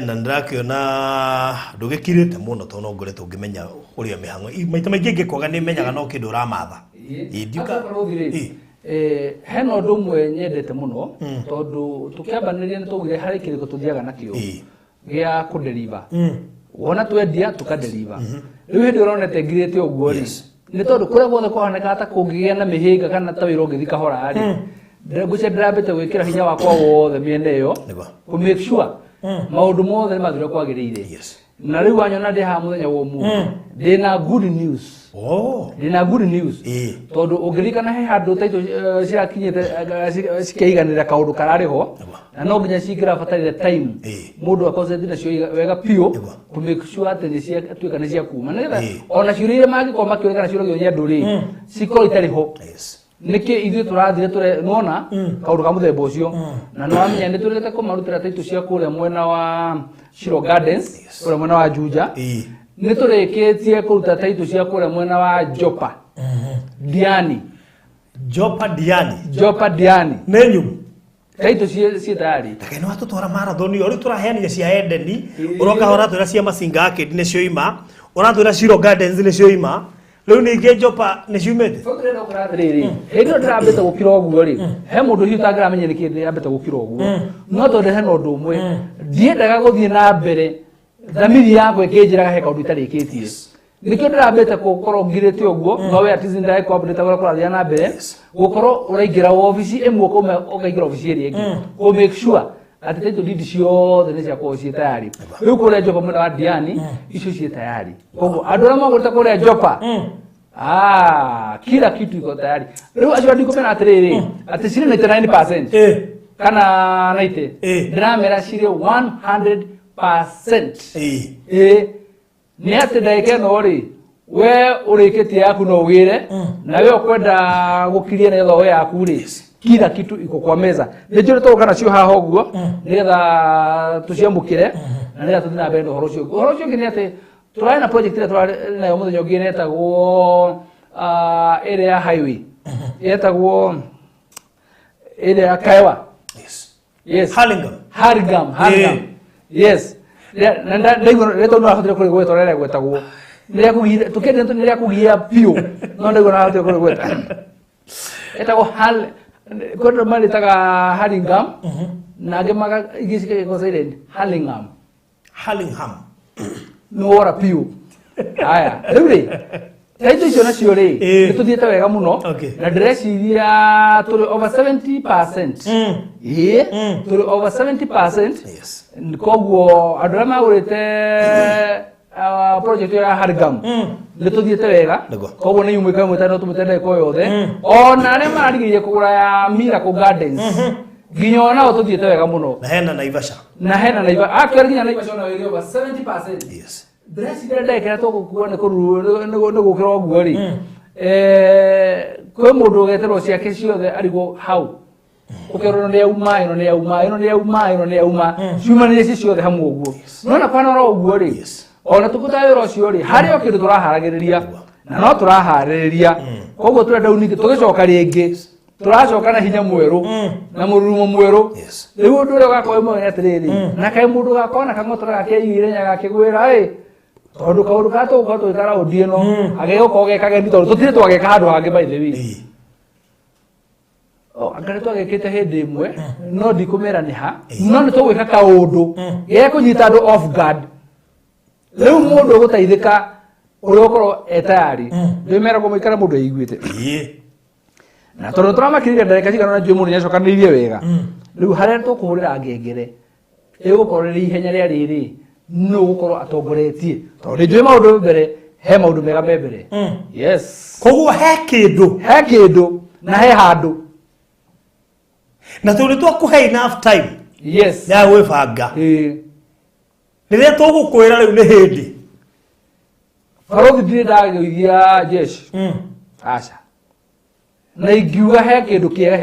Speaker 3: Na ndakiona ndugikirite muno to no ngoretwo ngimenya uria mihango maita maingi ngikwaga ni menyaga no kindu ramatha
Speaker 4: ndiuka hena undu umwe nyendete muno tondu tukiambaniria ni tugire hari kiriko tuthiaga nakio gia kudeliver wona twendia tukadeliver riu hindi uronete ngirite uguo ri ni tondu kuria guothe kwahaneka ta kungigia na mihinga kana ta wira ungithi kahora ri Ndaguce ndabete gwikira hinya wakwa wothe miende yo ku make sure maundu mothe mathire kwagirire na riu wanyona ndi ha muthenya wo mu ndina good news ndina good news tondu ungirikana he handu taito cirakinyite cikeiganira kaundu karariho na no nginya cikira batarire time mundu akoze thina cio wega pio ku make sure ati ni cia tuika ni cia kuma na ona ciurire magikoma kioreka ciuragio nyendu ri cikoro itariho niki ithu turathire ture nona kaundu ka muthemba ucio na no amenya ni turete kumarutira taitu cia kuria mwena wa Shiro Gardens kuria mwena wa Juja ni tureketie kuruta taitu cia kuria mwena wa Jopa Diani Nenyum taitu cia tayari
Speaker 3: takene watu twara marathon ori turaheania cia Edeni uroka hora twira cia Masinga Arcade ne cioima uratwira Shiro Gardens ne cioima Leo ni Jopa ni ciumete.
Speaker 4: Fotrera ukurathiriri. Hendo ndirambete gukira oguo ri. He mundu hiu tangiramenya ni kindi ambete gukira oguo. No tondu he nondu umwe. Ndiendaga guthie na mbere. Thamiri yakwe ikinjiraga he kaundu itarikitie. Nikio ndirambete gukorwo ngirite oguo. No we atizi ndai kwa update kurathia na mbere. Gukorwo uraingira office imwe ko ukaingira office iri ingi. Ko make sure ati taitu didi ciothe ni ciakorwo ciĩ tayari riu kuria Jopa mwena wa Diani icio ciĩ tayari koguo andu aria magurite kuria Jopa Kila kitu iko tayari. Leo acho ndiko pena atiriri. Ati siri 99%. Kana 90. Ndramera siri 100%. Ni ati ndaike no ri. We uriketie yaku no ugire na we ukwenda gukiria na thoo yaku ri. Kila kitu iko kwa meza. Ndio to kana cio haha oguo. Nigetha tuciamukire na nigetha tuthina mbere horo cio. Horo cio ngini ati turae na project ira turae nayo muthenya ungi netagwo area highway etagwo area Kaiwa. Yes. Harlingam. Yes. Na ndaigo reto no ahotre kuri gwetwa rere gwetagwo niria kugira tukende nto niria kugia pio no ndaigo na ahotre kuri gweta etagwo kondo mali taga Harlingam na gemaga igisike ko silent Harlingam no ora pio aya rĩu Taito icio nacio rĩ nĩtũthiĩte wega mũno na ndĩreciria tũrĩ over 70%. Tũrĩ over 70%. Koguo andũ arĩa magũrĩte project ya Harlingam nĩtũthiĩte wega. Koguo nĩ yumĩka ĩmwe no tũmĩte ndagĩka yothe. Ona arĩa marigĩrĩirie kũgũra ya Miracle Gardens nginya onao tũthiĩte wega mũno. Na hena Naivasha. Actually nginya Naivasha ona ĩrĩ over 70%. Yes. Ndĩreciria ndagĩka tũgũkua nĩ gũkĩra ũguo rĩ kwĩ mũndũ ũgeterwo ciake ciothe arigwo hau ũkerwo nĩ yauma ciumanĩrĩcie ciothe hamwe ũguo nona kwanora ũguo rĩ ona tũkũta wĩra ũcio rĩ harĩ o kĩndũ tũraharagĩrĩria na no tũraharĩrĩria koguo tũrenda ningĩ tũgĩcoka rĩngĩ tũracoka na hinya mwerũ na mũrurumo mwerũ rĩu ũndũ ũrĩa ũgakorwo ũmwe atĩrĩrĩ na kaĩ mũndũ gakorwo na kang'otoro gake igĩrĩnya gakĩgwĩra tondu kaundu ka tugukorwo twikara ũndĩ ĩno agĩgũkorwo gekageni tondũ tũtirĩ twageka handũ hangĩ by the way angare twagekĩte hĩndĩ ĩmwe no ndikũmera nĩ ha no nĩ tũgwĩka kaũndũ gekũnyita andũ off guard rĩu mũndũ ũgũteithĩka ũrĩa ũkorwo etayari ndĩmeragwo mũikare mũndũ aiguĩte na tondũ tũramakĩrire ndagĩka cigana na njũĩ mũndũ nĩacokanĩrĩirie wega rĩu harĩa tũkũhũrĩra ngengere ĩgũkorwo rĩrĩ ihenya rĩa rĩrĩ no gukorwo atongoretie tondu njui maundu mbere he maundu mega mbere yes
Speaker 3: koguo he kindu
Speaker 4: na he handu
Speaker 3: na tuli twakuhe enough time
Speaker 4: yes
Speaker 3: ya gwibanga riria tugukwira riu ni hindi
Speaker 4: barothi ndire ndagĩithia jeshi aca na ingiuga he kindu kiega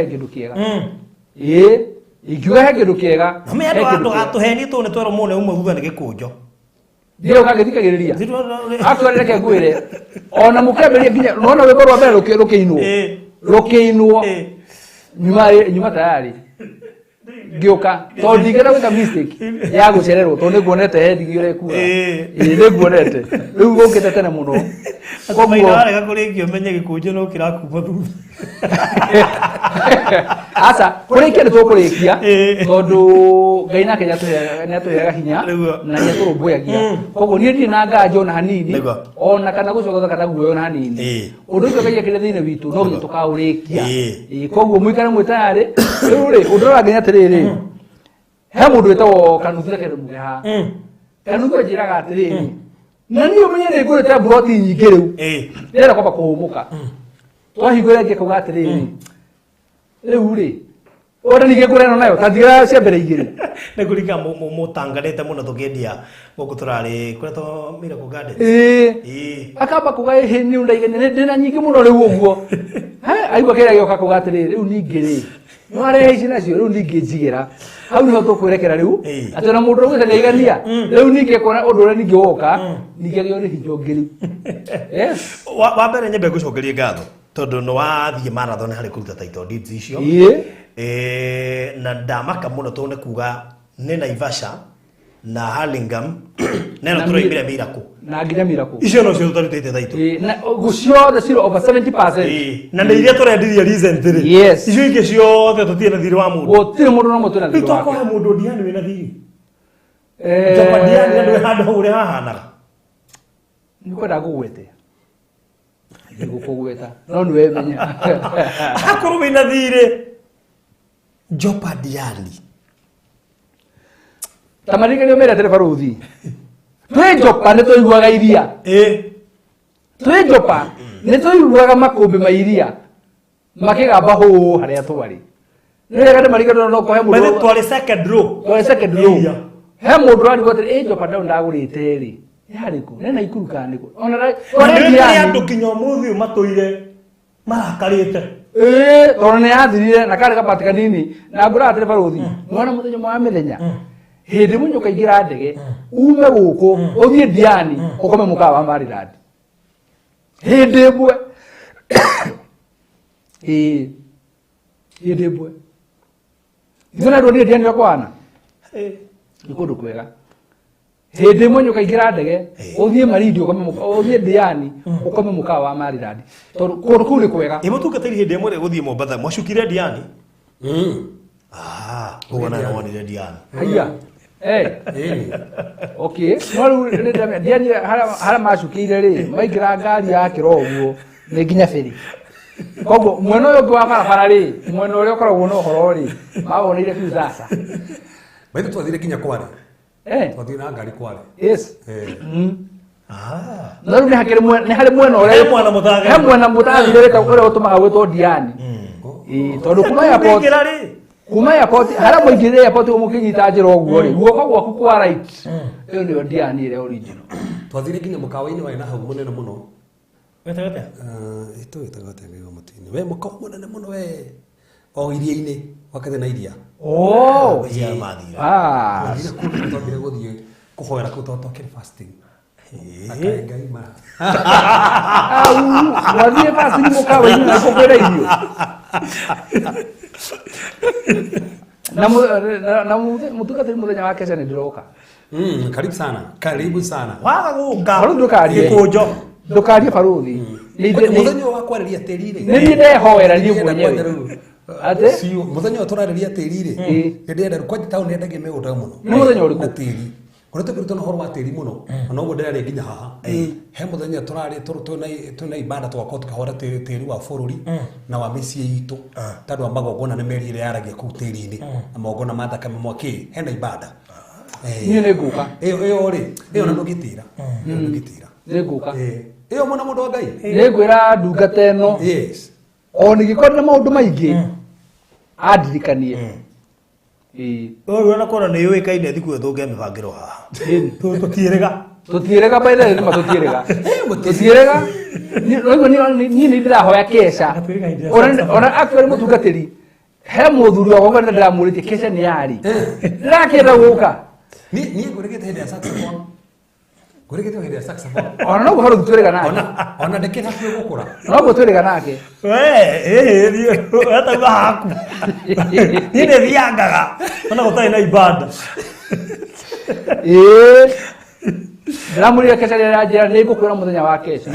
Speaker 4: ingiuga he kindu kiega
Speaker 3: na me andu atuheni tu ni twero mune umwe thutha ni gikunjo
Speaker 4: ndio kagithikagiriria actually reke ngwire ona mukemberia nginya nona wikorwa mbere rukiinwo nyuma tayari ngioka tondu ndingĩenda gwĩka mistake ya gũcererwo tondu nĩnguonete heading ũrĩa ĩkuga nĩnguonete rĩu gũkĩte tene mũno
Speaker 3: koguo arega kũrĩngio menye gĩkũnjo no kĩrakuma thutha
Speaker 4: aca kũrĩkia nĩ tũkũrĩkia tondũ Ngai nake nĩatũheaga hinya na nĩatũrũmbũyagia koguo niĩ ndirĩ na nganja ona hanini ona kana gũcogotha kana guoya ona hanini ũndũ ũcio Ngai ekĩrĩte thĩinĩ witũ no nginya tũkaũrĩkia koguo mũikare mwĩ tayarĩ rĩu rĩ ũndũ ũrĩa nginya atĩrĩrĩ he mũndũ wĩtagwo Kanuthu Reke ndĩmuge haha Kanuthu anjĩraga atĩrĩrĩ na niĩ ũmenye nĩ ngũrĩte mburoti nyingĩ rĩu ndĩrenda kwamba kũhũmũka twahingũra ngĩ kauga atĩrĩrĩ rĩu rĩ ona ningĩ ngũreno nayo ta ndigĩra cia mbere igĩrĩ
Speaker 3: nĩ kũringa mũtanganĩte mũno tũkĩendia gũkũ tũrarĩ kũrĩa tũ Miracle Gardens
Speaker 4: akamba kuga ĩhĩ nĩ ũndaigania ndĩna nyingĩ mũno rĩu ũguo aigua kĩrĩa gĩoka kuga atĩrĩrĩ rĩu ningĩ rĩ nĩwarehe ici nacio rĩu ningĩ njigĩra hau nĩho tũkwĩrekera rĩu atĩ ona mũndũ ũgũte nĩaigania rĩu ningĩ kuona ũndũ ũrĩa ningĩ woka ningĩ gĩo nĩ hinya ũngĩ rĩu
Speaker 3: wa mbere nyambe ngũcokerie ngatho tondu no wathiĩ marathon harĩ kũruta title deeds icio na ndamaka mũno tondu nĩ kuga nĩ Naivasha na Harlingam neno tũroimire Miracle
Speaker 4: na nginya Miracle
Speaker 3: icio no cio tũtarutĩte title
Speaker 4: na guciothe ciro over 70%
Speaker 3: na nĩ iria tũrendirie recently icio ingĩ ciothe tũtirĩ na thirĩ wa mũndũ
Speaker 4: gũtirĩ mũndũ no mũtũ na thirĩ wake
Speaker 3: tũkora mũndũ ndiani wĩna thirĩ ndiani andũ handũ ũrĩa hahanaga
Speaker 4: nĩ kwenda gũgwete ngũkũgweta no nĩ wemenya
Speaker 3: akorwo wĩna thirĩ Jopa Diani
Speaker 4: tamarĩkanĩrio mera tereba rũthi twĩ Jopa nĩ tũiguaga iria Twĩ Jopa nĩ tũiguaga makũmbĩ ma iria makĩgamba hũ harĩa twarĩ. Nĩ wega ndĩmarigano no kũhe mũndũ.
Speaker 3: Bali twari second row.
Speaker 4: Twari second row. He mũndũ arigwo atĩ Jopa ndau ndagũrĩte rĩ. Nĩ harĩkũ? Nĩ na Ikuru kana nĩkũ? Ona
Speaker 3: nĩ andũ kinya mũthĩ matũire marakarĩte.
Speaker 4: Tondũ nĩ yathirire na karĩ gabati kanini na ngũra atĩrĩ barothi. Mwana mũthenya wa mĩthenya. Hĩndĩ mũnyũka ingĩra ndege ume gũkũ ũthiĩ Diani ũkome mũkawa wa Maryland. Hĩndĩ ĩmwe hĩndĩ ĩmwe ithuĩ andũ nĩ Diani wakwana nĩ kũndũ kwega. Hĩndĩ ĩmwe nyũka ingĩra ndege ũthiĩ Marindi ũthiĩ Diani ũkome mũkawa wa Maryland tondũ kũndũ kũu nĩ kwega.
Speaker 3: Mũtungatĩri hĩndĩ ĩmwe gũthiĩ Mombatha mwacukire Diani. Ũguo na wonire Diani.
Speaker 4: Haya. Okay. No Diani harĩa macukĩire rĩ maingĩra ngari yakĩra ũguo nĩ nginya beri. Koguo mwena ũyũ ũngĩ wa barabara rĩ mwena ũrĩa ũkoragwo na ũhoro rĩ mawoneire biũ sasa.
Speaker 2: Maitho twathire kinya Kwale. Twathire na ngari Kwale.
Speaker 4: Yes. No rĩu nĩ harĩ mwena ũrĩa he mwena mũtathire ũrĩa ũtũmaga gwĩtwo Diani. Tondũ kuma airport harĩa mũingĩrire airport mũkĩnyita njĩra ũguo rĩ guoko gwaku kwa right ĩyo nĩyo Diani ĩrĩa original.
Speaker 2: Twathire kinya mũkawa-inĩ wa na hau mũnene mũno.
Speaker 3: Wetagate?
Speaker 2: Ĩtagate nĩ mũtini. We mũkawa mũnene mũno we. O iria-inĩ wakathe na iria.
Speaker 3: Ya mathira.
Speaker 2: Twathire gũthiĩ kũhoera kũu twakĩrĩ fasting. Ngai ma.
Speaker 4: Wathiĩ fasting mũkawa-inĩ na kũkwĩra irio. Na mũtungatĩri mũthenya wa kesha nĩ ndĩroka.
Speaker 2: Karibu sana. Karibu sana.
Speaker 3: Waga gũka.
Speaker 4: Baru ndũkarie.
Speaker 3: Gĩkũnjo.
Speaker 4: Ndũkarie baruthi.
Speaker 2: Mũthenya wa kwarĩria tĩri rĩ.
Speaker 4: Nĩ niĩ ndehoera niĩ mwenyewe. Ate?
Speaker 2: Mũthenya wa tũrarĩria tĩri rĩ. Hĩndĩ ĩrĩa kwa town yendagia mĩgũnda mũno.
Speaker 4: Nĩ mũthenya ũrĩkũ?
Speaker 2: Tĩri. Kũrĩa tũkĩrutwo na ũhoro wa tĩri mũno. Na ũguo ndĩrarĩ nginya haha. He mũthenya tũrarĩ twĩna ibada twakorwo tũkahora tĩri wa bũrũri na wa mĩciĩ itũ. Tondũ wa magongona nĩ meri ĩrĩa yaragia kũu tĩri-inĩ. Na magongona ma thakame mwaki hena ibada.
Speaker 4: Niĩ nĩ ngũka.
Speaker 2: Ĩyo rĩ, ĩyo na ndũgĩtĩra.
Speaker 4: Nĩ ngũka.
Speaker 2: Ĩyo mwana mũndũ wa Ngai.
Speaker 4: Nĩ ngwĩra ndungata ĩno.
Speaker 2: Yes.
Speaker 4: O nĩgĩkorwo na maũndũ maingĩ andirikanie.
Speaker 3: Ũyũ na kora nĩ yũĩkaine thikũ ĩthũnge mĩbangĩro haha. Tũtiĩrĩga
Speaker 4: by the way nĩma tũtiĩrĩga. Tũtiĩrĩga. Niĩ nĩ ndĩrahoya kesha. Ona actually mũtungatĩri he mũthuri wa gwakwa ndĩramũrĩtie kesha nĩ yarĩ. Ndĩrakĩenda gũka.
Speaker 2: Niĩ ngũrĩgĩte hĩndĩ ya saxophone. Ngũrĩgĩte hĩndĩ ya saxophone.
Speaker 4: Ona no ũhoro twĩrĩga nake.
Speaker 2: Ona ndĩkĩra biũ gũkũra.
Speaker 4: No ũguo twĩrĩga nake.
Speaker 3: Atauga haku. Niĩ nĩ thiangaga. Ona gũtarĩ na ibada.
Speaker 4: Ndĩramũrĩra kesha rĩrĩa njĩra nĩ ngũkwĩra mũthenya wa kesha.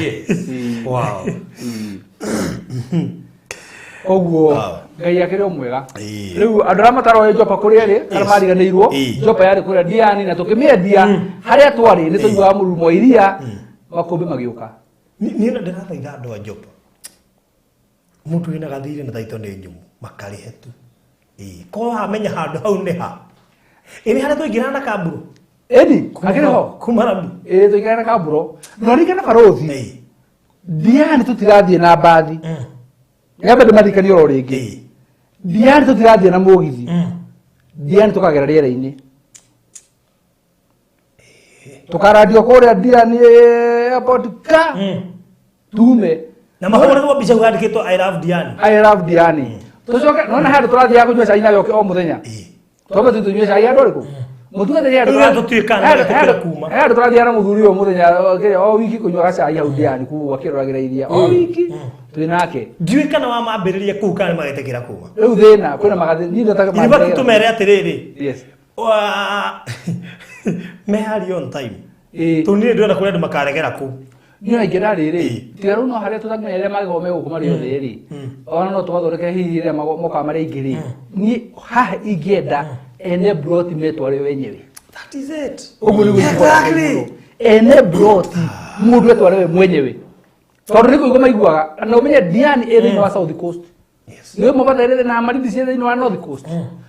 Speaker 2: Wow.
Speaker 4: Oguo Ngai akĩrĩ o mwega. Rĩu andũ arĩa mataroĩ Jopa kũrĩa rĩ kana mariganĩirwo Jopa yarĩ kũrĩa Diani na tũkĩmĩendia harĩa twarĩ nĩ tũiguaga mũrurumo wa iria makũmbĩ magĩũka.
Speaker 3: Niĩ ndĩrathaitha andũ a Jopa mũndũ wĩna gathirĩ na thaitũ nĩ nyũmũ makarĩhe tu. Korwo hamenya handũ hau nĩ ha. Nĩ harĩa tũingĩra na kamburo.
Speaker 4: Ĩni hakĩrĩ ho
Speaker 3: kuma Rabu.
Speaker 4: Tũingĩra na kamburo no rĩngĩ barothi. Diani tũtirathiĩ na mbathi. Ngamba ndĩmarikanie oro rĩngĩ. Diani tũtirathiĩ na mũgithi. Diani tũkagera rĩera-inĩ. Tũkaradio kũrĩa Diani airport ka. Tume.
Speaker 3: Na mahũrĩrwo mbica handĩkĩtwo I love Diani.
Speaker 4: I love Diani. Tũcoke nona handũ tũrathiaga kũnyua cai nayo o mũthenya. Tũbe tũnyue cai handũ ũrĩkũ? Mũtungatĩri handũ tũrathiaga na mũthuri ũyũ mũthenya o wiki kũnyua gacai hau Diani kũu akĩroragĩra iria o wiki. Twĩ nake. Ndiũĩ
Speaker 3: kana wa mambĩrĩria kũu kana magetĩkĩra kũu.
Speaker 4: Rĩu thĩna kwĩna magathĩ niĩ ndataka
Speaker 3: mambĩrĩria. Ibaki tũmere atĩrĩrĩ.
Speaker 4: Yes.
Speaker 3: Mehari on time. Tũnire ndĩrenda kũrĩa andũ makaregera kũu.
Speaker 4: Niĩ ingĩra rĩrĩ. Tiga rĩu no harĩa tũtamenyere magĩgome gũkũ marĩ othe rĩ. Ona no tũgathondeke hihi rĩrĩa moka marĩ aingĩ rĩ. Niĩ haha ingĩenda ene broti metware wenyewe.
Speaker 3: That is it.
Speaker 4: Ũguo nĩguo exactly. Ene broti mũndũ etware we mwenyewe. Tondũ nĩ kũigua maiguaga na ũmenye Diani ĩ thĩinĩ wa South Coast. Nĩ Mombatha ĩrĩ na Malindi ciĩ thĩinĩ wa North Coast.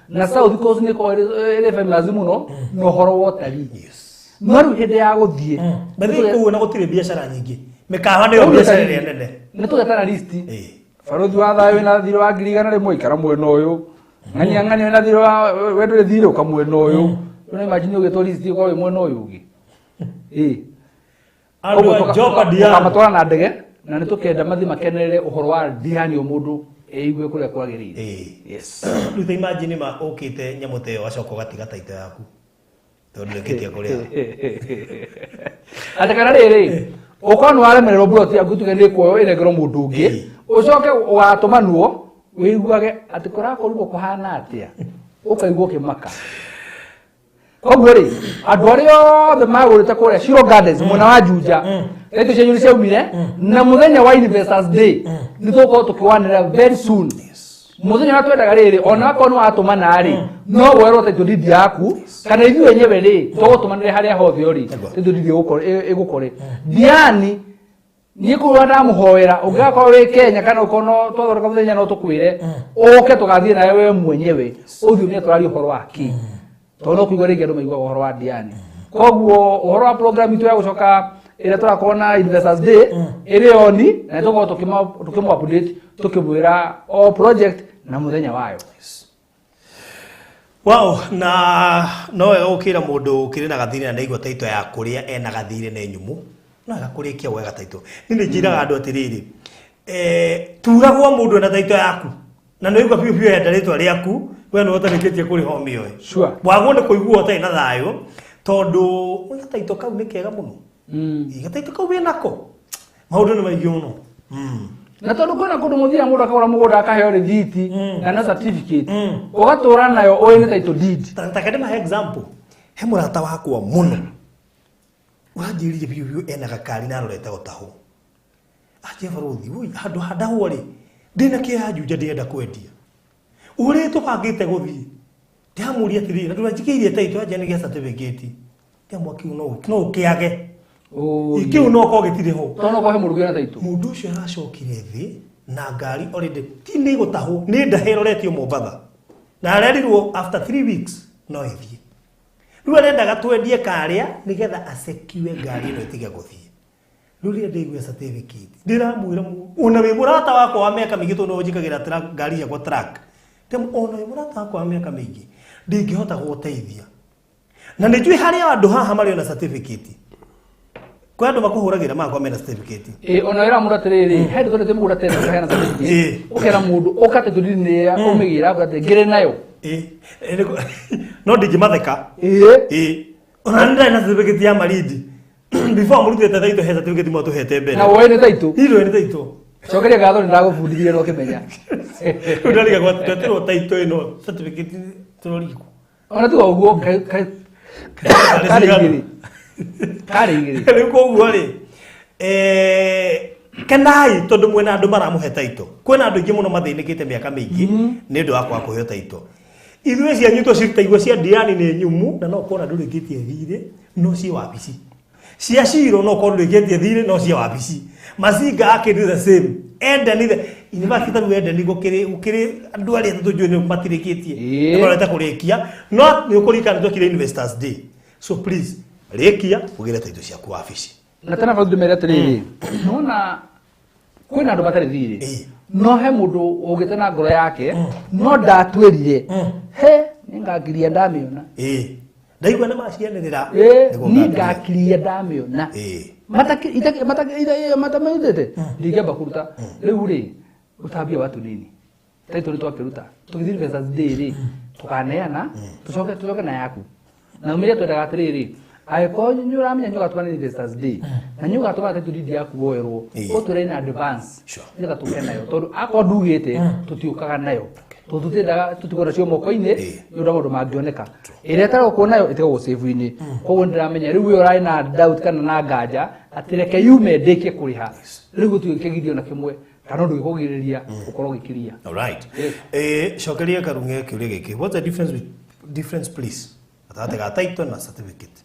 Speaker 4: Na South Coast nĩ ko ĩrĩ famous mũno na ũhoro wa ũtarii. No rĩu hĩndĩ ya gũthiĩ.
Speaker 3: Bathĩ kũu na gũtirĩ biacara nyingĩ. mikawa nä yo biacara ä nene
Speaker 4: nä tå getana list barothi wa thayå wä na thirä wa ngiri igana rä mwe ikara mwena å yå ng'ania wä na thirä wa wendo rä thirä å ka mwena å yå na imagine å gä two list kwa wä mwena å yå å ngä matwara na ndege na nä tå kenda mathi makenerere å horo wa Diani å må ndå eigue kå rä a kwagä rä ire
Speaker 3: rä ta imagine ma å kä te nyamå ta ä yo gacoka å gatiga taito yaku tondå rä kä tie kå rä
Speaker 4: a atä kana rä rä å korwo nä waremererwo mburoti yaku tuge nä kuoyo ä nengerwo må ndå å ngä å coke å gatå manwo wä iguage atä kå rakorirwo kå hana atä a å kaigua å kä maka koguo rä andå arä othe magå rä te kå rä a Shiro Gardens mwena wa Juja rätå cianyu nä ciaumire na må thenya wa Investors Day nä tå korwo tå kä wanä ra very soon må thenya wa twendaga rä rä ona akorwo nä watå mana rä no werwo taitå ndindi yaku kana ithuä enyewe rä tågå tå manä re harä a hothe å rä taitå ndindi ä gå kore Diani niä kå rå ndamå hoera å ngä gakorwo wä Kenya kana å korwo twathondeka må thenya no tå kwä re å ke tå gathiä nawe we mwenyewe å thiå nä atåraria å horo waki tondå no kå igua rä ngä andå maiguaga å horo wa Diani koguo å horo wa program itå ya gå coka ä rä a tå rakorwo na Investors Day ä rä oni na nä tå korwo tå kä må update tå kä mwä ra o project na må thenya wayo
Speaker 3: wow na no wega gå kä ra må ndå å kä rä na gathirä na ndaigua taito ya kå rä a ena gathirä nä nyumu no wega kå rä kia wega taito nä nä njä raga andå atä rä rä turagwo må ndå ena taito yaku na nä igua biå biå enda rä twa rä aku we nä wotanä kä tie kå rä ho mä oä wagwo nä kå igua å tarä na thayå tondå gataito kau nä kega må no gataito kau wä nako maå ndå nä maingä må no
Speaker 4: na tondå kwä na kå ndå må thia må ndå akagå ra må gå nda akaheo rithiti na na certificate å gatå ra nayo å nä taito deed
Speaker 3: takende mahe example he må rata wakwa må no wanjä rire biå biå ena gakari na arorete gå tahå anjä barothi handå handahwo rä ndä na kä ya Juja ndärenda kwendia å rä tå bangä te gå thiä ndäramå ria atä rä na ndå ranjikä irie taito anja nä gä a certificate ndäamwa kä u no å kä age kä u no korwo gä tirä ho
Speaker 4: tondå ko he må ndå gä taito
Speaker 3: må ndå å cio aracokire thä na ngari already ti nä gå tahwo nä ndaheroretio Mombatha na arerirwo after 3 weeks no ĩthiĩ rĩu arendaga twendie karĩa nĩ getha acekue ngari ĩno ĩtige gũthiĩ rĩu rĩrĩa ndĩigua certificate ndĩramwĩra ona wĩ mũrata wakwa wa mĩaka mĩingĩ tondũ njĩkagĩra ngari yakwa track ona wĩ mũrata wakwa wa mĩaka mĩingĩ ndingĩhota gũgũteithia na nĩ njũĩ harĩa andũ haha marĩ na certificate kwa andå makũhũragĩra makwa mena certificate
Speaker 4: ona wĩra mũndũ atĩrĩrĩ he ndũ twendete mũgũra tena ũkaheana certificate ũkera mũndũ ũkate tũndini ya ũmĩgĩra ũgate ngĩrĩ nayo
Speaker 3: no ndingĩmatheka ona nĩ ndarĩ na certificate ya marindi before mũrutĩte taito he certificate mwatũhete mbere
Speaker 4: na woĩ nĩ taito
Speaker 3: iro nĩ taito
Speaker 4: cokeria ngatho nĩ ndagũbundithirie no kĩmenya
Speaker 3: rĩu ndariga gwatweterwo taito ĩno certificate tũroriku
Speaker 4: ona tiga ũguo karĩ igĩrĩ karĩ igĩrĩ
Speaker 3: rĩu koguo rĩ kenai tondũ mwena andũ maramũhe taito kwĩna andũ aingĩ mũno mathĩnĩkĩte mĩaka mĩingĩ nĩ ũndũ wa kwaga kũheo taito ithuĩ cianyitwo citaigua cia Diani nĩ nyumu na no korwo ndũrĩkĩtie thirĩ no ciĩ wabici cia Shiro no korwo ndũrĩkĩtie thirĩ no ciĩ wabici Masinga akĩndũ the same endani the university rĩu endani gũkĩrĩ andũ arĩa tũjũĩ nĩ matirĩkĩtie nĩmareta kũrĩkia no nĩ ũkũririkana nĩ twekire Investors Day so please rĩkia ũgĩre taito ciaku wabici
Speaker 4: na tena bado ndĩmere atĩrĩrĩ nona kwĩna andũ matarĩ thirĩ no he mũndũ ũgĩte na ngoro yake no ndatwĩrire he nĩ ngakiria ndamĩona
Speaker 3: ndaigua nĩ macianĩrĩra
Speaker 4: nĩ ngakiria ndamĩona matamĩthĩte ndingĩamba kũruta rĩu rĩ ũtambia wa tũnini taito nĩ twakĩruta tũgĩthiĩ Investors Day rĩ tũkaneana tũcoke na yaku na ũmĩrĩa twendaga atĩrĩrĩ angĩkorwo nĩ ũramenya nĩ ũgatũma nĩ Investors Day na nĩ ũgatũma taito deed yaku woerwo ũtwĩre na advance nĩgetha tũke nayo tondũ akorwo ndugĩte tũtiũkaga nayo tondũ tũtikwenda cio moko-inĩ nĩ ũndũ maũndũ mangĩoneka ĩrĩa ĩtaragwo nayo ĩtigagwo save-inĩ koguo nĩndĩramenya rĩu ũyũ ũrarĩ na doubt kana na nganja atĩ reke yume ndĩkie kũrĩha rĩu gũtirĩ kĩgirio na kĩmwe kana ũndũ gĩkũgirĩrĩria gũkorwo gĩkĩria
Speaker 3: cokeria Karunge kĩũria gĩkĩ what's the difference please gatagatĩ ga title na certificate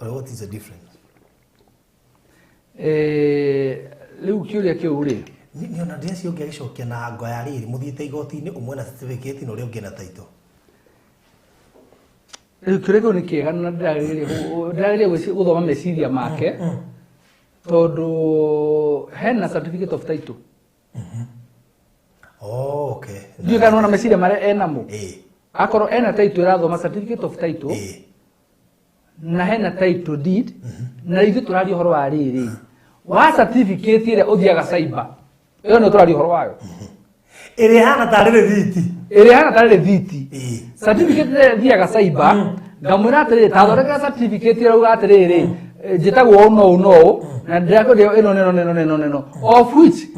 Speaker 3: or what is the difference
Speaker 4: rĩu kĩũria kĩu rĩ
Speaker 3: nĩ ona ndĩrĩa cio ngĩagĩcokia na ngoya rĩrĩ mũthiĩte igoti-inĩ ũmwe na certificate na ũrĩa ũngĩ na title
Speaker 4: rĩu kĩũria kĩu nĩ kĩega na ndĩragĩrĩria gũthoma meciria make Todo hena certificate of title.
Speaker 3: Oh, okay.
Speaker 4: Ndio kana ona meciria mare enamo. Akoro ena title irathoma certificate of title. Na hena title deed. Na ithu turari horo wa riri. Wa certificate ire uthiaga cyber. Iyo no turari horo wayo.
Speaker 3: Ere hana tarire thiti.
Speaker 4: Ere hana tarire thiti. Certificate ire thiaga cyber. Ngamwira atiriri tathoreka certificate ire uga atiriri. Jitagwo no na ndako dio eno of which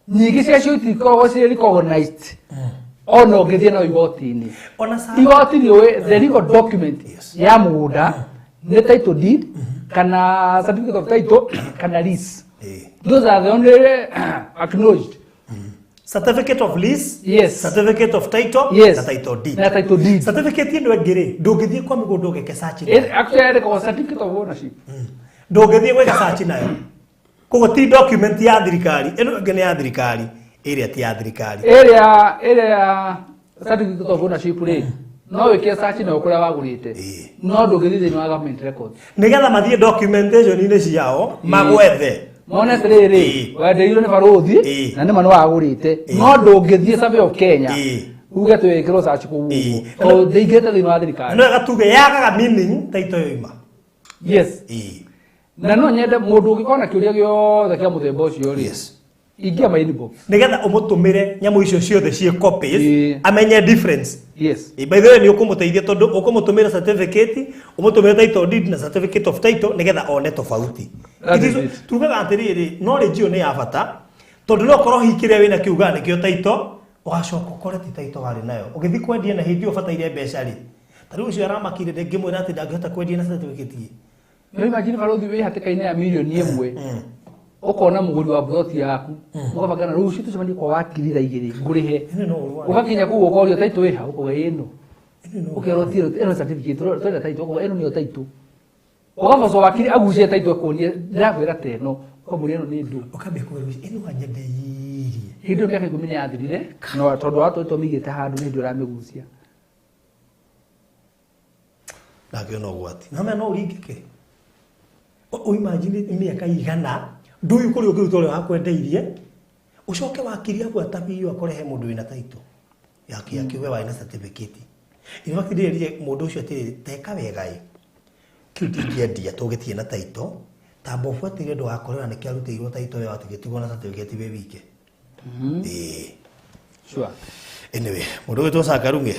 Speaker 4: nyingi cia cio itikoragwo cirĩ recognized ona ũngĩthiĩ na igoti-inĩ. Igoti-inĩ ũĩ the legal document ya mũgũnda nĩ title deed kana certificate of title kana lease. Those are the only acknowledged.
Speaker 3: Certificate of lease,
Speaker 4: yes.
Speaker 3: Certificate of title,
Speaker 4: yes.
Speaker 3: Na title deed.
Speaker 4: Na title deed.
Speaker 3: Certificate ino ngiri ndũngĩthiĩ kwa mĩgũnda ũgeke search.
Speaker 4: Actually the certificate of ownership.
Speaker 3: Ndũngĩthiĩ gwĩka search nayo. Koguo ti document ya thirikari, ĩno ĩngĩ nĩ ya thirikari, ĩrĩa ti ya thirikari.
Speaker 4: Ĩrĩa certificate of ownership rĩ no wĩke search nayo kũrĩa wagũrĩte. No ndũngĩthiĩ thĩinĩ wa government record.
Speaker 3: Nĩgetha mathiĩ documentation-inĩ ciao magwethe.
Speaker 4: Mona tiriri wendeirwo nĩ barothi na nĩ manu wagũrĩte no ndũngĩthiĩ Survey of Kenya uge twĩkĩrwo search kũu o ndĩingĩte thĩinĩ wa thirikari.
Speaker 3: No gatuge yagaga meaning taito yoima.
Speaker 4: Yes. Na no nyende mũndũ ũngĩkorwo na kĩũria gĩothe kĩa mũthemba ũcio rĩ ingia my inbox
Speaker 3: nĩgetha ũmũtũmĩre nyamũ icio ciothe ciĩ copies amenye difference.
Speaker 4: Yes.
Speaker 3: By the way nĩ ũkũmũteithia tondũ ũkũmũtũmĩra certificate ũmũtũmĩre title deed na certificate of title nĩgetha one tofauti. Tugaga atĩrĩrĩ knowledge ĩyo nĩ ya bata tondũ no korwo hikĩrĩa wĩna kiuga nĩkĩo title ũgacoka ũkore ti title warĩ nayo ũgĩthiĩ kwendia na hĩndĩ ũbataire mbeca rĩ ta rĩu ũcio aramakire ndĩngĩmwĩra atĩ ndangĩhota kwendia na certificate.
Speaker 4: Nĩ imagine barothi wĩ hatĩka-inĩ ya milioni ĩmwe ukona muguri wa ploti yaku ukabagana rucio tucemanie kwa wakiri igiri ngurihe ugakinya kuo ukorio taito we hau kwa ino ukerotiro eno certificate twenda taito kwa eno ni taito ugafoso wakiri agucie taito konie ndagwira teno kwa muri eno ni ndu
Speaker 3: ukambia kwa eno wanyendeiri
Speaker 4: hindo miaka 10 yathirire no tondu watu tomigite handu ni ndu ramigucia
Speaker 3: ndagĩona ũgwati na no ũringĩke imagine miaka igana ndũĩ kũrĩ ũngĩruta ũrĩa wakwendeirie ũcoke wakiri agwa tabio akorehe mũndũ wĩna taito yake we wĩna certificate ino akĩrĩrie mũndũ ũcio atĩ teka wega kĩuti kĩendia tũgĩtie na taito tambo buatĩre ndũ wakorera nĩ kĩarutĩirwo taito we watigĩtigwo na certificate we wike.
Speaker 4: Sure.
Speaker 3: Anyway mũndũ wĩtwo Sakarunge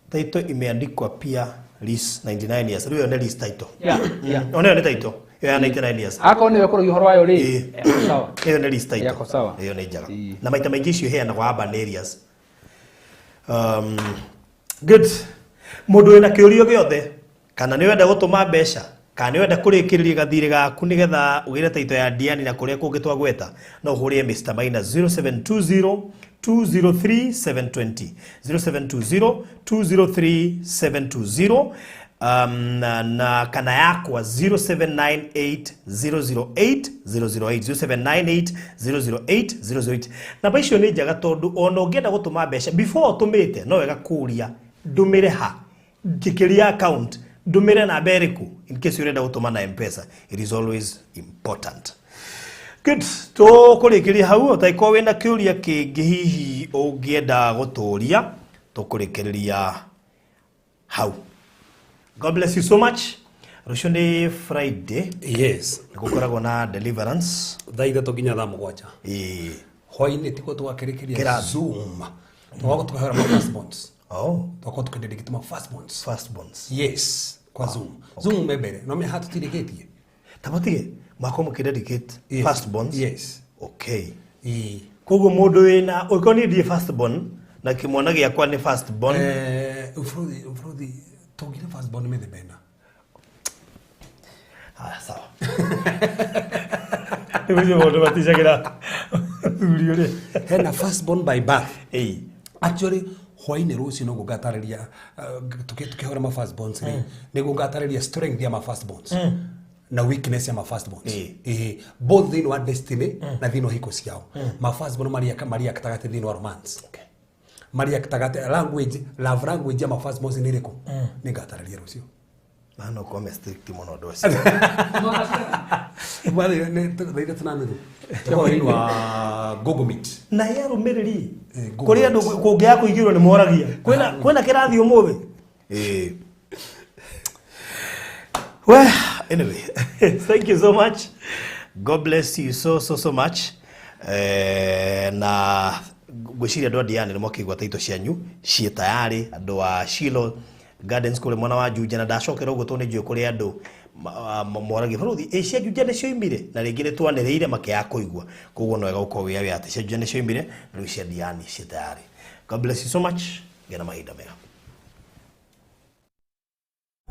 Speaker 3: taito imeandikwa pia lease 99 years. Rĩu nĩ lease title.
Speaker 4: Yeah.
Speaker 3: Ona nĩ title. Ya 99 years.
Speaker 4: Ako nĩ wekoro ihoro wayo rĩ. Sawa.
Speaker 3: Iyo nĩ lease title.
Speaker 4: Yako sawa.
Speaker 3: Iyo nĩ njega. Na maita maingĩ icio heana kwa urban areas. Good. Mũndũ wĩna kĩũrio gĩothe kana nĩ wenda gũtũma mbeca kana nĩ wenda kũrĩkĩrĩria gathirĩ gaku nĩgetha ũgĩre taito ya Diani na kũrĩa kũngĩ twagweta no ũhũrĩre Mr. Maina 0720 203 720 0720 203 720 na kana yakwa 0798 008 008 0798 008 namba icio nĩ njega tondũ ona ũngĩenda gũtũma mbeca before ũtũmĩte no wega kũria ndũmĩre ha ngĩkĩria account ndũmĩre namba ĩrĩkũ in case ũrenda gũtũma na M-Pesa. It is always important. Good. Tũkũrĩkĩria hau ũtaiko wĩna kĩũria kĩngĩ hihi ũngĩenda gũtũria tũkũrĩkĩria hau. God bless you so much. Rũciũ nĩ Friday.
Speaker 2: Yes.
Speaker 3: Nĩgũkoragwo na deliverance.
Speaker 2: Thaa ithatũ nginya thaa mũgwanja. Hwaĩ-inĩ tiko twakĩrĩkĩria Zoom. Twago tukahera ma firstborns. Twago tukĩdedicate ma firstborns.
Speaker 3: Firstborns.
Speaker 2: Yes. Kwa Zoom. Zoom mebere. No me hatu tiriketie.
Speaker 3: Tabatige. Mwako mukidedicate firstborns.
Speaker 2: Yes.
Speaker 3: Okay. Koguo mũndũ wĩna ũko ni die firstborn na kĩmwana gĩakwa ni firstborn.
Speaker 2: Ufrodi togire firstborn me bena.
Speaker 3: Sawa. Nĩwĩje mũndũ maticagĩra thuri ũrĩa.
Speaker 2: Hena firstborn by birth. Actually hwaĩ-inĩ rũciũ no gũgatarĩria tukĩhũra ma firstborns nĩguo ngatarĩria strength ya ma firstborns na weakness ya ma firstborns. Both thĩinĩ wa destiny na thĩinĩ wa hiko ciao. Ma firstborn maria gatagatĩ thĩinĩ wa romance. Maria gatagatĩ language, love language ya ma firstborns nĩ ĩrĩkũ? Nĩ ngatarĩria rũciũ.
Speaker 3: Mano come strict mono dosi.
Speaker 2: Bali ne daida tunanu. Kwa wa Google Meet.
Speaker 3: Na yaro mereri. Kuri andu kungia kuigirwo ni moragia. Kwena kirathi umuthi. Well, anyway, thank you so much. God bless you so much. Na gwiciria andu Diani ni mokigwa taito cianyu cie tayari andu wa Shilo Gardens kule mwana wa Juja na ndacokera ugo tone njue kuri andu moragi bũrũri cia Juja nĩ cioimire na rĩngĩ nĩ twanĩrĩire makĩaga kũigua koguo no wega gũkorwo wĩ atĩ cia Juja nĩ cioimire na rĩu cia Diani cie tayari. God bless you so much. Gena mahinda mega.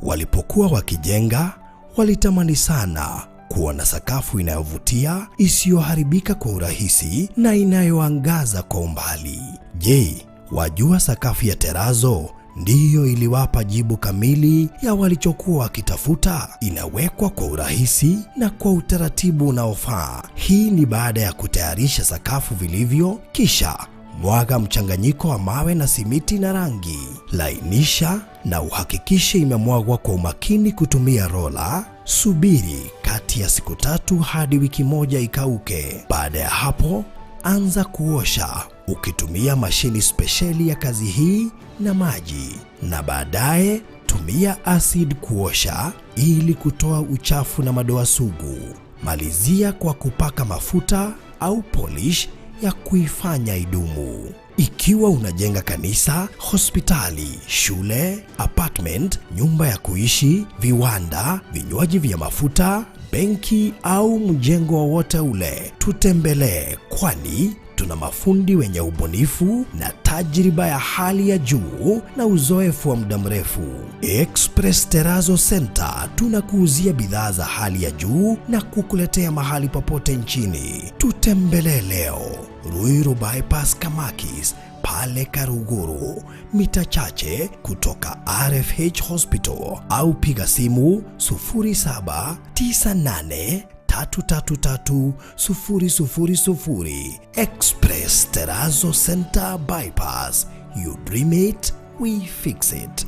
Speaker 1: Walipokuwa wakijenga, walitamani sana kuona sakafu inayovutia, isiyoharibika kwa urahisi na inayoangaza kwa umbali. Je, wajua sakafu ya Terazo ndiyo iliwapa jibu kamili ya walichokuwa wakitafuta? Inawekwa kwa urahisi na kwa utaratibu unaofaa. Hii ni baada ya kutayarisha sakafu vilivyo, kisha mwaga mchanganyiko wa mawe na simiti na rangi. Lainisha na uhakikishe imemwagwa kwa umakini kutumia rola. Subiri kati ya siku 3 hadi wiki 1 ikauke. Baada ya hapo, anza kuosha ukitumia mashini spesheli ya kazi hii na maji, na baadaye tumia acid kuosha ili kutoa uchafu na madoa sugu. Malizia kwa kupaka mafuta au polish ya kuifanya idumu. Ikiwa unajenga kanisa, hospitali, shule, apartment, nyumba ya kuishi, viwanda, vinywaji vya mafuta, benki au mjengo wowote ule, tutembelee, kwani tuna mafundi wenye ubunifu na tajriba ya hali ya juu na uzoefu wa muda mrefu. Express Terazo Center tunakuuzia bidhaa za hali ya juu na kukuletea mahali popote nchini. Tutembelee leo, Ruiru Bypass Kamakis, pale Karuguru, mita chache kutoka RFH Hospital, au piga simu 0798333000. Express Terazo Center Bypass. You dream it, we fix it.